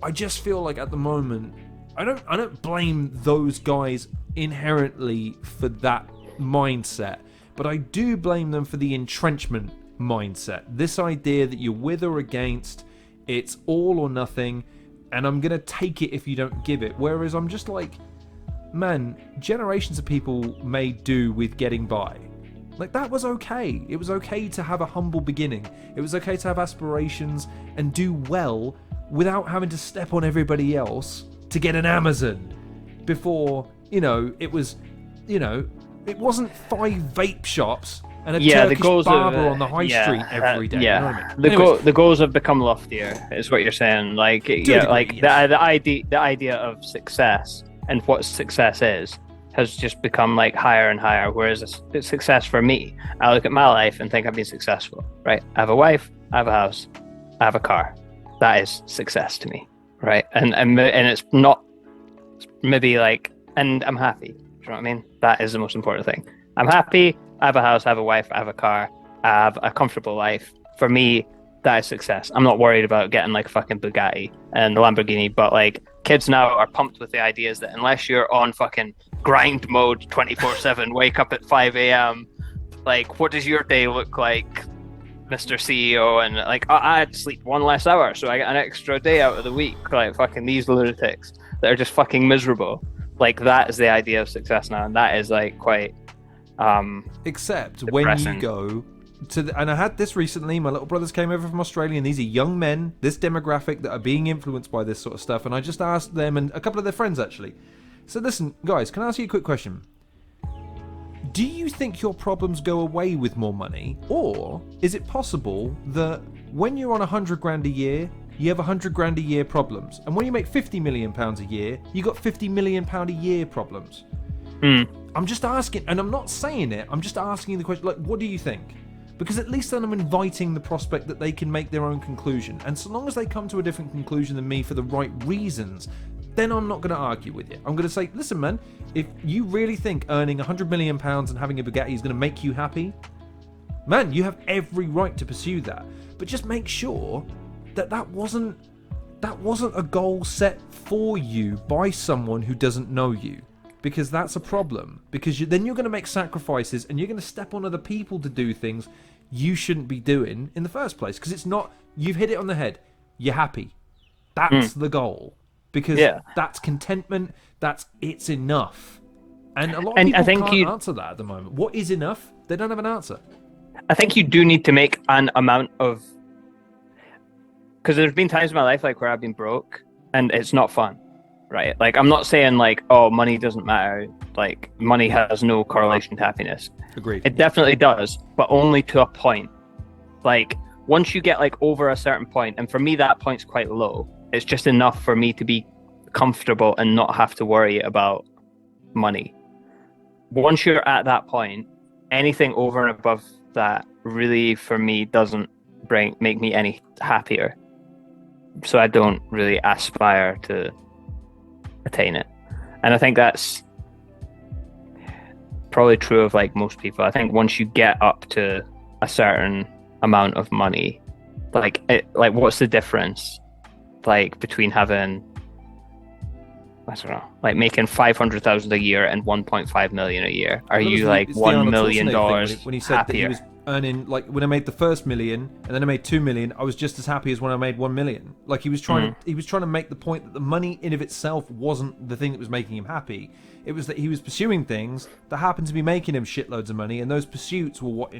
I just feel like at the moment, I don't blame those guys inherently for that mindset, but I do blame them for the entrenchment mindset. This idea that you're with or against, it's all or nothing, and I'm gonna take it if you don't give it. Whereas I'm just like, man, generations of people made do with getting by. Like, that was okay. It was okay to have a humble beginning. It was okay to have aspirations and do well without having to step on everybody else to get an Amazon. Before, it wasn't 5 vape shops and a Turkish barber on the high street every day. Yeah, you know what I mean? The goals have become loftier, is what you're saying. Like, the idea of success and what success is has just become like higher and higher. Whereas it's success for me, I look at my life and think I've been successful, right? I have a wife, I have a house, I have a car. That is success to me, right? And it's not maybe like, and I'm happy. Do you know what I mean? That is the most important thing. I'm happy. I have a house, I have a wife, I have a car, I have a comfortable life. For me, that is success. I'm not worried about getting like a fucking Bugatti and the Lamborghini, but like, kids now are pumped with the ideas that unless you're on fucking grind mode 24/7, wake up at 5 a.m., like, what does your day look like, Mr. CEO? And like, I had to sleep 1 less hour, so I got an extra day out of the week. Like, fucking these lunatics that are just fucking miserable. Like, that is the idea of success now, and that is like quite except depressing. When you go to and I had this recently, my little brothers came over from Australia, and these are young men, this demographic, that are being influenced by this sort of stuff, and I just asked them, and a couple of their friends actually, so listen guys, can I ask you a quick question? Do you think your problems go away with more money, or is it possible that when you're on 100 grand a year, you have 100 grand a year problems, and when you make 50 million pounds a year, you got 50 million pound a year problems? I'm just asking, and I'm not saying it, I'm just asking the question, like, what do you think? Because at least then I'm inviting the prospect that they can make their own conclusion, and so long as they come to a different conclusion than me for the right reasons, then I'm not going to argue with you. I'm going to say, listen man, if you really think earning 100 million pounds and having a Bugatti is going to make you happy, man, you have every right to pursue that, but just make sure that that wasn't a goal set for you by someone who doesn't know you. Because that's a problem. Because then you're going to make sacrifices, and you're going to step on other people to do things you shouldn't be doing in the first place. Because it's not, you've hit it on the head. You're happy. That's the goal. Because that's contentment. It's enough. And a lot of people can't answer that at the moment. What is enough? They don't have an answer. I think you do need to make an amount of, because there's been times in my life like where I've been broke and it's not fun. right? Like, I'm not saying like, oh, money doesn't matter. Like, money has no correlation to happiness. Agreed. It definitely does, but only to a point. Like, once you get like over a certain point, and for me that point's quite low, it's just enough for me to be comfortable and not have to worry about money. Once you're at that point, anything over and above that really for me doesn't make me any happier. So I don't really aspire to attain it. And I think that's probably true of like most people. I think once you get up to a certain amount of money, like what's the difference like between having, I don't know, like making 500,000 a year and 1.5 million a year? Are you like $1 million when he said happier? That he was earning, like when I made the first million and then I made 2 million, I was just as happy as when I made 1 million. Like he was trying to make the point that the money in of itself wasn't the thing that was making him happy. It was that he was pursuing things that happened to be making him shitloads of money, and those pursuits were what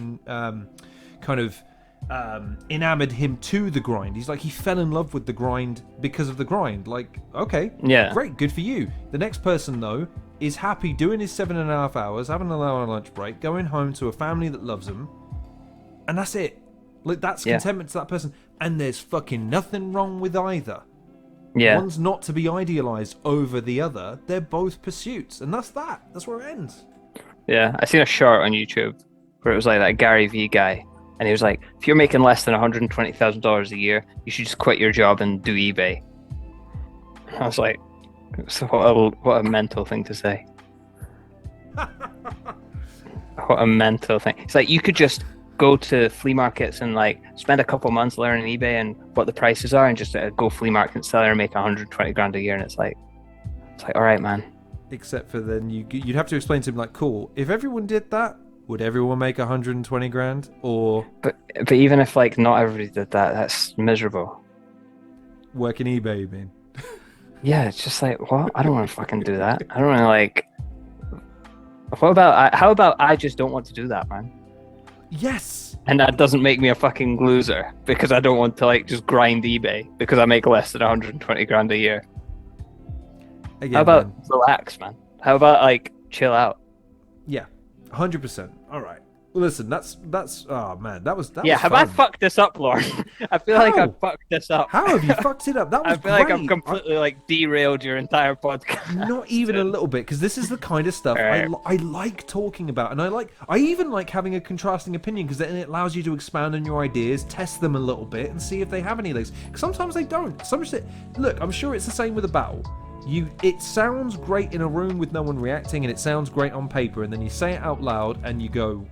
enamored him to the grind. He's like, he fell in love with the grind because of the grind. Like, okay, yeah, great, good for you. The next person though is happy doing his 7.5 hours, having an hour lunch break, going home to a family that loves him, and that's it. Like, that's contentment to that person, and there's fucking nothing wrong with either. Yeah, one's not to be idealized over the other. They're both pursuits, and that's where it ends. Yeah, I seen a short on YouTube where it was like that Gary V guy, and he was like, if you're making less than $120,000 a year, you should just quit your job and do eBay. I was like, so what a mental thing to say. What a mental thing. It's like, you could just go to flea markets and like spend a couple months learning eBay and what the prices are, and just go flea market and sell it and make 120 grand a year. And it's like, all right, man. Except for then you'd have to explain to him, like, cool, if everyone did that, would everyone make 120 grand? Or but even if like not everybody did that, that's miserable. Working eBay, you mean? Yeah, it's just like, what? I don't want to fucking do that. I don't want to like. How about I just don't want to do that, man? Yes. And that doesn't make me a fucking loser because I don't want to like just grind eBay because I make less than 120 grand a year. Again, how about relax, man? How about like chill out? Yeah, 100%. All right. Listen, that's oh man, that was yeah. Was have fun. I fucked this up, Lauren? I feel like I fucked this up. How have you fucked it up? That was I feel great. like I've completely like derailed your entire podcast. Not even a little bit, because this is the kind of stuff I like talking about, and I even like having a contrasting opinion, because then it allows you to expand on your ideas, test them a little bit, and see if they have any legs. Sometimes they don't. Look, I'm sure it's the same with a battle. It sounds great in a room with no one reacting, and it sounds great on paper, and then you say it out loud, and you go,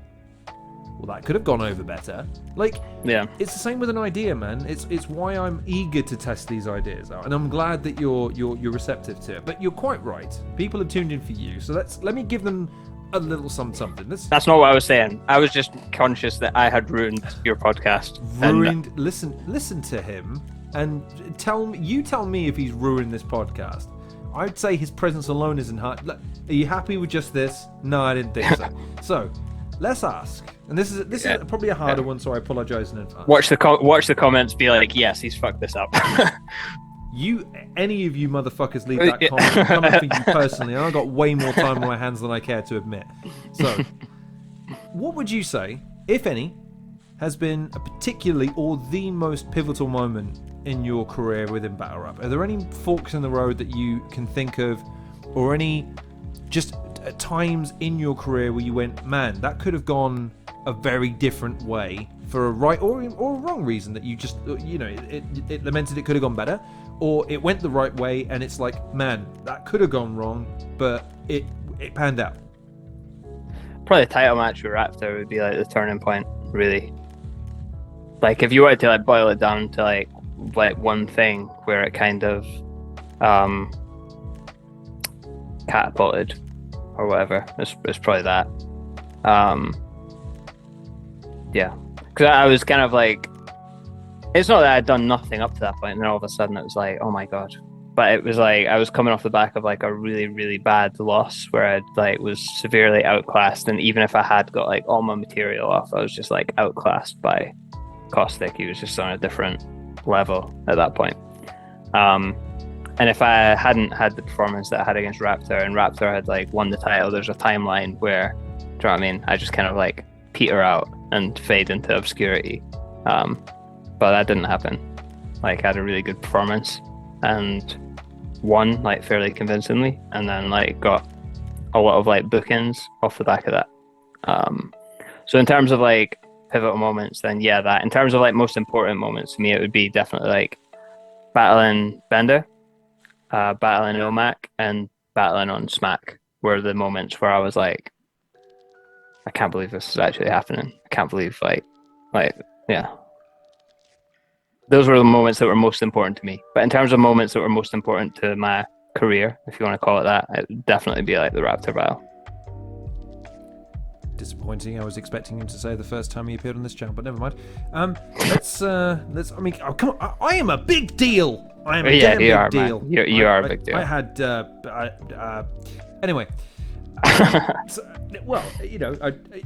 well, that could have gone over better. Like, yeah, it's the same with an idea, man. It's why I'm eager to test these ideas out, and I'm glad that you're receptive to it. But you're quite right. People have tuned in for you, so let me give them a little something. That's not what I was saying. I was just conscious that I had ruined your podcast. Ruined. Listen to him, and tell me if he's ruined this podcast. I'd say his presence alone isn't hard. Are you happy with just this? No, I didn't think so. So, let's ask. And this is probably a harder one, so I apologize in advance. Watch the comments. Be like, yes, he's fucked this up. Any of you motherfuckers leave that comment coming for you personally. And I've got way more time on my hands than I care to admit. So, what would you say, if any, has been a particularly or the most pivotal moment in your career within battle rap? Are there any forks in the road that you can think of, or any just times in your career where you went, man, that could have gone a very different way for a right or a wrong reason, that you just, it lamented it could have gone better, or it went the right way and it's like, man, that could have gone wrong, but it panned out? Probably the title match with Raptor would be like the turning point, really. Like, if you wanted to like boil it down to like one thing where it kind of catapulted or whatever, it's probably that. Yeah, because I was kind of like, it's not that I'd done nothing up to that point, and then all of a sudden it was like, oh my god. But it was like I was coming off the back of like a really, really bad loss where I like was severely outclassed, and even if I had got like all my material off, I was just like outclassed by Caustic. He was just on a different level at that point. And if I hadn't had the performance that I had against Raptor, and Raptor had like won the title, there's a timeline where, do you know what I mean? I just kind of like peter out and fade into obscurity. But that didn't happen. Like, I had a really good performance and won like fairly convincingly, and then like got a lot of like bookings off the back of that. So in terms of like pivotal moments, then yeah, that. In terms of like most important moments to me, it would be definitely like battling Bender, battling Omac, and battling on Smack were the moments where I was like, I can't believe this is actually happening. I can't believe like yeah. Those were the moments that were most important to me. But in terms of moments that were most important to my career, if you want to call it that, it would definitely be like the Raptor battle. Disappointing. I was expecting him to say the first time he appeared on this channel, but never mind. Let's. I mean, oh, come on! I am a big deal. I am a damn big deal. Man. You are a big deal. I had. Anyway. Well, you know,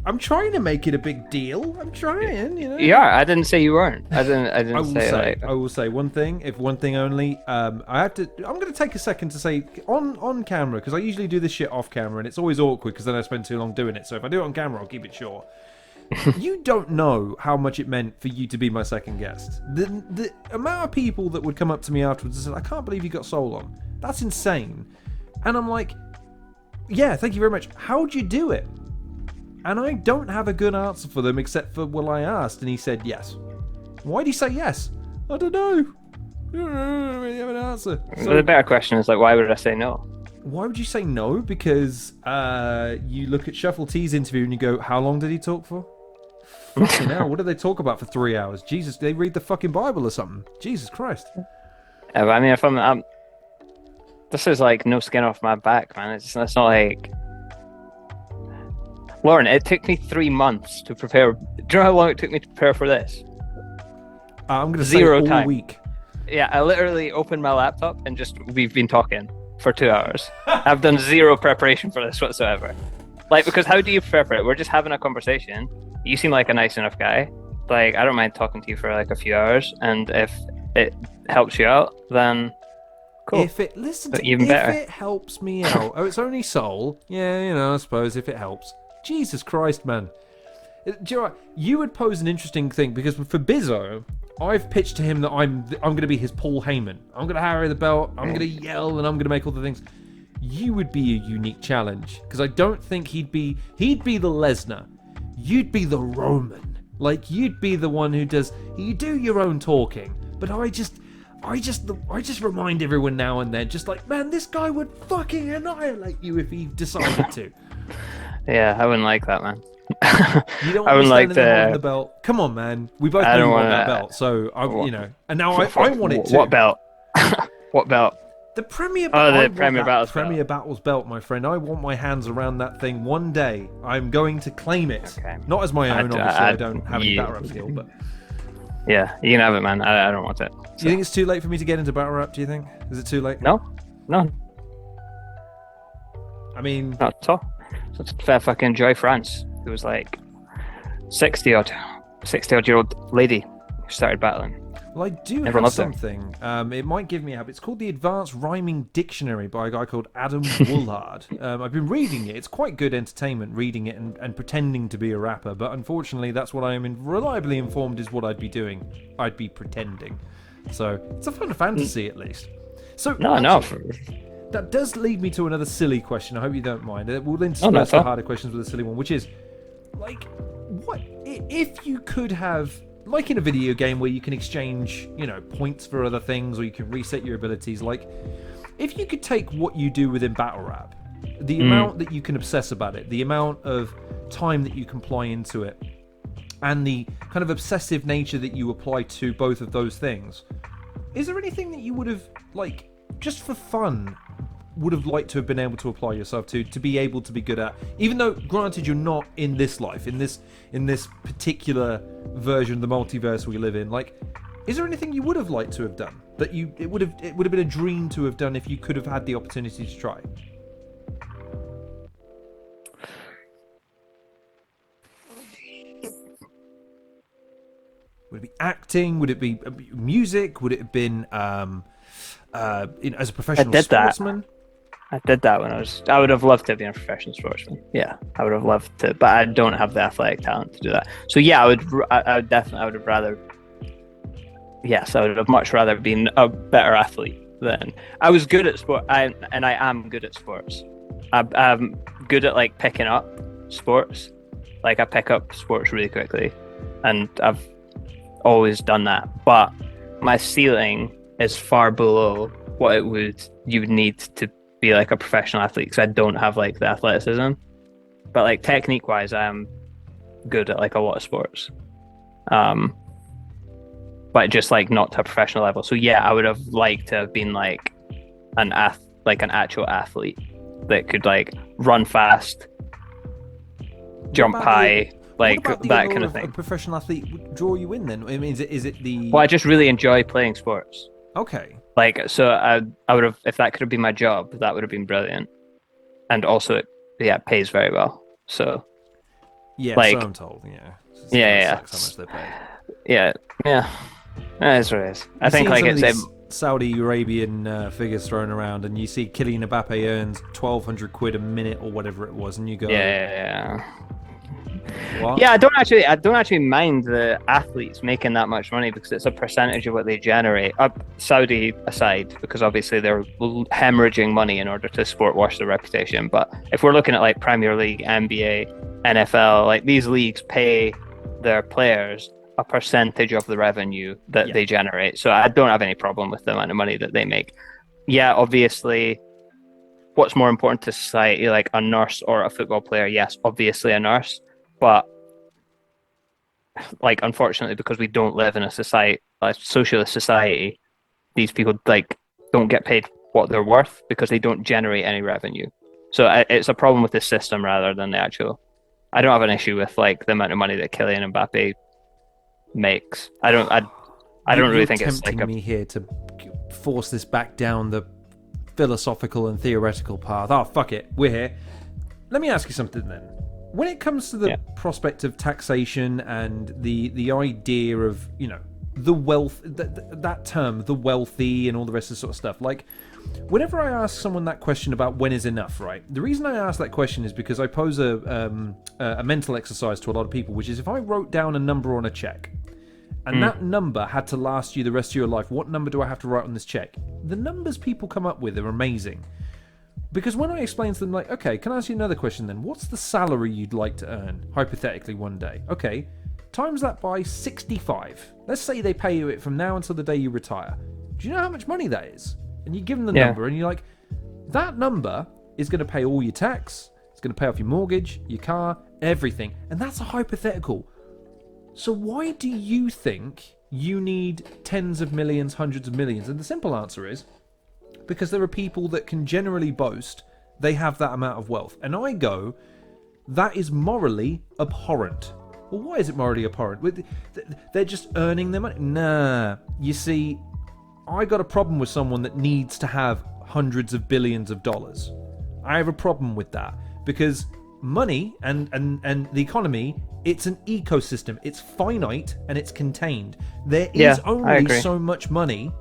I'm trying to make it a big deal. I'm trying, you know. Yeah, I didn't say you weren't. I will say one thing, if one thing only. I'm going to take a second to say on camera, because I usually do this shit off camera, and it's always awkward because then I spend too long doing it. So if I do it on camera, I'll keep it short. You don't know how much it meant for you to be my second guest. The amount of people that would come up to me afterwards and say, "I can't believe you got Soul on. That's insane," and I'm like, yeah, thank you very much. How'd you do it? And I don't have a good answer for them except for, well, I asked and he said yes. Why'd he say yes? I don't know. I don't really have an answer. So the better question is, like, why would I say no? Why would you say no? Because you look at Shuffle T's interview and you go, how long did he talk for? Fucking hell, what did they talk about for 3 hours? Jesus, they read the fucking Bible or something. Jesus Christ. Yeah, but I mean, if I'm this is like no skin off my back, man. It's not like, Lauren, it took me 3 months to prepare. Do you know how long it took me to prepare for this? I'm going to say all time. Week. Yeah, I literally opened my laptop and we've been talking for 2 hours. I've done zero preparation for this whatsoever. Like, because how do you prepare for it? We're just having a conversation. You seem like a nice enough guy. Like, I don't mind talking to you for like a few hours, and if it helps you out, then cool. If it it helps me out, oh, it's only Soul. Yeah, you know, I suppose if it helps. Jesus Christ, man. Do you know what? You would pose an interesting thing because for Bizzo, I've pitched to him that I'm going to be his Paul Heyman. I'm going to harry the belt. I'm going to yell, and I'm going to make all the things. You would be a unique challenge because I don't think he'd be the Lesnar. You'd be the Roman. Like, you'd be the one who does. You do your own talking, but I just remind everyone now and then, just like, man, this guy would fucking annihilate you if he decided to. Yeah, I wouldn't like that, man. You don't want to stand in the belt. Come on, man. We both know you want that belt, so you know. And now I want it too. What belt? What belt? The Premier Battles. The Premier Battles belt. Premier Battles belt, my friend. I want my hands around that thing one day. I'm going to claim it. Okay. Not as my own, obviously. I don't have any battle rap skill, but. Yeah, you can have it, man. I don't want it. So. Do you think it's too late for me to get into battle rap? Do you think? Is it too late? No. I mean, not at all. It's fair fucking Joy France, who was like 60 odd year old lady who started battling. Well, I do have something. It might give me a help. It's called the Advanced Rhyming Dictionary by a guy called Adam Woolhard. I've been reading it. It's quite good entertainment, reading it and pretending to be a rapper. But unfortunately, that's what I am reliably informed is what I'd be doing. I'd be pretending. So it's a fun fantasy, at least. So that does lead me to another silly question. I hope you don't mind. We'll intersperse the harder questions with a silly one, which is, like, what if you could have, like in a video game where you can exchange, you know, points for other things, or you can reset your abilities. Like, if you could take what you do within battle rap, the amount that you can obsess about it, the amount of time that you can apply into it, and the kind of obsessive nature that you apply to both of those things, is there anything that you would have, like, just for fun, would have liked to have been able to apply yourself to be able to be good at, even though granted you're not in this life, in this particular version of the multiverse we live in? Like, is there anything you would have liked to have done that it would have been a dream to have done if you could have had the opportunity to try? Would it be acting? Would it be music? Would it have been as a professional did that. sportsman? I did that when I would have loved to be a professional sportsman. Yeah, I would have loved to, but I don't have the athletic talent to do that. So yeah, I would definitely, I would have rather, yes, I would have much rather been a better athlete than I was good at sport. I am good at sports. I'm good at like picking up sports. Like I pick up sports really quickly, and I've always done that. But my ceiling is far below what you would need to be like a professional athlete, because I don't have like the athleticism. But like technique wise, I am good at like a lot of sports. But just like not to a professional level. So yeah, I would have liked to have been like an actual athlete that could like run fast, jump high, like that kind of thing. A professional athlete would draw you in then? I mean, is it the? Well, I just really enjoy playing sports. Okay. Like, so I would have, if that could have been my job, that would have been brilliant. And also, it pays very well. So. Yeah, like, so I'm told. Yeah. Yeah. How much they pay. Yeah. That's what it is. I think like it's Saudi Arabian figures thrown around, and you see Kylian Mbappe earns 1,200 quid a minute or whatever it was, and you go, yeah. What? Yeah, I don't actually mind the athletes making that much money, because it's a percentage of what they generate. Saudi aside, because obviously they're hemorrhaging money in order to sport wash their reputation. But if we're looking at like Premier League, NBA, NFL, like these leagues pay their players a percentage of the revenue that they generate. So I don't have any problem with the amount of money that they make. Yeah, obviously, what's more important to society, like a nurse or a football player? Yes, obviously a nurse. But like, unfortunately, because we don't live in a socialist society, these people like don't get paid what they're worth because they don't generate any revenue. So it's a problem with the system rather than the actual. I don't have an issue with like the amount of money that Kylian Mbappe makes. I don't really think it's like me here to force this back down the philosophical and theoretical path. Oh, fuck it, we're here. Let me ask you something then. When it comes to the prospect of taxation and the idea of, you know, the wealth, that term, the wealthy and all the rest of the sort of stuff, like, whenever I ask someone that question about when is enough, right? The reason I ask that question is because I pose a mental exercise to a lot of people, which is if I wrote down a number on a check, and that number had to last you the rest of your life, what number do I have to write on this check? The numbers people come up with are amazing. Because when I explain to them, like, okay, can I ask you another question then? What's the salary you'd like to earn, hypothetically, one day? Okay, times that by 65. Let's say they pay you it from now until the day you retire. Do you know how much money that is? And you give them the number, and you're like, that number is going to pay all your tax, it's going to pay off your mortgage, your car, everything. And that's a hypothetical. So why do you think you need tens of millions, hundreds of millions? And the simple answer is, because there are people that can generally boast they have that amount of wealth. And I go, that is morally abhorrent. Well, why is it morally abhorrent? They're just earning their money. Nah. You see, I got a problem with someone that needs to have hundreds of billions of dollars. I have a problem with that. Because money and the economy, it's an ecosystem. It's finite and it's contained. There is only so much money.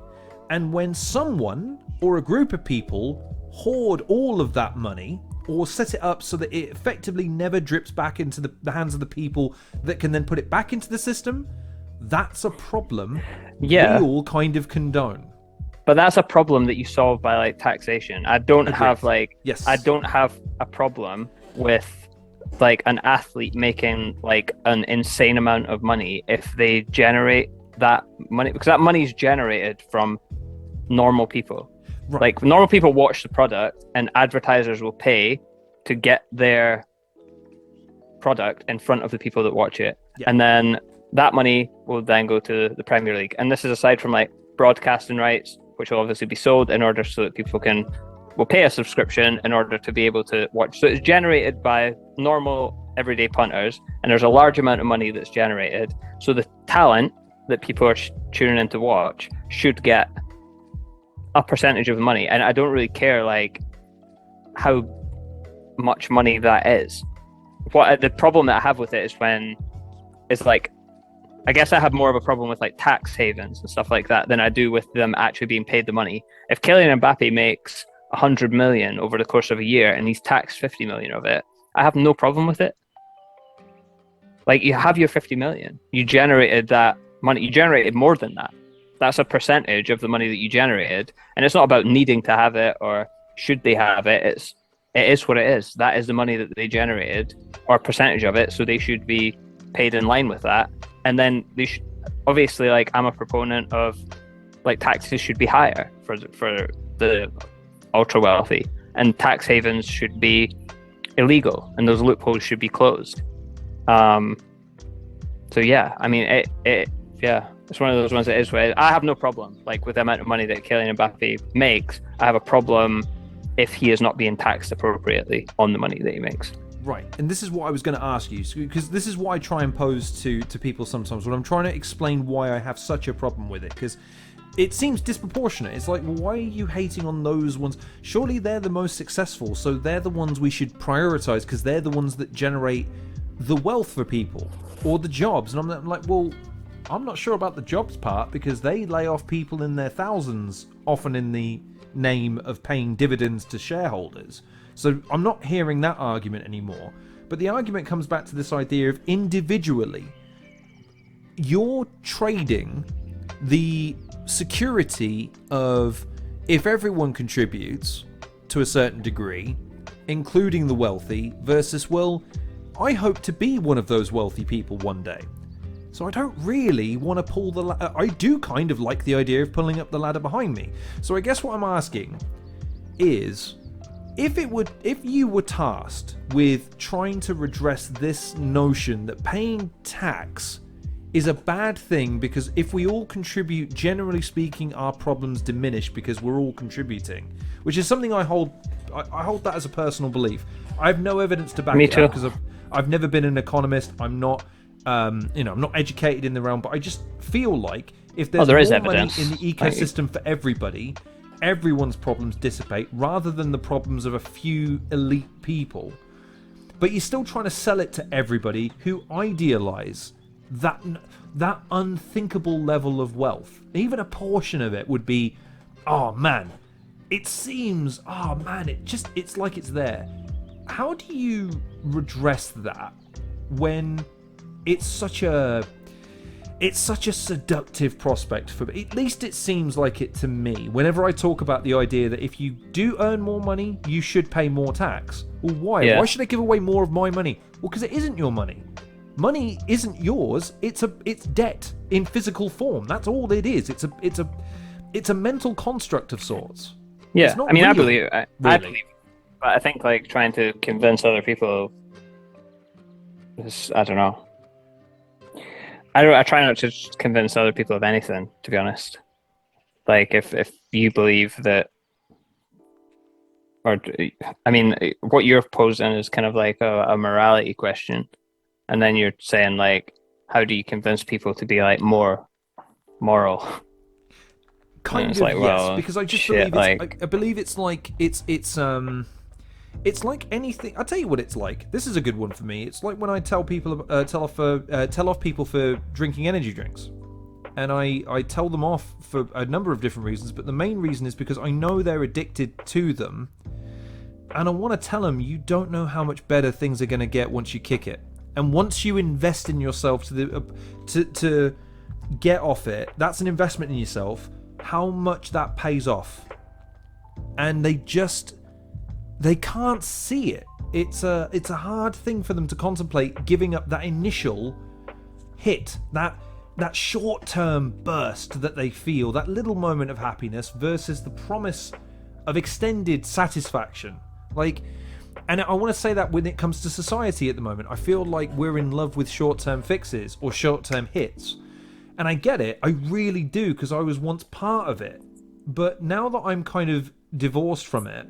And when someone or a group of people hoard all of that money or set it up so that it effectively never drips back into the hands of the people that can then put it back into the system, that's a problem we all kind of condone. But that's a problem that you solve by like taxation. I don't have a problem with like an athlete making like an insane amount of money if they generate that money, because that money is generated from normal people. Right. Like normal people watch the product, and advertisers will pay to get their product in front of the people that watch it, and then that money will then go to the Premier League. And this is aside from like broadcasting rights, which will obviously be sold in order so that people will pay a subscription in order to be able to watch. So it's generated by normal everyday punters, and there's a large amount of money that's generated. So the talent that people are tuning in to watch should get a percentage of the money. And I don't really care like how much money that is. What the problem that I have with it is when it's like I guess I have more of a problem with like tax havens and stuff like that than I do with them actually being paid the money. If Kylian Mbappe makes 100 million over the course of a year and he's taxed 50 million of it, I have no problem with it. Like, you have your 50 million, you generated that money, you generated more than that. That's a percentage of the money that you generated, and it's not about needing to have it or should they have it. It is what it is. That is the money that they generated, or a percentage of it, so they should be paid in line with that. And then they should, obviously, like, I'm a proponent of, like, taxes should be higher for the ultra wealthy, and tax havens should be illegal, and those loopholes should be closed. So yeah, I mean, it's one of those ones that is where I have no problem, like, with the amount of money that Kylian Mbappe makes. I have a problem if he is not being taxed appropriately on the money that he makes. Right, and this is what I was going to ask you, because this is what I try and pose to people sometimes when I'm trying to explain why I have such a problem with it, because it seems disproportionate. It's like, well, why are you hating on those ones? Surely they're the most successful, so they're the ones we should prioritize, because they're the ones that generate the wealth for people, or the jobs. And I'm like, well, I'm not sure about the jobs part, because they lay off people in their thousands, often in the name of paying dividends to shareholders. So I'm not hearing that argument anymore. But the argument comes back to this idea of individually, you're trading the security of, if everyone contributes to a certain degree, including the wealthy, versus, well, I hope to be one of those wealthy people one day. So I don't really want to pull the ladder. I do kind of like the idea of pulling up the ladder behind me. So I guess what I'm asking is, if you were tasked with trying to redress this notion that paying tax is a bad thing, because if we all contribute, generally speaking, our problems diminish because we're all contributing, which is something I hold that as a personal belief. I have no evidence to back it up, because I've never been an economist. I'm not, I'm not educated in the realm, but I just feel like if there's more money in the ecosystem for everybody, everyone's problems dissipate rather than the problems of a few elite people. But you're still trying to sell it to everybody who idealize that unthinkable level of wealth. Even a portion of it would be, oh man, it seems, oh man, it's like it's there. How do you redress that when it's such a seductive prospect for me? At least it seems like it to me. Whenever I talk about the idea that if you do earn more money, you should pay more tax. Well, why? Yeah. Why should I give away more of my money? Well, because it isn't your money. Money isn't yours. It's debt in physical form. That's all it is. It's a mental construct of sorts. Yeah, I mean, real, I believe, but I think, like, trying to convince other people is, I don't know. I try not to convince other people of anything, to be honest. Like, if you believe that, or I mean, what you're posing is kind of like a morality question, and then you're saying, like, how do you convince people to be, like, more moral? Kind of, like, yes, well, because I just believe I believe it's like it's like anything. I'll tell you what it's like. This is a good one for me. It's like when I tell people tell off people for drinking energy drinks, and I tell them off for a number of different reasons. But the main reason is because I know they're addicted to them, and I want to tell them, you don't know how much better things are going to get once you kick it, and once you invest in yourself to get off it. That's an investment in yourself. How much that pays off, and they can't see it. It's a hard thing for them to contemplate giving up that initial hit, that short-term burst that they feel, that little moment of happiness versus the promise of extended satisfaction. Like, and I want to say that when it comes to society at the moment, I feel like we're in love with short-term fixes or short-term hits. And I get it, I really do, because I was once part of it. But now that I'm kind of divorced from it,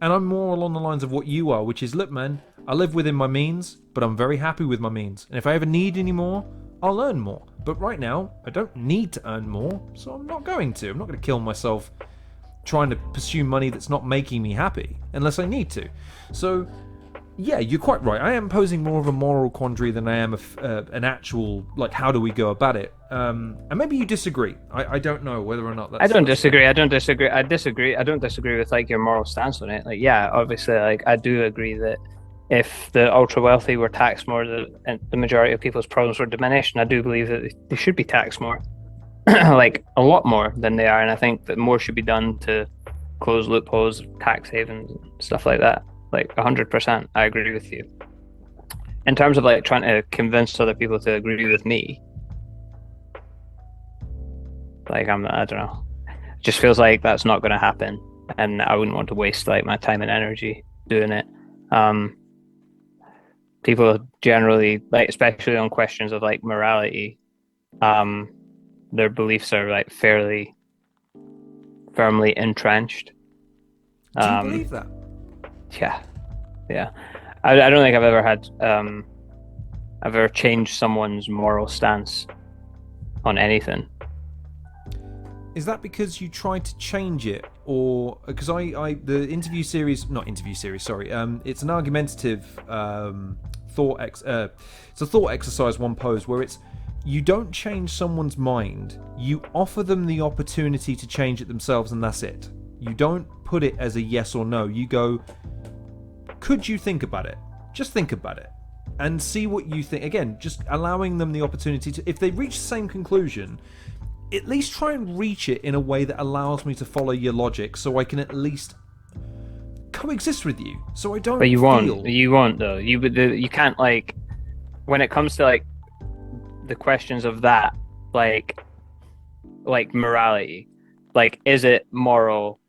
and I'm more along the lines of what you are, which is, look, man, I live within my means, but I'm very happy with my means. And if I ever need any more, I'll earn more. But right now, I don't need to earn more, so I'm not going to. I'm not going to kill myself trying to pursue money that's not making me happy, unless I need to. So Yeah, you're quite right. I am posing more of a moral quandary than I am an actual, like, how do we go about it? And maybe you disagree. I don't know whether or not that's... I don't disagree. I don't disagree. I disagree. I don't disagree with like your moral stance on it. Like, yeah, obviously, like I do agree that if the ultra wealthy were taxed more, the majority of people's problems were diminished. And I do believe that they should be taxed more, like a lot more than they are. And I think that more should be done to close loopholes, tax havens, stuff like that. Like 100%, I agree with you. In terms of like trying to convince other people to agree with me, like I don't know, it just feels like that's not going to happen, and I wouldn't want to waste like my time and energy doing it. People generally, like especially on questions of like morality, their beliefs are like fairly firmly entrenched. Do you believe that? Yeah. I don't think I've ever had I've ever changed someone's moral stance on anything. Is that because you tried to change it, or because the interview series, not interview series, sorry, it's an argumentative thought it's a thought exercise, one pose, where it's you don't change someone's mind, you offer them the opportunity to change it themselves, and that's it. You don't put it as a yes or no. You go, could you think about it? Just think about it and see what you think. Again, just allowing them the opportunity to, if they reach the same conclusion, at least try and reach it in a way that allows me to follow your logic, so I can at least coexist with you, so I don't. But you won't though. You can't, like, when it comes to like the questions of that, like morality, like, is it moral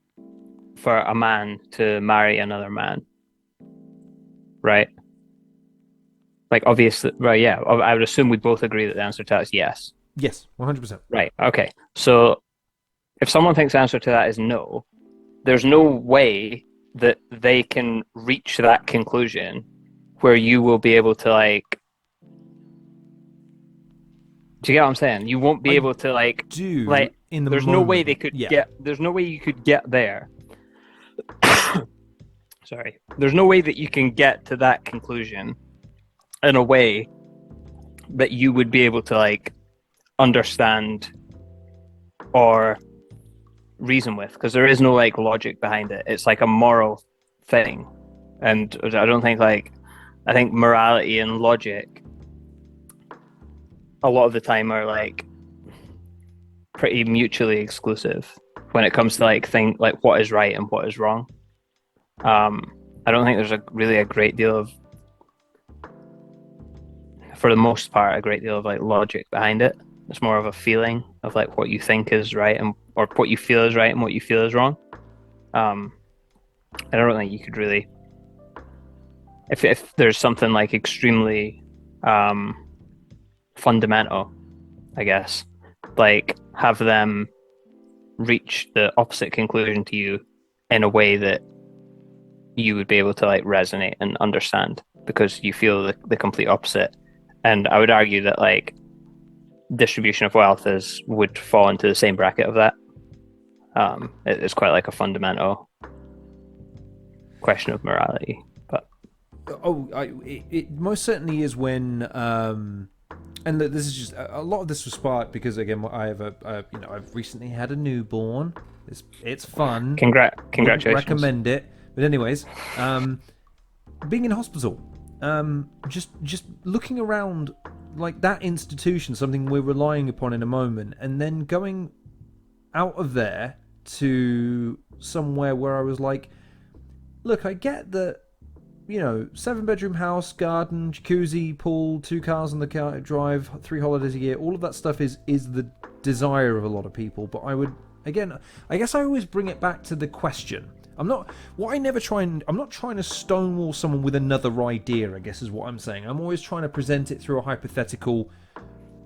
for a man to marry another man? Right? Like, obviously, right? Yeah, I would assume we'd both agree that the answer to that is yes. Yes, 100%. Right. Okay. So, if someone thinks the answer to that is no, there's no way that they can reach that conclusion where you will be able to, like, do you get what I'm saying? You won't be able to there's no way they could there's no way you could get there. Sorry. There's no way that you can get to that conclusion in a way that you would be able to, like, understand or reason with, because there is no, like, logic behind it. It's like a moral thing. And I don't think, like, I think morality and logic a lot of the time are, like, pretty mutually exclusive when it comes to, like, what is right and what is wrong. I don't think there's really a great deal of, for the most part, a great deal of, like, logic behind it. It's more of a feeling of, like, what you think is right or what you feel is right and what you feel is wrong. I don't think you could really, if there's something, like, extremely fundamental, I guess, like, have them reach the opposite conclusion to you in a way that you would be able to, like, resonate and understand, because you feel the complete opposite. And I would argue that, like, distribution of wealth would fall into the same bracket of that. It's quite, like, a fundamental question of morality. But it most certainly is when and this is just a lot of this was sparked because, again, I've recently had a newborn. It's fun. Congratulations. Recommend it. But anyways, being in hospital, just looking around, like, that institution, something we're relying upon in a moment, and then going out of there to somewhere where I was like, look, I get that, 7-bedroom house, garden, jacuzzi, pool, 2 cars on the car drive, 3 holidays a year, all of that stuff is the desire of a lot of people. But I guess I always bring it back to the question. I'm not trying to stonewall someone with another idea, I guess is what I'm saying. I'm always trying to present it through a hypothetical,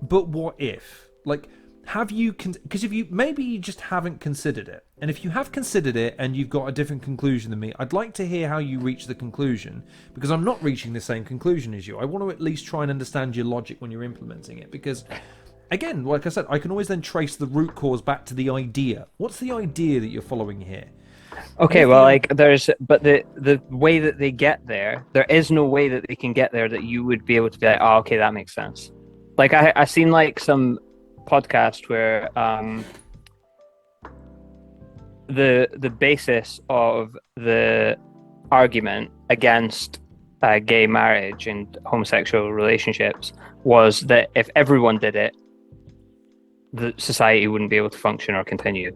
but what if? Like, have you, because if you, maybe you just haven't considered it. And if you have considered it and you've got a different conclusion than me, I'd like to hear how you reach the conclusion, because I'm not reaching the same conclusion as you. I want to at least try and understand your logic when you're implementing it, because, again, like I said, I can always then trace the root cause back to the idea. What's the idea that you're following here? Okay, well, like but the way that they get there, there is no way that they can get there that you would be able to be like, oh, okay, that makes sense. Like I seen like some podcast where the basis of the argument against gay marriage and homosexual relationships was that if everyone did it, the society wouldn't be able to function or continue.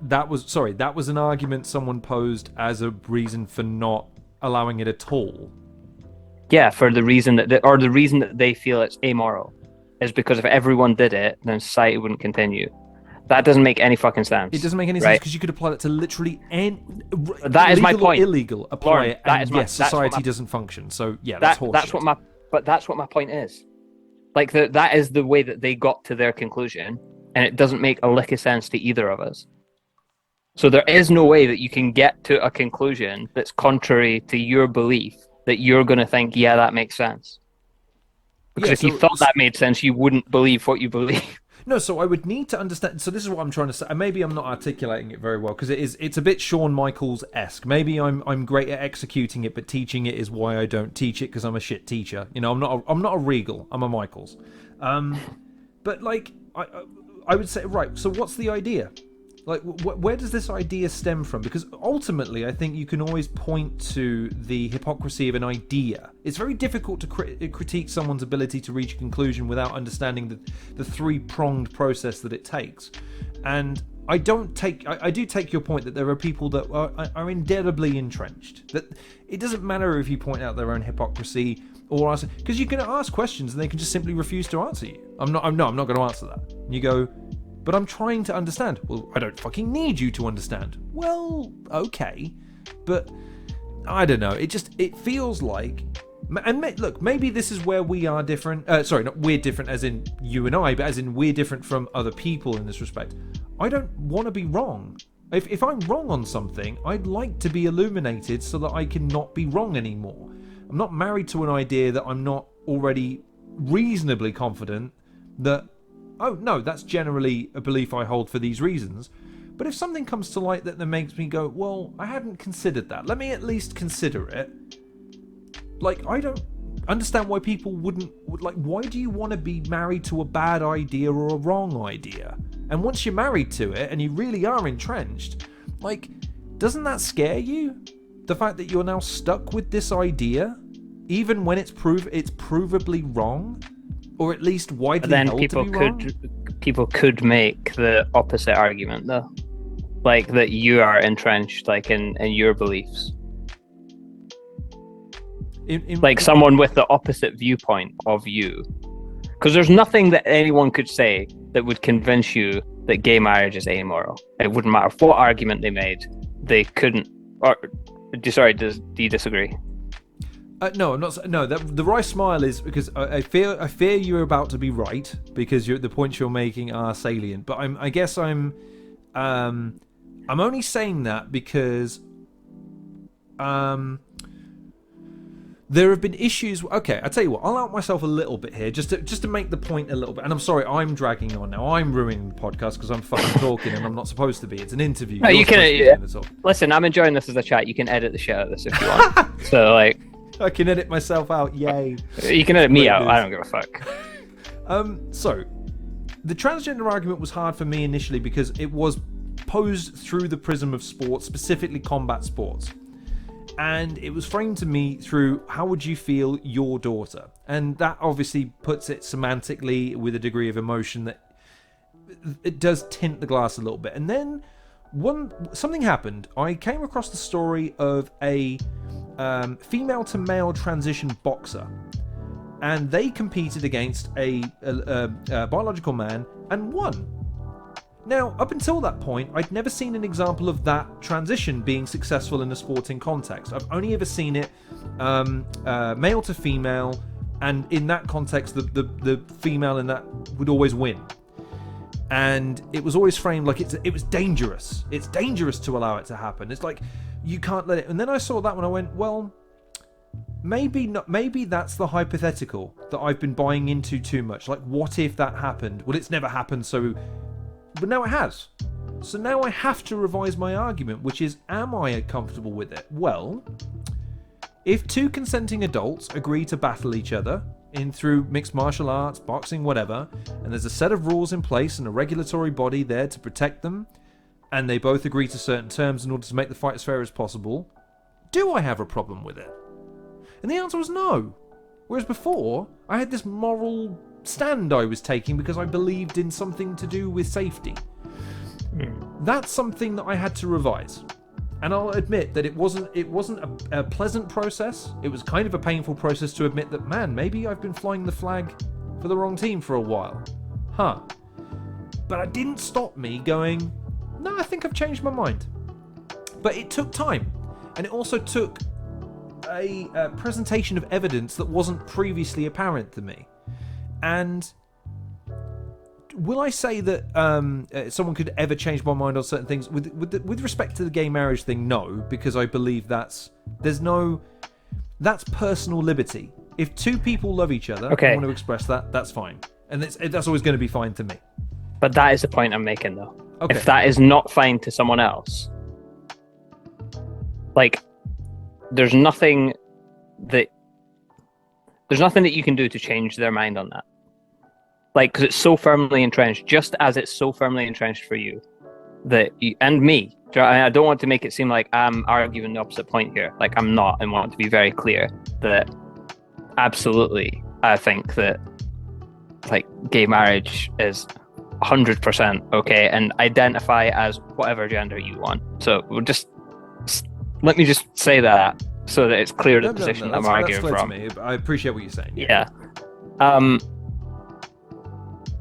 That was an argument someone posed as a reason for not allowing it at all. Yeah, for the reason the reason that they feel it's amoral is because if everyone did it, then society wouldn't continue. That doesn't make any fucking sense. It doesn't make any sense because you could apply that to literally any. That is my point. Or illegal. Apply Lauren, it, and yes, society doesn't function. So yeah, that's horseshit. That's what my point is. Like that is the way that they got to their conclusion, and it doesn't make a lick of sense to either of us. So there is no way that you can get to a conclusion that's contrary to your belief that you're going to think, yeah, that makes sense. Because if you thought that made sense, you wouldn't believe what you believe. No, so I would need to understand. So this is what I'm trying to say. Maybe I'm not articulating it very well because it's a bit Shawn Michaels-esque. Maybe I'm great at executing it, but teaching it is why I don't teach it because I'm a shit teacher. You know, I'm not a Regal. I'm a Michaels. But like I would say, right. So what's the idea? Like, where does this idea stem from? Because ultimately, I think you can always point to the hypocrisy of an idea. It's very difficult to critique someone's ability to reach a conclusion without understanding the three-pronged process that it takes. And I do take your point that there are people that are indelibly entrenched. That it doesn't matter if you point out their own hypocrisy or ask, because you can ask questions and they can just simply refuse to answer you. I'm not going to answer that. And you go, but I'm trying to understand. Well, I don't fucking need you to understand. Well, okay. But I don't know. It feels like... And look, maybe this is where we are different. Sorry, not we're different as in you and I, but as in we're different from other people in this respect. I don't want to be wrong. If I'm wrong on something, I'd like to be illuminated so that I can not be wrong anymore. I'm not married to an idea that I'm not already reasonably confident that... Oh, no, that's generally a belief I hold for these reasons. But if something comes to light that makes me go, well, I hadn't considered that. Let me at least consider it. Like, I don't understand why people wouldn't... Like, why do you want to be married to a bad idea or a wrong idea? And once you're married to it and you really are entrenched, like, doesn't that scare you? The fact that you're now stuck with this idea, even when it's provably wrong? Or at least widely held to be wrong? People could make the opposite argument though, like that you are entrenched, like in your beliefs. Like someone with the opposite viewpoint of you, because there's nothing that anyone could say that would convince you that gay marriage is amoral. It wouldn't matter what argument they made, they couldn't. Or, sorry, do you disagree? No, I'm not. No, the wry smile is because I fear you're about to be right because the points you're making are salient. But I guess I'm only saying that because there have been issues. Okay, I tell you what, I'll out myself a little bit here just to make the point a little bit. And I'm sorry, I'm dragging on now. I'm ruining the podcast because I'm fucking talking and I'm not supposed to be. It's an interview. No, you can. Listen, I'm enjoying this as a chat. You can edit the shit out of this if you want. So like. I can edit myself out, yay. You can edit me out, I don't give a fuck. So, the transgender argument was hard for me initially because it was posed through the prism of sports, specifically combat sports. And it was framed to me through, how would you feel your daughter? And that obviously puts it semantically with a degree of emotion that it does tint the glass a little bit. And then something happened. I came across the story of a female to male transition boxer, and they competed against a biological man and won. Now, up until that point, I'd never seen an example of that transition being successful in a sporting context. I've only ever seen it male to female, and in that context, the female in that would always win. And it was always framed like it was dangerous. It's dangerous to allow it to happen. It's like, you can't let it. And then I saw that when I went, well, maybe not. Maybe that's the hypothetical that I've been buying into too much. Like, what if that happened? Well, it's never happened, so... But now it has. So now I have to revise my argument, which is, am I comfortable with it? Well, if two consenting adults agree to battle each other through mixed martial arts, boxing, whatever, and there's a set of rules in place and a regulatory body there to protect them, and they both agree to certain terms in order to make the fight as fair as possible, do I have a problem with it? And the answer was no. Whereas before, I had this moral stand I was taking because I believed in something to do with safety. That's something that I had to revise. And I'll admit that it wasn't a pleasant process. It was kind of a painful process to admit that, man, maybe I've been flying the flag for the wrong team for a while. But it didn't stop me going, no, I think I've changed my mind. But it took time. And it also took a presentation of evidence that wasn't previously apparent to me. And will I say that someone could ever change my mind on certain things? With respect to the gay marriage thing, no, because I believe that's personal liberty. If two people love each other and want to express that, that's fine. And that's always going to be fine to me. But that is the point I'm making, though. Okay. If that is not fine to someone else, like, there's nothing that you can do to change their mind on that. Like, because it's so firmly entrenched, just as it's so firmly entrenched for you, that you, and me. I don't want to make it seem like I'm arguing the opposite point here. Like, I'm not, and want to be very clear that absolutely, I think that, like, gay marriage is 100% okay, and identify as whatever gender you want. So let me just say that so that it's clear the position that I'm arguing from. Me. I appreciate what you're saying. Yeah.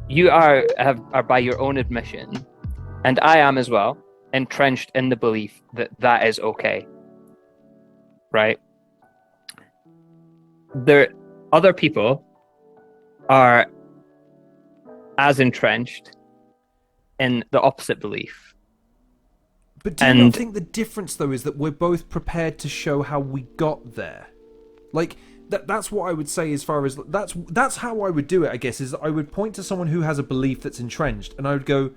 You are by your own admission, and I am as well, entrenched in the belief that that is okay. Right? Other people are as entrenched in the opposite belief. But do you not think the difference, though, is that we're both prepared to show how we got there? Like, that's what I would say as far as... That's how I would do it, I guess, is that I would point to someone who has a belief that's entrenched, and I would go...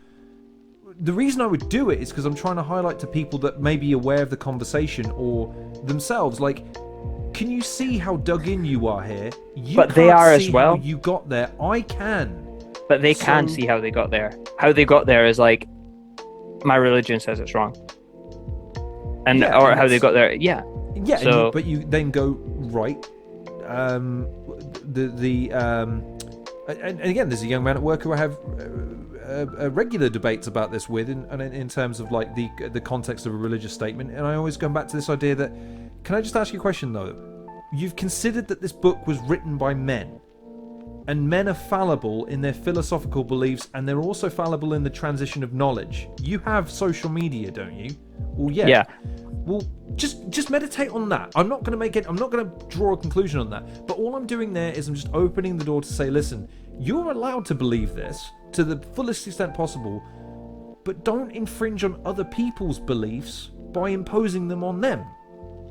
The reason I would do it is because I'm trying to highlight to people that may be aware of the conversation or themselves, like, can you see how dug in you are here? But they are as well. How you got there. I can. But they can see how they got there. How they got there is like, my religion says it's wrong. Or how they got there, yeah. So, but you then go, right, and again, there's a young man at work who I have regular debates about this with, in terms of like the context of a religious statement, and I always come back to this idea that, can I just ask you a question though? You've considered that this book was written by men, and men are fallible in their philosophical beliefs, and they're also fallible in the transition of knowledge. You have social media, don't you? Well, yeah. Yeah. Well, just meditate on that. I'm not going to draw a conclusion on that. But all I'm doing there is I'm just opening the door to say, listen, you're allowed to believe this to the fullest extent possible, but don't infringe on other people's beliefs by imposing them on them.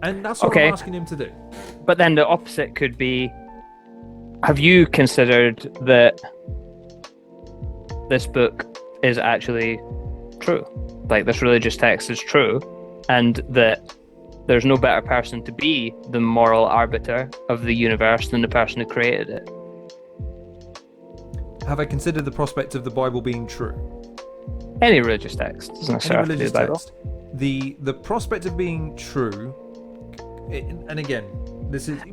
And that's what I'm asking him to do. But then the opposite could be, have you considered that this book is actually true? Like, this religious text is true, and that there's no better person to be the moral arbiter of the universe than the person who created it. Have I considered the prospect of the Bible being true? Any religious text doesn't necessarily have to be the Bible. The prospect of being true, and again,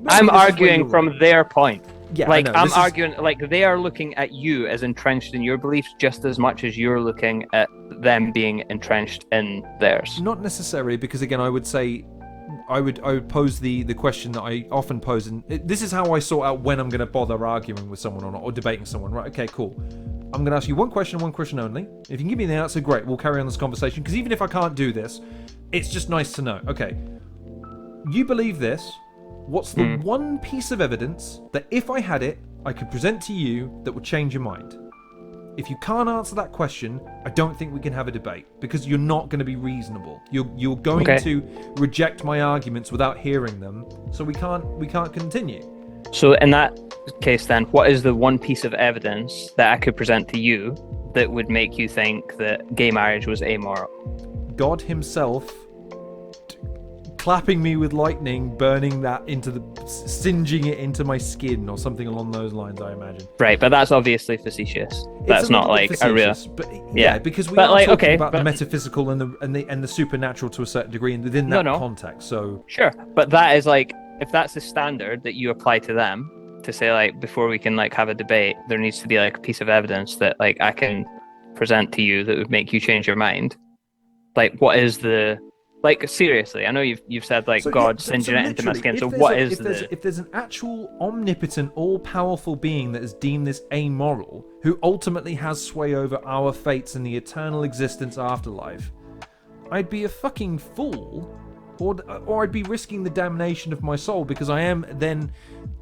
I'm arguing from their point. Yeah, like, I'm arguing, like, they are looking at you as entrenched in your beliefs just as much as you're looking at them being entrenched in theirs. Not necessarily, because again, I would say, I would pose the question that I often pose, and this is how I sort out when I'm going to bother arguing with someone or not, or debating someone. Right? Okay, cool. I'm going to ask you one question and one question only. If you can give me the answer, great. We'll carry on this conversation, because even if I can't do this, it's just nice to know. Okay, you believe this. What's the one piece of evidence that if I had it, I could present to you that would change your mind? If you can't answer that question, I don't think we can have a debate, because you're not going to be reasonable. You're going to reject my arguments without hearing them, so we can't continue. So in that case then, what is the one piece of evidence that I could present to you that would make you think that gay marriage was amoral? God himself clapping me with lightning, burning that singeing it into my skin or something along those lines, I imagine. Right, but that's obviously facetious. That's not like a real. But yeah, because we are talking about the metaphysical and the supernatural to a certain degree, and within that context. So sure, but that is like, if that's the standard that you apply to them, to say like, before we can like have a debate, there needs to be like a piece of evidence that like I can present to you that would make you change your mind. Like, what is the, like, seriously, I know you've said like God singeing it into my skin. So what is if there's an actual omnipotent, all-powerful being that has deemed this amoral, who ultimately has sway over our fates and the eternal existence afterlife, I'd be a fucking fool, or I'd be risking the damnation of my soul, because I am then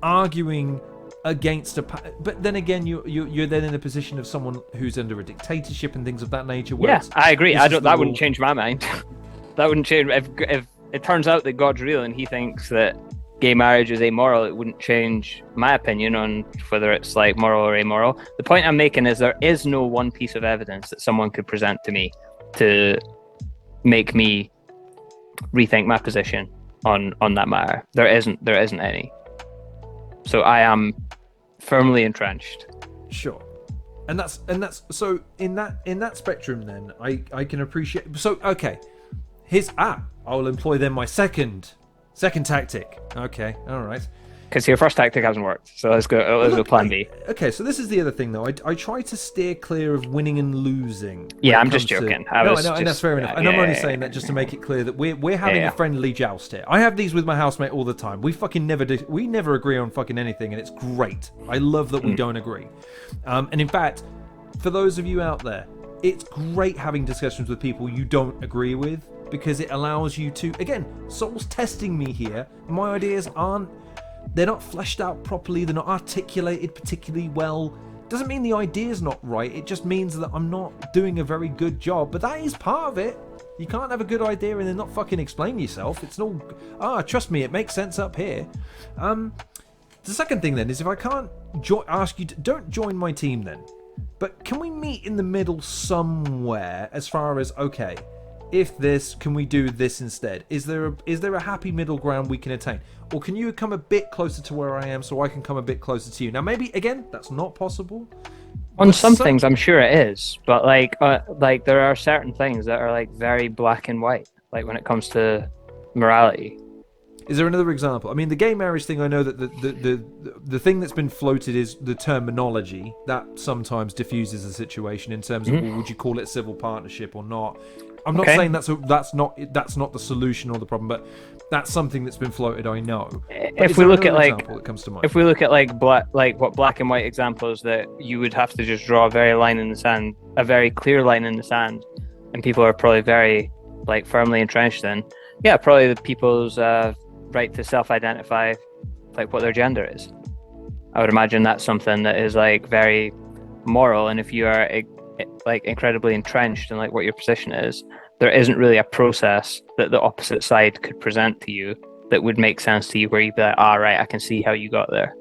arguing against but then again, you're then in a position of someone who's under a dictatorship and things of that nature. Yeah, I agree. That wouldn't change my mind. That wouldn't change if it turns out that God's real and he thinks that gay marriage is amoral. It wouldn't change my opinion on whether it's like moral or amoral. The point I'm making is there is no one piece of evidence that someone could present to me to make me rethink my position on that matter. There isn't any. So I am firmly entrenched. Sure. And that's so in that spectrum then I can appreciate. So okay. I'll employ then my second tactic. Okay, all right. Because your first tactic hasn't worked, so let's go plan B. Okay, so this is the other thing though. I try to steer clear of winning and losing. Yeah, I'm just joking. And that's fair enough. And I'm only saying that just to make it clear that we're having a friendly joust here. I have these with my housemate all the time. We fucking never agree on fucking anything, and it's great. I love that we don't agree. And in fact, for those of you out there, it's great having discussions with people you don't agree with, because it allows you to, again, soul's testing me here. My ideas they're not fleshed out properly, they're not articulated particularly well. Doesn't mean the idea's not right, it just means that I'm not doing a very good job, but that is part of it. You can't have a good idea and then not fucking explain yourself. It's not, trust me, it makes sense up here. The second thing then is, if I can't ask you to, don't join my team then, but can we meet in the middle somewhere as far as, okay, if this, can we do this instead? Is there a happy middle ground we can attain? Or can you come a bit closer to where I am so I can come a bit closer to you? Now, maybe, again, that's not possible. On some things, I'm sure it is. But, like there are certain things that are, like, very black and white. Like, when it comes to morality. Is there another example? I mean, the gay marriage thing, I know that the thing that's been floated is the terminology. That sometimes diffuses the situation in terms of, well, would you call it civil partnership or not? I'm not saying that's not the solution or the problem, but that's something that's been floated. I know. If we look at that comes to mind? If we look at what black and white examples, that you would have to just draw a very clear line in the sand, and people are probably very firmly entrenched in. Yeah, probably the people's right to self-identify what their gender is. I would imagine that's something that is very moral, and if you are incredibly entrenched in what your position is, there isn't really a process that the opposite side could present to you that would make sense to you, where you'd be like, right, I can see how you got there.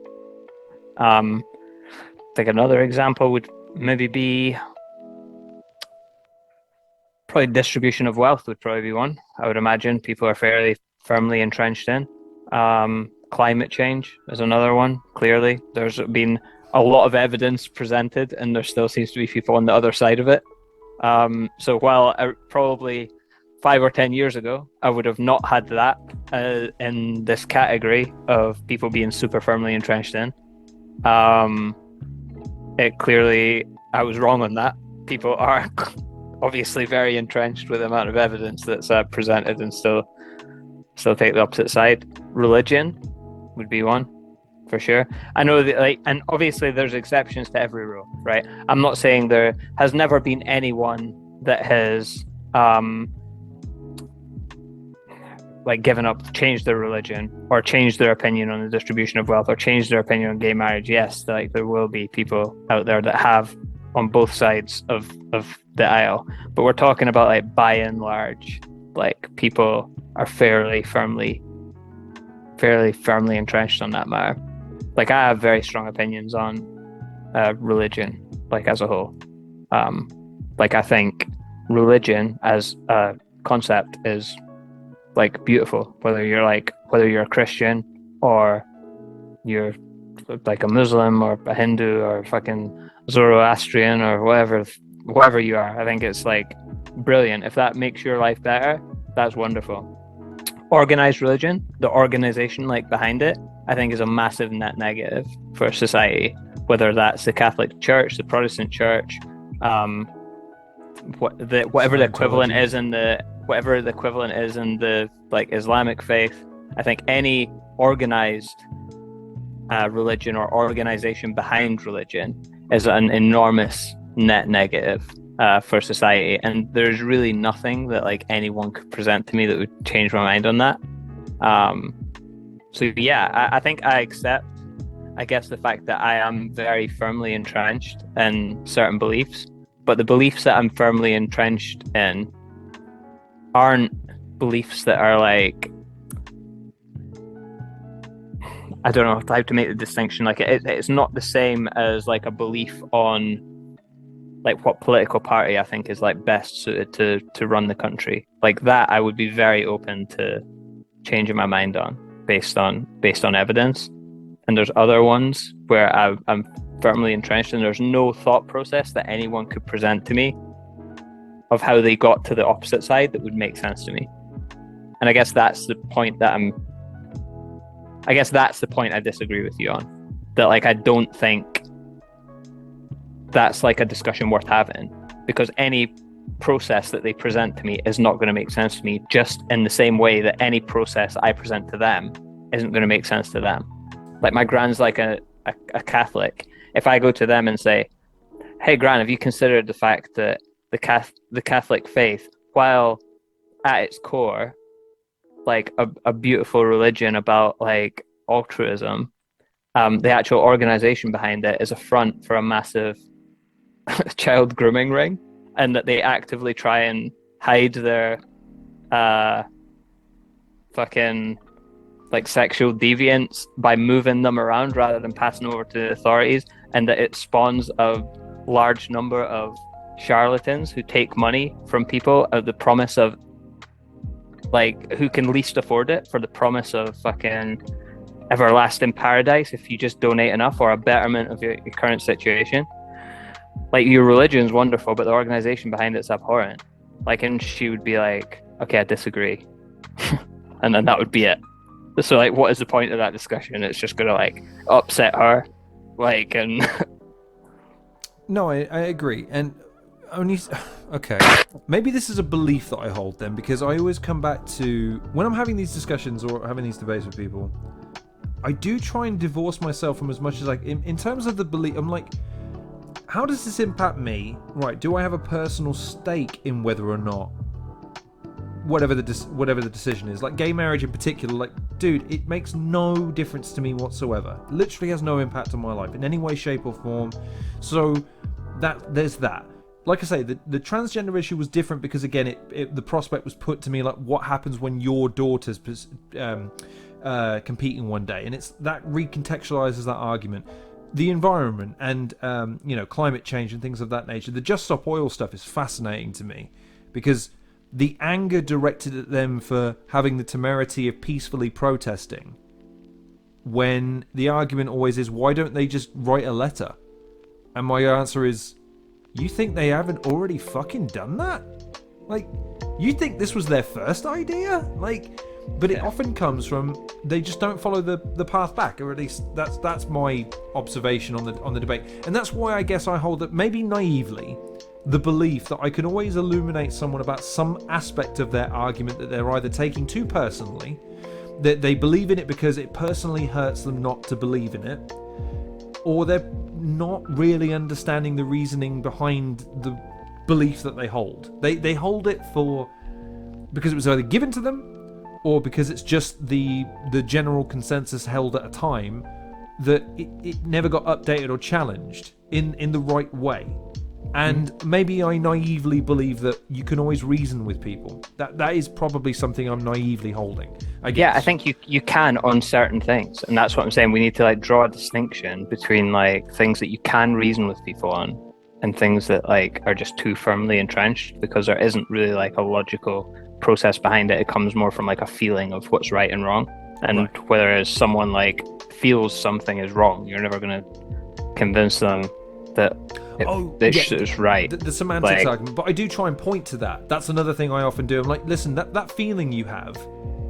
Another example would maybe be probably distribution of wealth would probably be one. I would imagine people are fairly firmly entrenched in. Climate change is another one. Clearly, there's been a lot of evidence presented, and there still seems to be people on the other side of it. So while probably 5 or 10 years ago, I would have not had that in this category of people being super firmly entrenched in. I was wrong on that. People are obviously very entrenched with the amount of evidence that's presented, and still take the opposite side. Religion would be one, for sure. I know that, and obviously there's exceptions to every rule, right? I'm not saying there has never been anyone that has given up, changed their religion, or changed their opinion on the distribution of wealth, or changed their opinion on gay marriage. Yes, there will be people out there that have on both sides of the aisle, but we're talking about by and large, people are fairly firmly entrenched on that matter. I have very strong opinions on religion, as a whole. Like I think religion as a concept is like beautiful, whether you're a Christian or you're like a Muslim or a Hindu or fucking Zoroastrian or whatever you are. I think it's like brilliant. If that makes your life better, that's wonderful. Organized religion, the organization like behind it, I think is a massive net negative for society, whether that's the Catholic Church, the Protestant Church, whatever the equivalent is in the like Islamic faith. I think any organized religion or organization behind religion is an enormous net negative for society, and there's really nothing that like anyone could present to me that would change my mind on that. So yeah, I think I accept, I guess, the fact that I am very firmly entrenched in certain beliefs, but the beliefs that I'm firmly entrenched in aren't beliefs that are like, I don't know how to make the distinction. Like it's not the same as like a belief on like what political party I think is like best suited to run the country. Like that, I would be very open to changing my mind on based on evidence. And there's other ones where I'm firmly entrenched, and there's no thought process that anyone could present to me of how they got to the opposite side that would make sense to me. And I guess that's the point that I disagree with you on. That like I don't think that's like a discussion worth having, because any process that they present to me is not going to make sense to me, just in the same way that any process I present to them isn't going to make sense to them. Like my gran's like a Catholic. If I go to them and say, hey Gran, have you considered the fact that the Catholic faith, while at its core like a beautiful religion about like altruism, the actual organization behind it is a front for a massive child grooming ring, and that they actively try and hide their fucking like sexual deviance by moving them around rather than passing over to the authorities, and that it spawns a large number of charlatans who take money from people at the promise of like who can least afford it, for the promise of fucking everlasting paradise if you just donate enough, or a betterment of your current situation. Like your religion's wonderful, but the organization behind it's abhorrent. Like, and she would be like, okay, I disagree. And then that would be it. So like, what is the point of that discussion? It's just gonna like upset her. Like, and no, I agree. And only, okay, maybe this is a belief that I hold then, because I always come back to, when I'm having these discussions or having these debates with people, I do try and divorce myself from as much as like, in terms of the belief, I'm like, how does this impact me? Right, do I have a personal stake in whether or not whatever the decision is? Like gay marriage in particular, like, dude, it makes no difference to me whatsoever. It literally has no impact on my life in any way, shape or form. So there's that. Like I say, the transgender issue was different because, again, the prospect was put to me like, what happens when your daughter's competing one day? And it's that recontextualizes that argument. The environment and climate change and things of that nature. The Just Stop Oil stuff is fascinating to me, because the anger directed at them for having the temerity of peacefully protesting, when the argument always is, why don't they just write a letter? And my answer is, you think they haven't already fucking done that? Like, you think this was their first idea? Like, but it often comes from, they just don't follow the path back, or at least that's my observation on the debate. And that's why I guess I hold that, maybe naively, the belief that I can always illuminate someone about some aspect of their argument that they're either taking too personally, that they believe in it because it personally hurts them not to believe in it, or they're not really understanding the reasoning behind the belief that they hold. They hold it because it was either given to them, or because it's just the general consensus held at a time, that it never got updated or challenged in the right way. And maybe I naively believe that you can always reason with people. That is probably something I'm naively holding, I guess. Yeah, I think you can on certain things, and that's what I'm saying. We need to like draw a distinction between like things that you can reason with people on, and things that like are just too firmly entrenched because there isn't really like a logical process behind it. It comes more from like a feeling of what's right and wrong. And Right. whereas someone like feels something is wrong, you're never going to convince them that it's right. The semantics Like, argument, but I do try and point to that. That's another thing I often do. I'm like, listen, that feeling you have,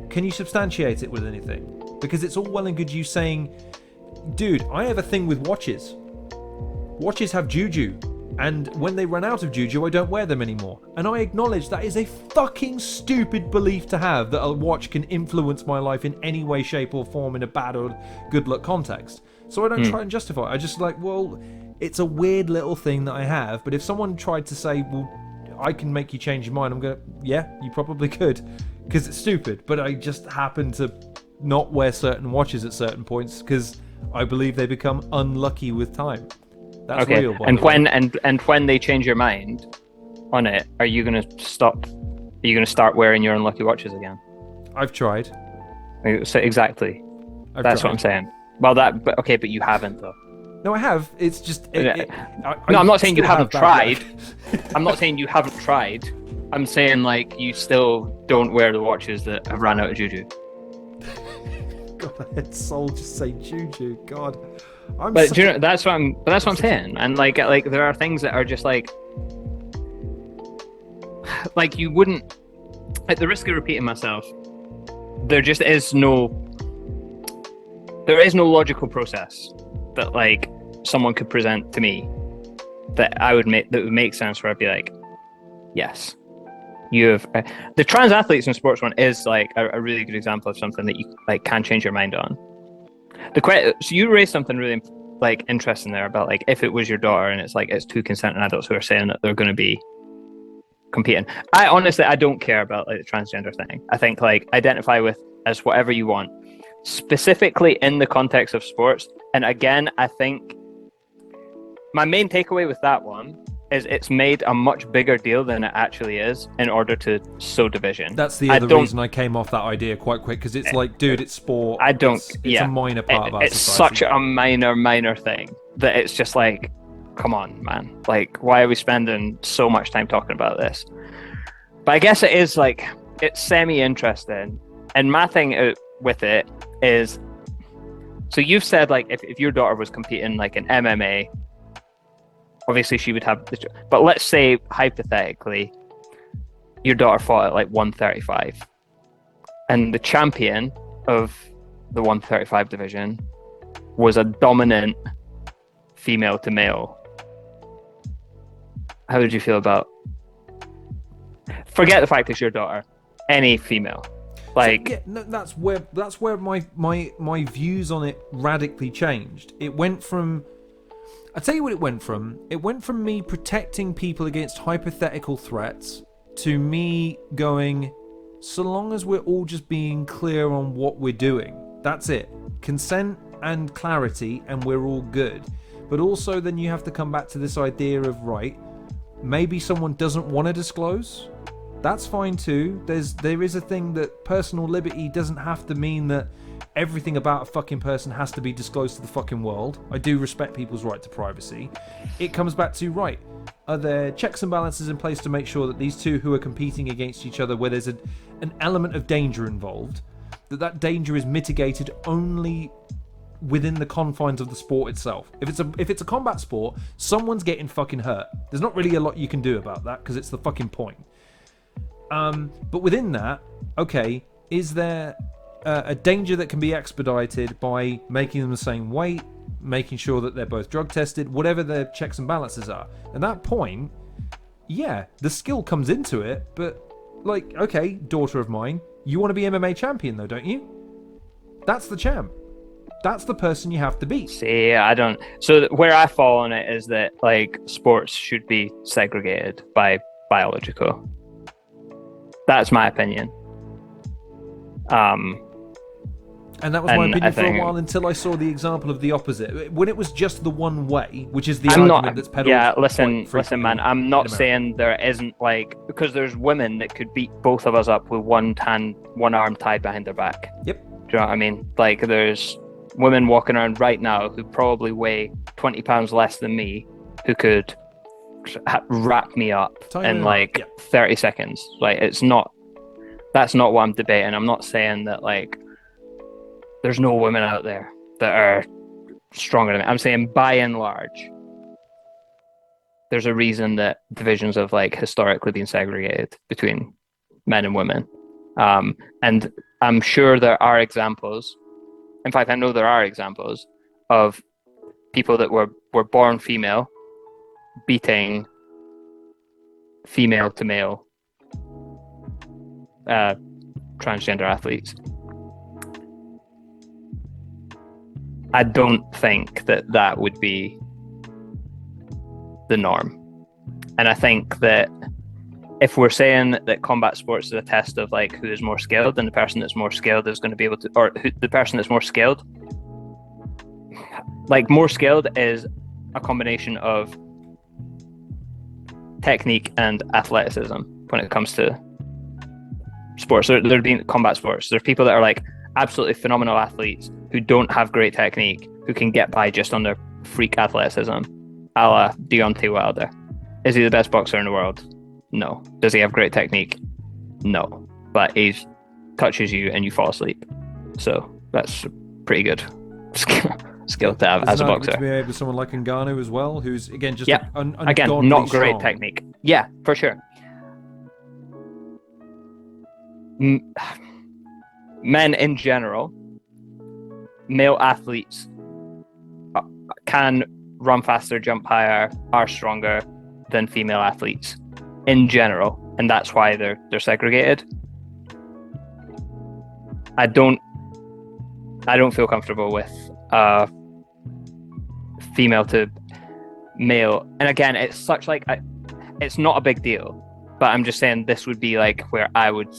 can you substantiate it with anything? Because it's all well and good you saying, dude, I have a thing with watches. Watches have juju, and when they run out of juju, I don't wear them anymore. And I acknowledge that is a fucking stupid belief to have, that a watch can influence my life in any way, shape, or form in a bad or good luck context. So I don't try and justify it. I just like, well, it's a weird little thing that I have, but if someone tried to say, well, I can make you change your mind, I'm going, yeah, you probably could, because it's stupid. But I just happen to not wear certain watches at certain points because I believe they become unlucky with time. That's okay. real. And when they change your mind on it, are you going to stop? Are you going to start wearing your unlucky watches again? I've tried. So exactly. That's what I'm saying. Well, but you haven't though. No, I have. It's just. I'm not saying you haven't tried. I'm not saying you haven't tried. I'm saying like you still don't wear the watches that have ran out of juju. God, I had soul just say juju. God, do you know, that's what I'm saying. And like there are things that are just like you wouldn't, at the risk of repeating myself, there is no logical process that like someone could present to me that would make sense, where I'd be like, yes, you have the trans athletes in sports one is like a really good example of something that you like can change your mind on. So you raised something really like interesting there about like if it was your daughter and it's like it's two consenting adults who are saying that they're going to be competing. I honestly don't care about like the transgender thing. I think like identify with as whatever you want, specifically in the context of sports. And again, I think my main takeaway with that one is it's made a much bigger deal than it actually is in order to sow division. That's the other reason I came off that idea quite quick, because it's like, dude, it's sport. It's a minor part of our society. It's such a minor thing that it's just like, come on, man. Like, why are we spending so much time talking about this? But I guess it is like, it's semi-interesting. And my thing with it is, so you've said like, if your daughter was competing like in MMA, obviously she would have, but let's say hypothetically, your daughter fought at like 135 and the champion of the 135 division was a dominant female to male. How would you feel about, forget the fact it's your daughter, any female? Like, so, yeah, no, that's where my views on it radically changed. It went from, I'll tell you what it went from. It went from me protecting people against hypothetical threats to me going, so long as we're all just being clear on what we're doing, that's it. Consent and clarity, and we're all good. But also then you have to come back to this idea of, right, maybe someone doesn't want to disclose. That's fine too. There is a thing that personal liberty doesn't have to mean that everything about a fucking person has to be disclosed to the fucking world. I do respect people's right to privacy. It comes back to, right, are there checks and balances in place to make sure that these two who are competing against each other, where there's an element of danger involved, that danger is mitigated only within the confines of the sport itself. If it's a combat sport, someone's getting fucking hurt. There's not really a lot you can do about that because it's the fucking point. But within that, okay, is there a danger that can be expedited by making them the same weight, making sure that they're both drug tested, whatever their checks and balances are? At that point, yeah, the skill comes into it, but like, okay, daughter of mine, you want to be MMA champion though, don't you? That's the champ. That's the person you have to beat. See, I don't. So where I fall on it is that like sports should be segregated by biological. That's my opinion. And that was my opinion for a while until I saw the example of the opposite. When it was just the one way, which is the argument that's peddled. Yeah, listen, man. I'm not saying there isn't like, because there's women that could beat both of us up with one arm tied behind their back. Yep. Do you know what I mean? Like, there's women walking around right now who probably weigh 20 pounds less than me, who could wrap me up in like yeah. 30 seconds. Like, that's not what I'm debating. I'm not saying that like there's no women out there that are stronger than me. I'm saying by and large, there's a reason that divisions have like historically been segregated between men and women. And I'm sure there are examples. In fact, I know there are examples of people that were born female beating female to male transgender athletes. I don't think that would be the norm. And I think that if we're saying that combat sports is a test of like who is more skilled, then the person that's more skilled is going to be able to, or the person that's more skilled, like more skilled is a combination of technique and athleticism when it comes to sports. There being combat sports. There's people that are like absolutely phenomenal athletes who don't have great technique, who can get by just on their freak athleticism, a la Deontay Wilder. Is he the best boxer in the world? No. Does he have great technique? No. But he touches you and you fall asleep. So that's pretty good skill to have as a boxer. To be able someone like Ngannou as well, who's again just again not great strong. Technique. Yeah, for sure. Men in general, male athletes can run faster, jump higher, are stronger than female athletes in general, and that's why they're segregated. I don't feel comfortable with female to male, and again, it's such like it's not a big deal, but I'm just saying this would be like where I would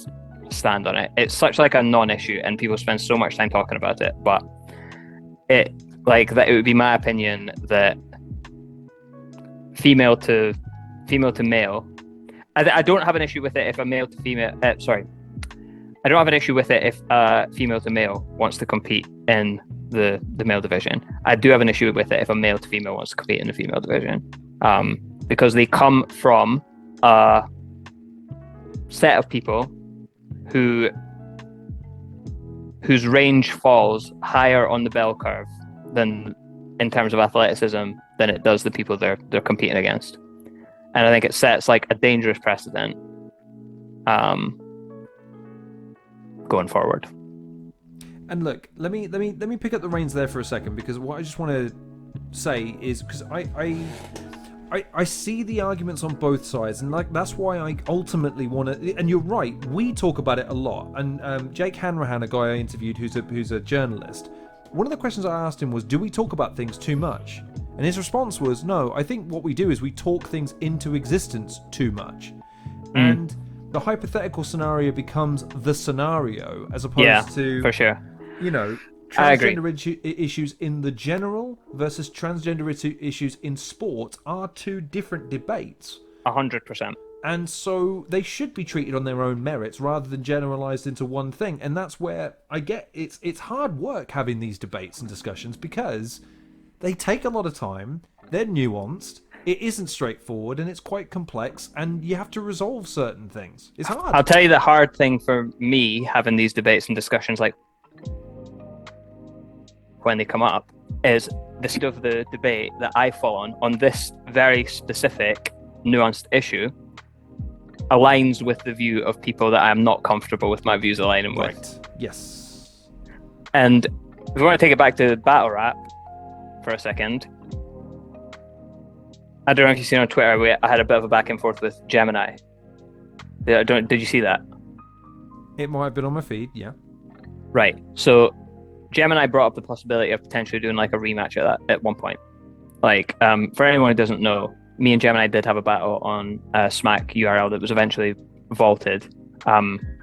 stand on it. It's such like a non-issue, and people spend so much time talking about it, but it would be my opinion that female to male. I don't have an issue with it if a male to female. I don't have an issue with it if female to male wants to compete in the male division. I do have an issue with it if a male to female wants to compete in the female division, because they come from a set of people whose range falls higher on the bell curve than in terms of athleticism than it does the people they're competing against. And I think it sets like a dangerous precedent going forward. And look, let me pick up the reins there for a second, because what I just want to say is, because I see the arguments on both sides, and like that's why I ultimately want to. And you're right, we talk about it a lot. And Jake Hanrahan, a guy I interviewed who's a journalist, one of the questions I asked him was, do we talk about things too much? And his response was, no, I think what we do is we talk things into existence too much. And the hypothetical scenario becomes the scenario as opposed to, for sure, transgender issues in the general versus transgender issues in sport are two different debates. 100%. And so they should be treated on their own merits rather than generalized into one thing. And that's where I get it's hard work having these debates and discussions, because they take a lot of time, they're nuanced, it isn't straightforward, and it's quite complex, and you have to resolve certain things. It's hard. I'll tell you the hard thing for me having these debates and discussions, like when they come up, is the side of the debate that I fall on this very specific nuanced issue aligns with the view of people that I'm not comfortable with my views aligning with. Right. Yes. And if we want to take it back to battle rap for a second, I don't know if you've seen on Twitter, I had a bit of a back and forth with Gemini. Did you see that? It might have been on my feed, yeah. Right. So Gemini brought up the possibility of potentially doing like a rematch at one point. Like, for anyone who doesn't know, me and Gemini did have a battle on Smack URL that was eventually vaulted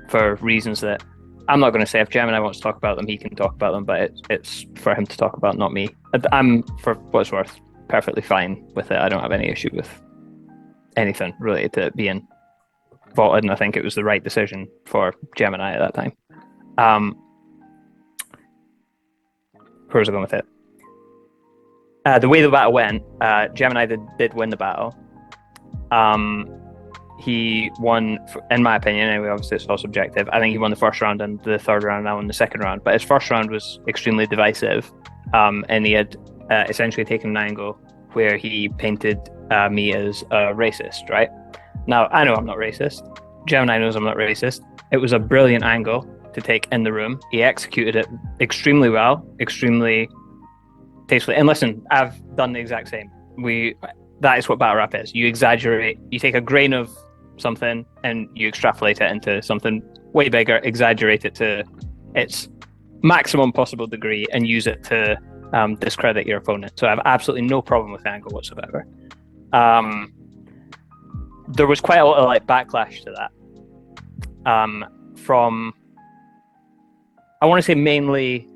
for reasons that I'm not going to say. If Gemini wants to talk about them, he can talk about them, but it's for him to talk about, not me. I'm, for what it's worth, perfectly fine with it. I don't have any issue with anything related to it being vaulted, and I think it was the right decision for Gemini at that time. Where was I going with it? The way the battle went, Gemini did win the battle, He won, in my opinion, anyway, obviously it's all subjective. I think he won the first round and the third round, now won the second round. But his first round was extremely divisive. And he had essentially taken an angle where he painted me as a racist, right? Now, I know I'm not racist. Gemini knows I'm not racist. It was a brilliant angle to take in the room. He executed it extremely well, extremely tastefully. And listen, I've done the exact same. That is what battle rap is. You exaggerate, you take a grain of something and you extrapolate it into something way bigger, exaggerate it to its maximum possible degree, and use it to discredit your opponent. So I have absolutely no problem with the angle whatsoever. There was quite a lot of like backlash to that from, I want to say, mainly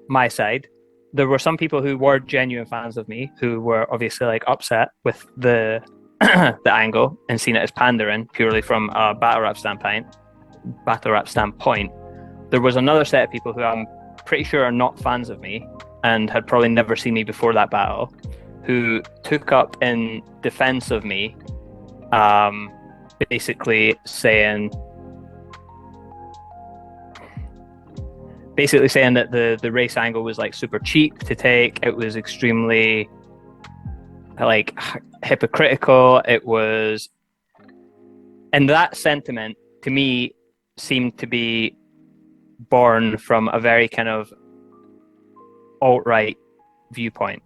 my side. There were some people who were genuine fans of me who were obviously like upset with the the angle and seen it as pandering purely from a battle rap standpoint. There was another set of people who I'm pretty sure are not fans of me and had probably never seen me before that battle, who took up in defense of me, basically saying that the race angle was like super cheap to take. It was extremely like hypocritical. It was, and that sentiment to me seemed to be born from a very kind of alt-right viewpoint.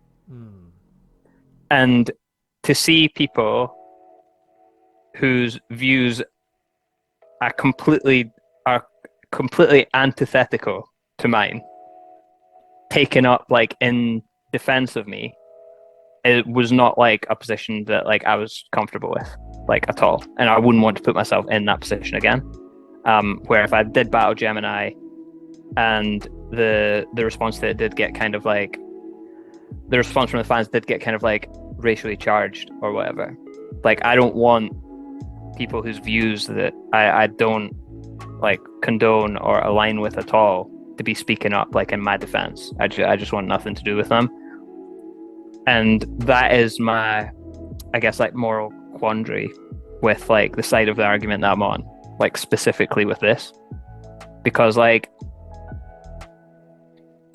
And to see people whose views are completely antithetical to mine taken up like in defense of me, it was not like a position that like I was comfortable with, like, at all. And I wouldn't want to put myself in that position again. Where if I did battle Gemini and the response to it did get kind of like, the response from the fans did get kind of like racially charged or whatever. Like, I don't want people whose views that I don't like condone or align with at all to be speaking up like in my defense. I just want nothing to do with them. And that is my, I guess, like moral quandary with like the side of the argument that I'm on, like specifically with this, because like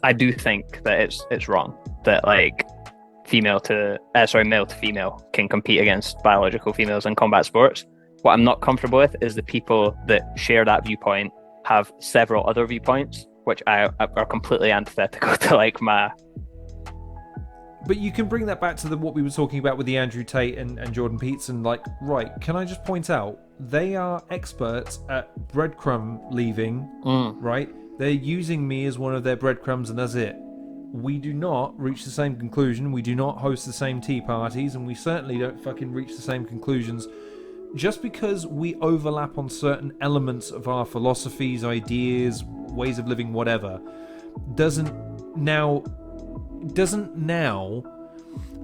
I do think that it's wrong that like male to female can compete against biological females in combat sports. What I'm not comfortable with is the people that share that viewpoint have several other viewpoints which are completely antithetical to like my. But you can bring that back to what we were talking about with the Andrew Tate and Jordan Peterson. Like, right, can I just point out, they are experts at breadcrumb leaving, right? They're using me as one of their breadcrumbs and that's it. We do not reach the same conclusion. We do not host the same tea parties, and we certainly don't fucking reach the same conclusions. Just because we overlap on certain elements of our philosophies, ideas, ways of living, whatever, doesn't now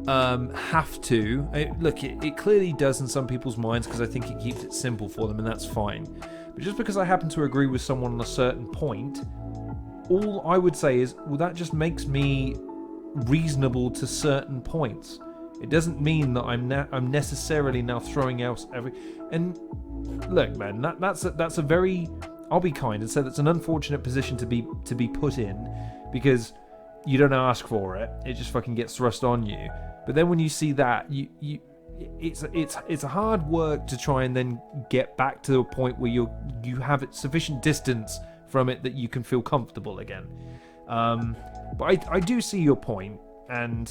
have to. It clearly does in some people's minds, because I think it keeps it simple for them, and that's fine. But just because I happen to agree with someone on a certain point, all I would say is, well, that just makes me reasonable to certain points. It doesn't mean that I'm necessarily now throwing out every. And look, man, that's a very, I'll be kind and say that's an unfortunate position to be put in, because you don't ask for it. It just fucking gets thrust on you. But then when you see that, it's a hard work to try and then get back to a point where you have sufficient distance from it that you can feel comfortable again. But I do see your point, and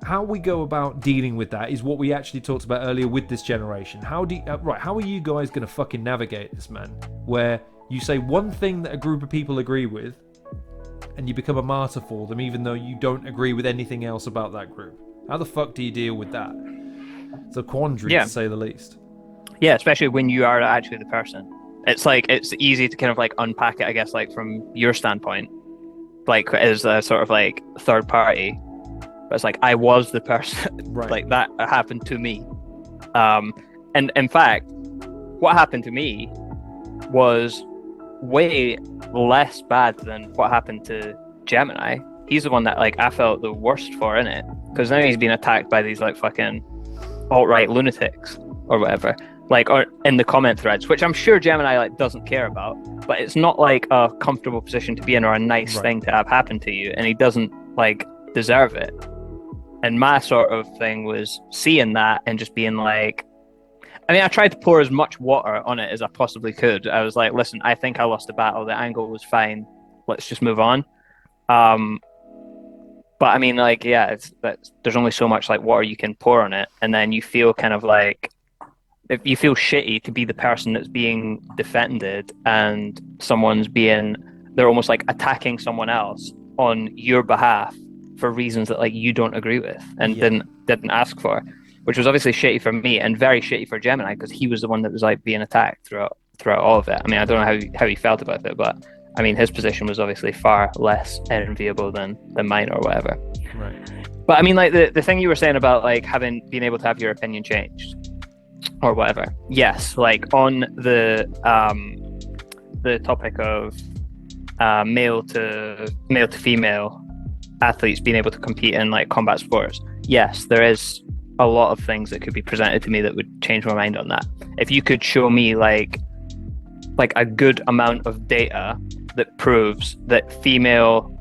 how we go about dealing with that is what we actually talked about earlier with this generation. How are you guys going to fucking navigate this, man? Where you say one thing that a group of people agree with, and you become a martyr for them, even though you don't agree with anything else about that group. How the fuck do you deal with that? It's a quandary, to say the least. Yeah, especially when you are actually the person. It's like, it's easy to kind of like unpack it, I guess, like from your standpoint, like as a sort of like third party. But it's like, I was the person, right. Like that happened to me. And in fact, what happened to me was way less bad than what happened to Gemini. He's the one that like I felt the worst for in it, because now he's been attacked by these like fucking alt-right lunatics or whatever, like, or in the comment threads, which I'm sure Gemini like doesn't care about, but it's not like a comfortable position to be in or a nice thing to have happen to you, and he doesn't like deserve it. And my sort of thing was seeing that and just being like, I mean, I tried to pour as much water on it as I possibly could. I was like, listen, I think I lost the battle. The angle was fine. Let's just move on. But I mean, like, yeah, there's only so much like water you can pour on it, and then you feel kind of like, if you feel shitty to be the person that's being defended, and they're almost like attacking someone else on your behalf for reasons that like you don't agree with and didn't ask for, which was obviously shitty for me and very shitty for Gemini, because he was the one that was like being attacked throughout all of it. I mean, I don't know how he felt about it, but I mean, his position was obviously far less enviable than mine or whatever. Right. But I mean, like the thing you were saying about like being able to have your opinion changed or whatever. Yes, like on the topic of male to female athletes being able to compete in like combat sports. Yes, there is a lot of things that could be presented to me that would change my mind on that. If you could show me like a good amount of data that proves that male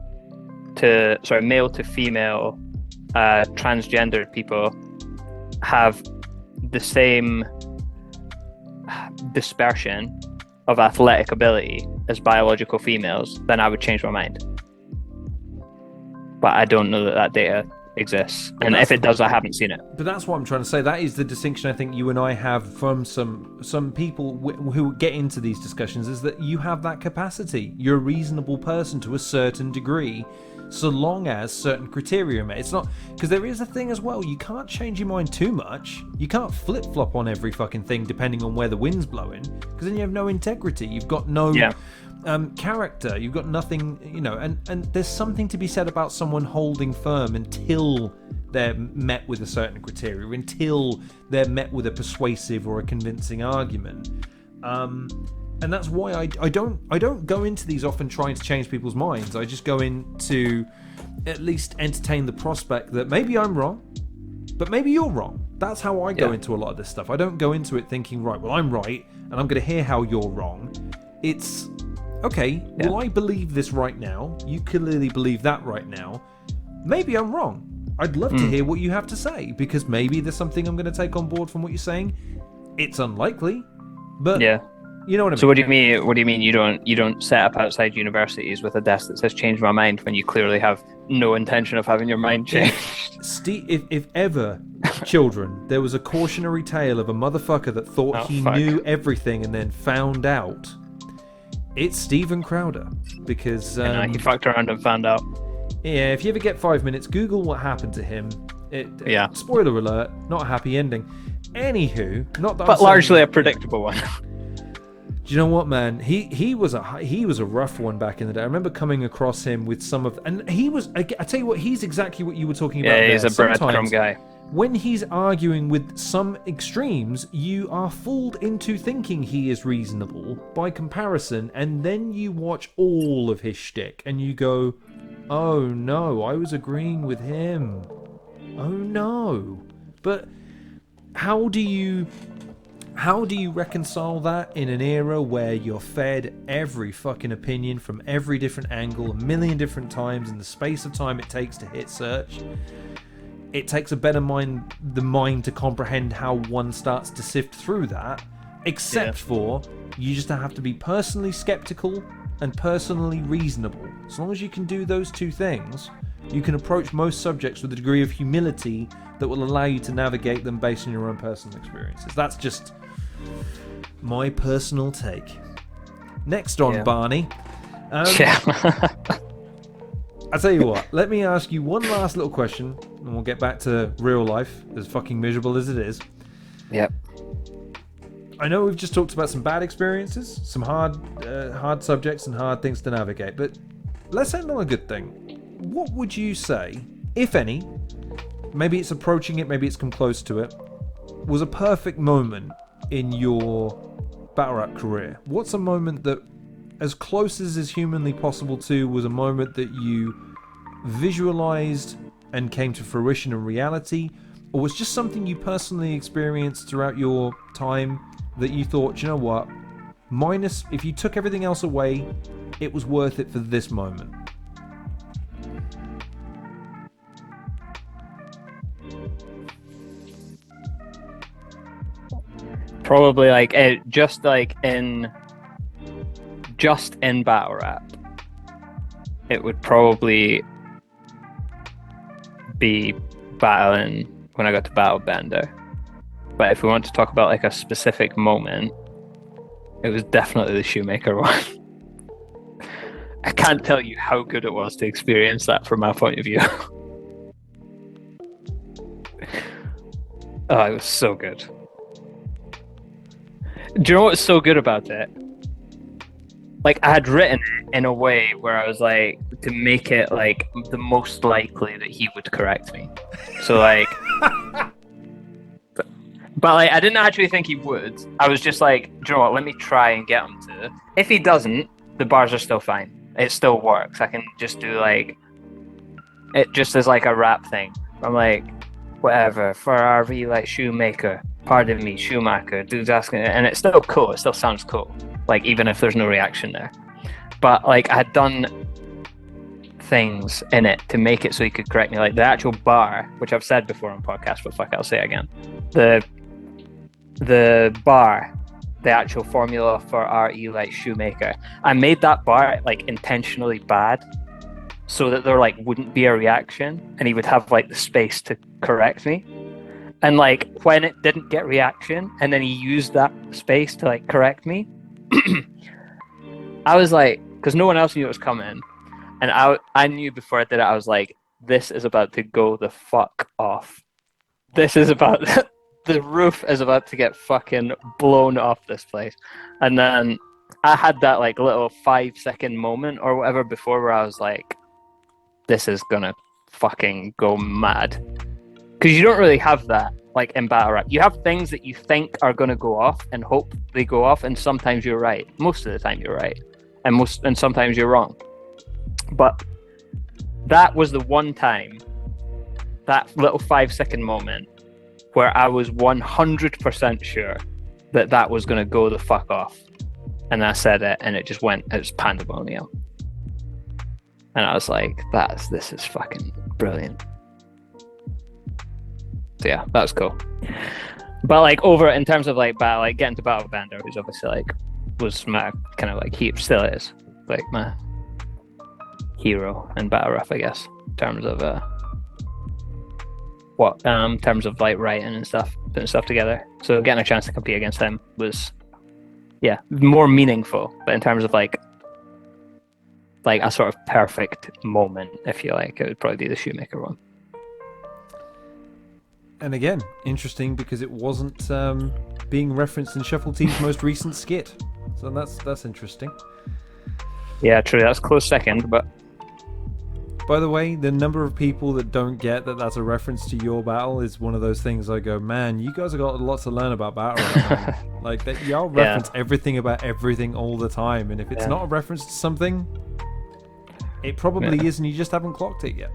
to female transgendered people have the same dispersion of athletic ability as biological females, then I would change my mind. But I don't know that data exists, and if it does, I haven't seen it. But that's what I'm trying to say. That is the distinction I think you and I have from some people who get into these discussions, is that you have that capacity. You're a reasonable person to a certain degree, so long as certain criteria are met. It's not, because there is a thing as well, you can't change your mind too much. You can't flip-flop on every fucking thing depending on where the wind's blowing, because then you have no integrity. You've got no character. You've got nothing, and there's something to be said about someone holding firm until they're met with a certain criteria, until they're met with a persuasive or a convincing argument. And that's why I don't go into these often trying to change people's minds. I just go in to at least entertain the prospect that maybe I'm wrong, but maybe you're wrong. That's how I go into a lot of this stuff. I don't go into it thinking, right, well, I'm right, and I'm going to hear how you're wrong. It's, okay, well, I believe this right now. You clearly believe that right now. Maybe I'm wrong. I'd love to hear what you have to say, because maybe there's something I'm going to take on board from what you're saying. It's unlikely, but... yeah. You know what I mean? So what do you mean? What do you mean you don't set up outside universities with a desk that says "change my mind" when you clearly have no intention of having your mind changed? Steve, if ever, children, there was a cautionary tale of a motherfucker that thought knew everything and then found out, it's Steven Crowder, because he fucked around and found out. Yeah, if you ever get 5 minutes, Google what happened to him. Spoiler alert, not a happy ending. Anywho, not that. But largely a predictable one. Do you know what, man? He was a rough one back in the day. I remember coming across him with some of, and he was. I tell you what, he's exactly what you were talking about. Yeah, he's a breadcrumb guy. When he's arguing with some extremes, you are fooled into thinking he is reasonable by comparison, and then you watch all of his shtick, and you go, "Oh no, I was agreeing with him. Oh no." But how do you reconcile that in an era where you're fed every fucking opinion from every different angle a million different times in the space of time it takes to hit search? It takes a better mind to comprehend how one starts to sift through that, except for you just have to be personally skeptical and personally reasonable. As long as you can do those two things, you can approach most subjects with a degree of humility that will allow you to navigate them based on your own personal experiences. That's just my personal take. Next on, Barney. I'll tell you what, let me ask you one last little question, and we'll get back to real life, as fucking miserable as it is. Yep. I know we've just talked about some bad experiences, some hard subjects and hard things to navigate, but let's end on a good thing. What would you say, if any, maybe it's approaching it, maybe it's come close to it, was a perfect moment in your battle rap career? What's a moment that, as close as is humanly possible to, was a moment that you visualized and came to fruition in reality, or was just something you personally experienced throughout your time that you thought, you know what, minus if you took everything else away, it was worth it for this moment? Probably like just in battle rap, it would probably be battling when I got to Battle Bender. But if we want to talk about like a specific moment, it was definitely the Shoemaker one. I can't tell you how good it was to experience that from my point of view. Oh, it was so good. Do you know what's so good about it? Like, I had written it in a way where I was like, to make it like the most likely that he would correct me. So like, but like, I didn't actually think he would. I was just like, do you know what? Let me try and get him to. If he doesn't, the bars are still fine. It still works. I can just do like, it just as like a rap thing. I'm like, whatever, Ferrari like Shoemaker. Pardon me, Schumacher. Dude's asking, and it's still cool. It still sounds cool. Like, even if there's no reaction there. But like, I had done things in it to make it so he could correct me. Like the actual bar, which I've said before on podcast, but fuck, I'll say it again. The bar, the actual formula for RE like Shoemaker. I made that bar like intentionally bad, so that there like wouldn't be a reaction, and he would have like the space to correct me. And like when it didn't get reaction, and then he used that space to like correct me, I was like, because no one else knew it was coming, and I knew before I did it, I was like, this is about to go the fuck off. This is about the roof is about to get fucking blown off this place. And then I had that like little 5-second moment or whatever before where I was like, this is gonna fucking go mad. Because you don't really have that like in battle rap. You have things that you think are gonna go off and hope they go off, and sometimes you're right. Most of the time you're right, and sometimes you're wrong. But that was the one time, that little 5-second moment, where I was 100% sure that that was gonna go the fuck off, and I said it, and it just went. It was pandemonium, and I was like, this is fucking brilliant. So yeah, that's cool. But like over in terms of like battle, like getting to Battle Bender, who's obviously like was my kind of like he still is like my hero in battle rap, I guess, in terms of in terms of like writing and stuff, putting stuff together. So getting a chance to compete against him was more meaningful. But in terms of like a sort of perfect moment, if you like, it would probably be the Shoemaker one. And again, interesting because it wasn't being referenced in Shuffle T's most recent skit. So that's interesting. Yeah, true. That's close second, but... By the way, the number of people that don't get that that's a reference to your battle is one of those things I go, man, you guys have got a lot to learn about battle rap, man. Like, that y'all reference everything about everything all the time, and if it's not a reference to something, it probably is, and you just haven't clocked it yet.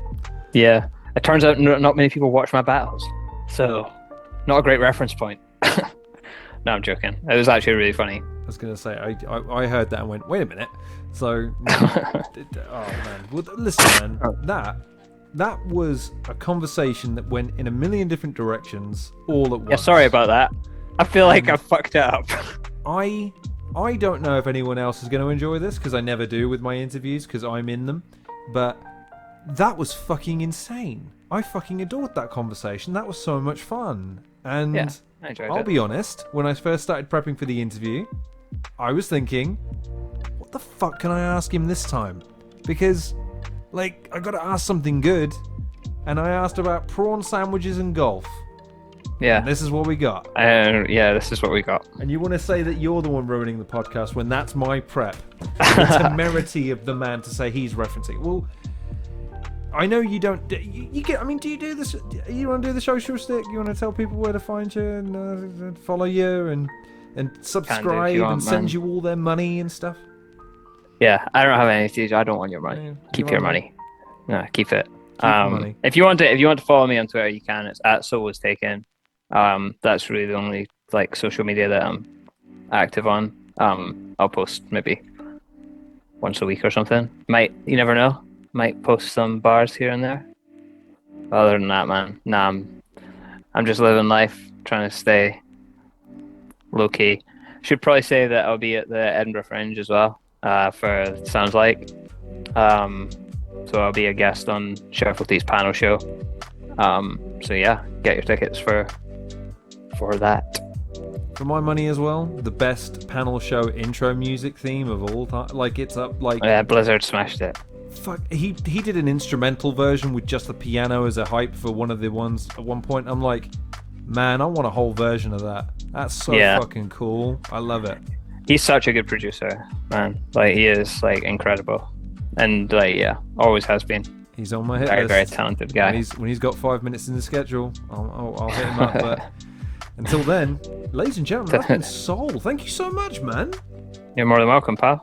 Yeah. It turns out not many people watch my battles. So, not a great reference point. No, I'm joking. It was actually really funny. I was going to say, I heard that and went, wait a minute. So, oh man. Well, listen, man, that was a conversation that went in a million different directions all at once. Yeah, sorry about that. I feel like I fucked it up. I don't know if anyone else is going to enjoy this, because I never do with my interviews, because I'm in them. But that was fucking insane. I fucking adored that conversation. That was so much fun. And I enjoyed it. I'll be honest, when I first started prepping for the interview, I was thinking, what the fuck can I ask him this time? Because, like, I gotta ask something good. And I asked about prawn sandwiches and golf. Yeah. And this is what we got. This is what we got. And you want to say that you're the one ruining the podcast when that's my prep. The temerity of the man to say he's referencing. Well, I know you don't. You get. I mean, do you do this? You want to do the social stick? You want to tell people where to find you and follow you and subscribe and send you all their money and stuff? Yeah, I don't have any to. I don't want your money. Keep your money. No, keep it. money. If you want to follow me on Twitter, you can. It's at Soul Was Taken. That's really the only like social media that I'm active on. I'll post maybe once a week or something. You never know. Might post some bars here and there. Other than that, man, nah, I'm just living life, trying to stay low key. Should probably say that I'll be at the Edinburgh Fringe as well. For Sounds Like. So I'll be a guest on Sheriff T's panel show. So yeah, get your tickets for that. For my money as well, the best panel show intro music theme of all time. Like it's up like yeah, Blizzard smashed it. Fuck, he did an instrumental version with just the piano as a hype for one of the ones at one point. I'm like, man, I want a whole version of that. That's so fucking cool. I love it. He's such a good producer, man. Like he is like incredible, and like always has been. He's on my hit very, list. very talented guy. When he's got 5 minutes in the schedule, I'll hit him up. But until then, ladies and gentlemen, that's been Soul. Thank you so much, man. You're more than welcome, pal.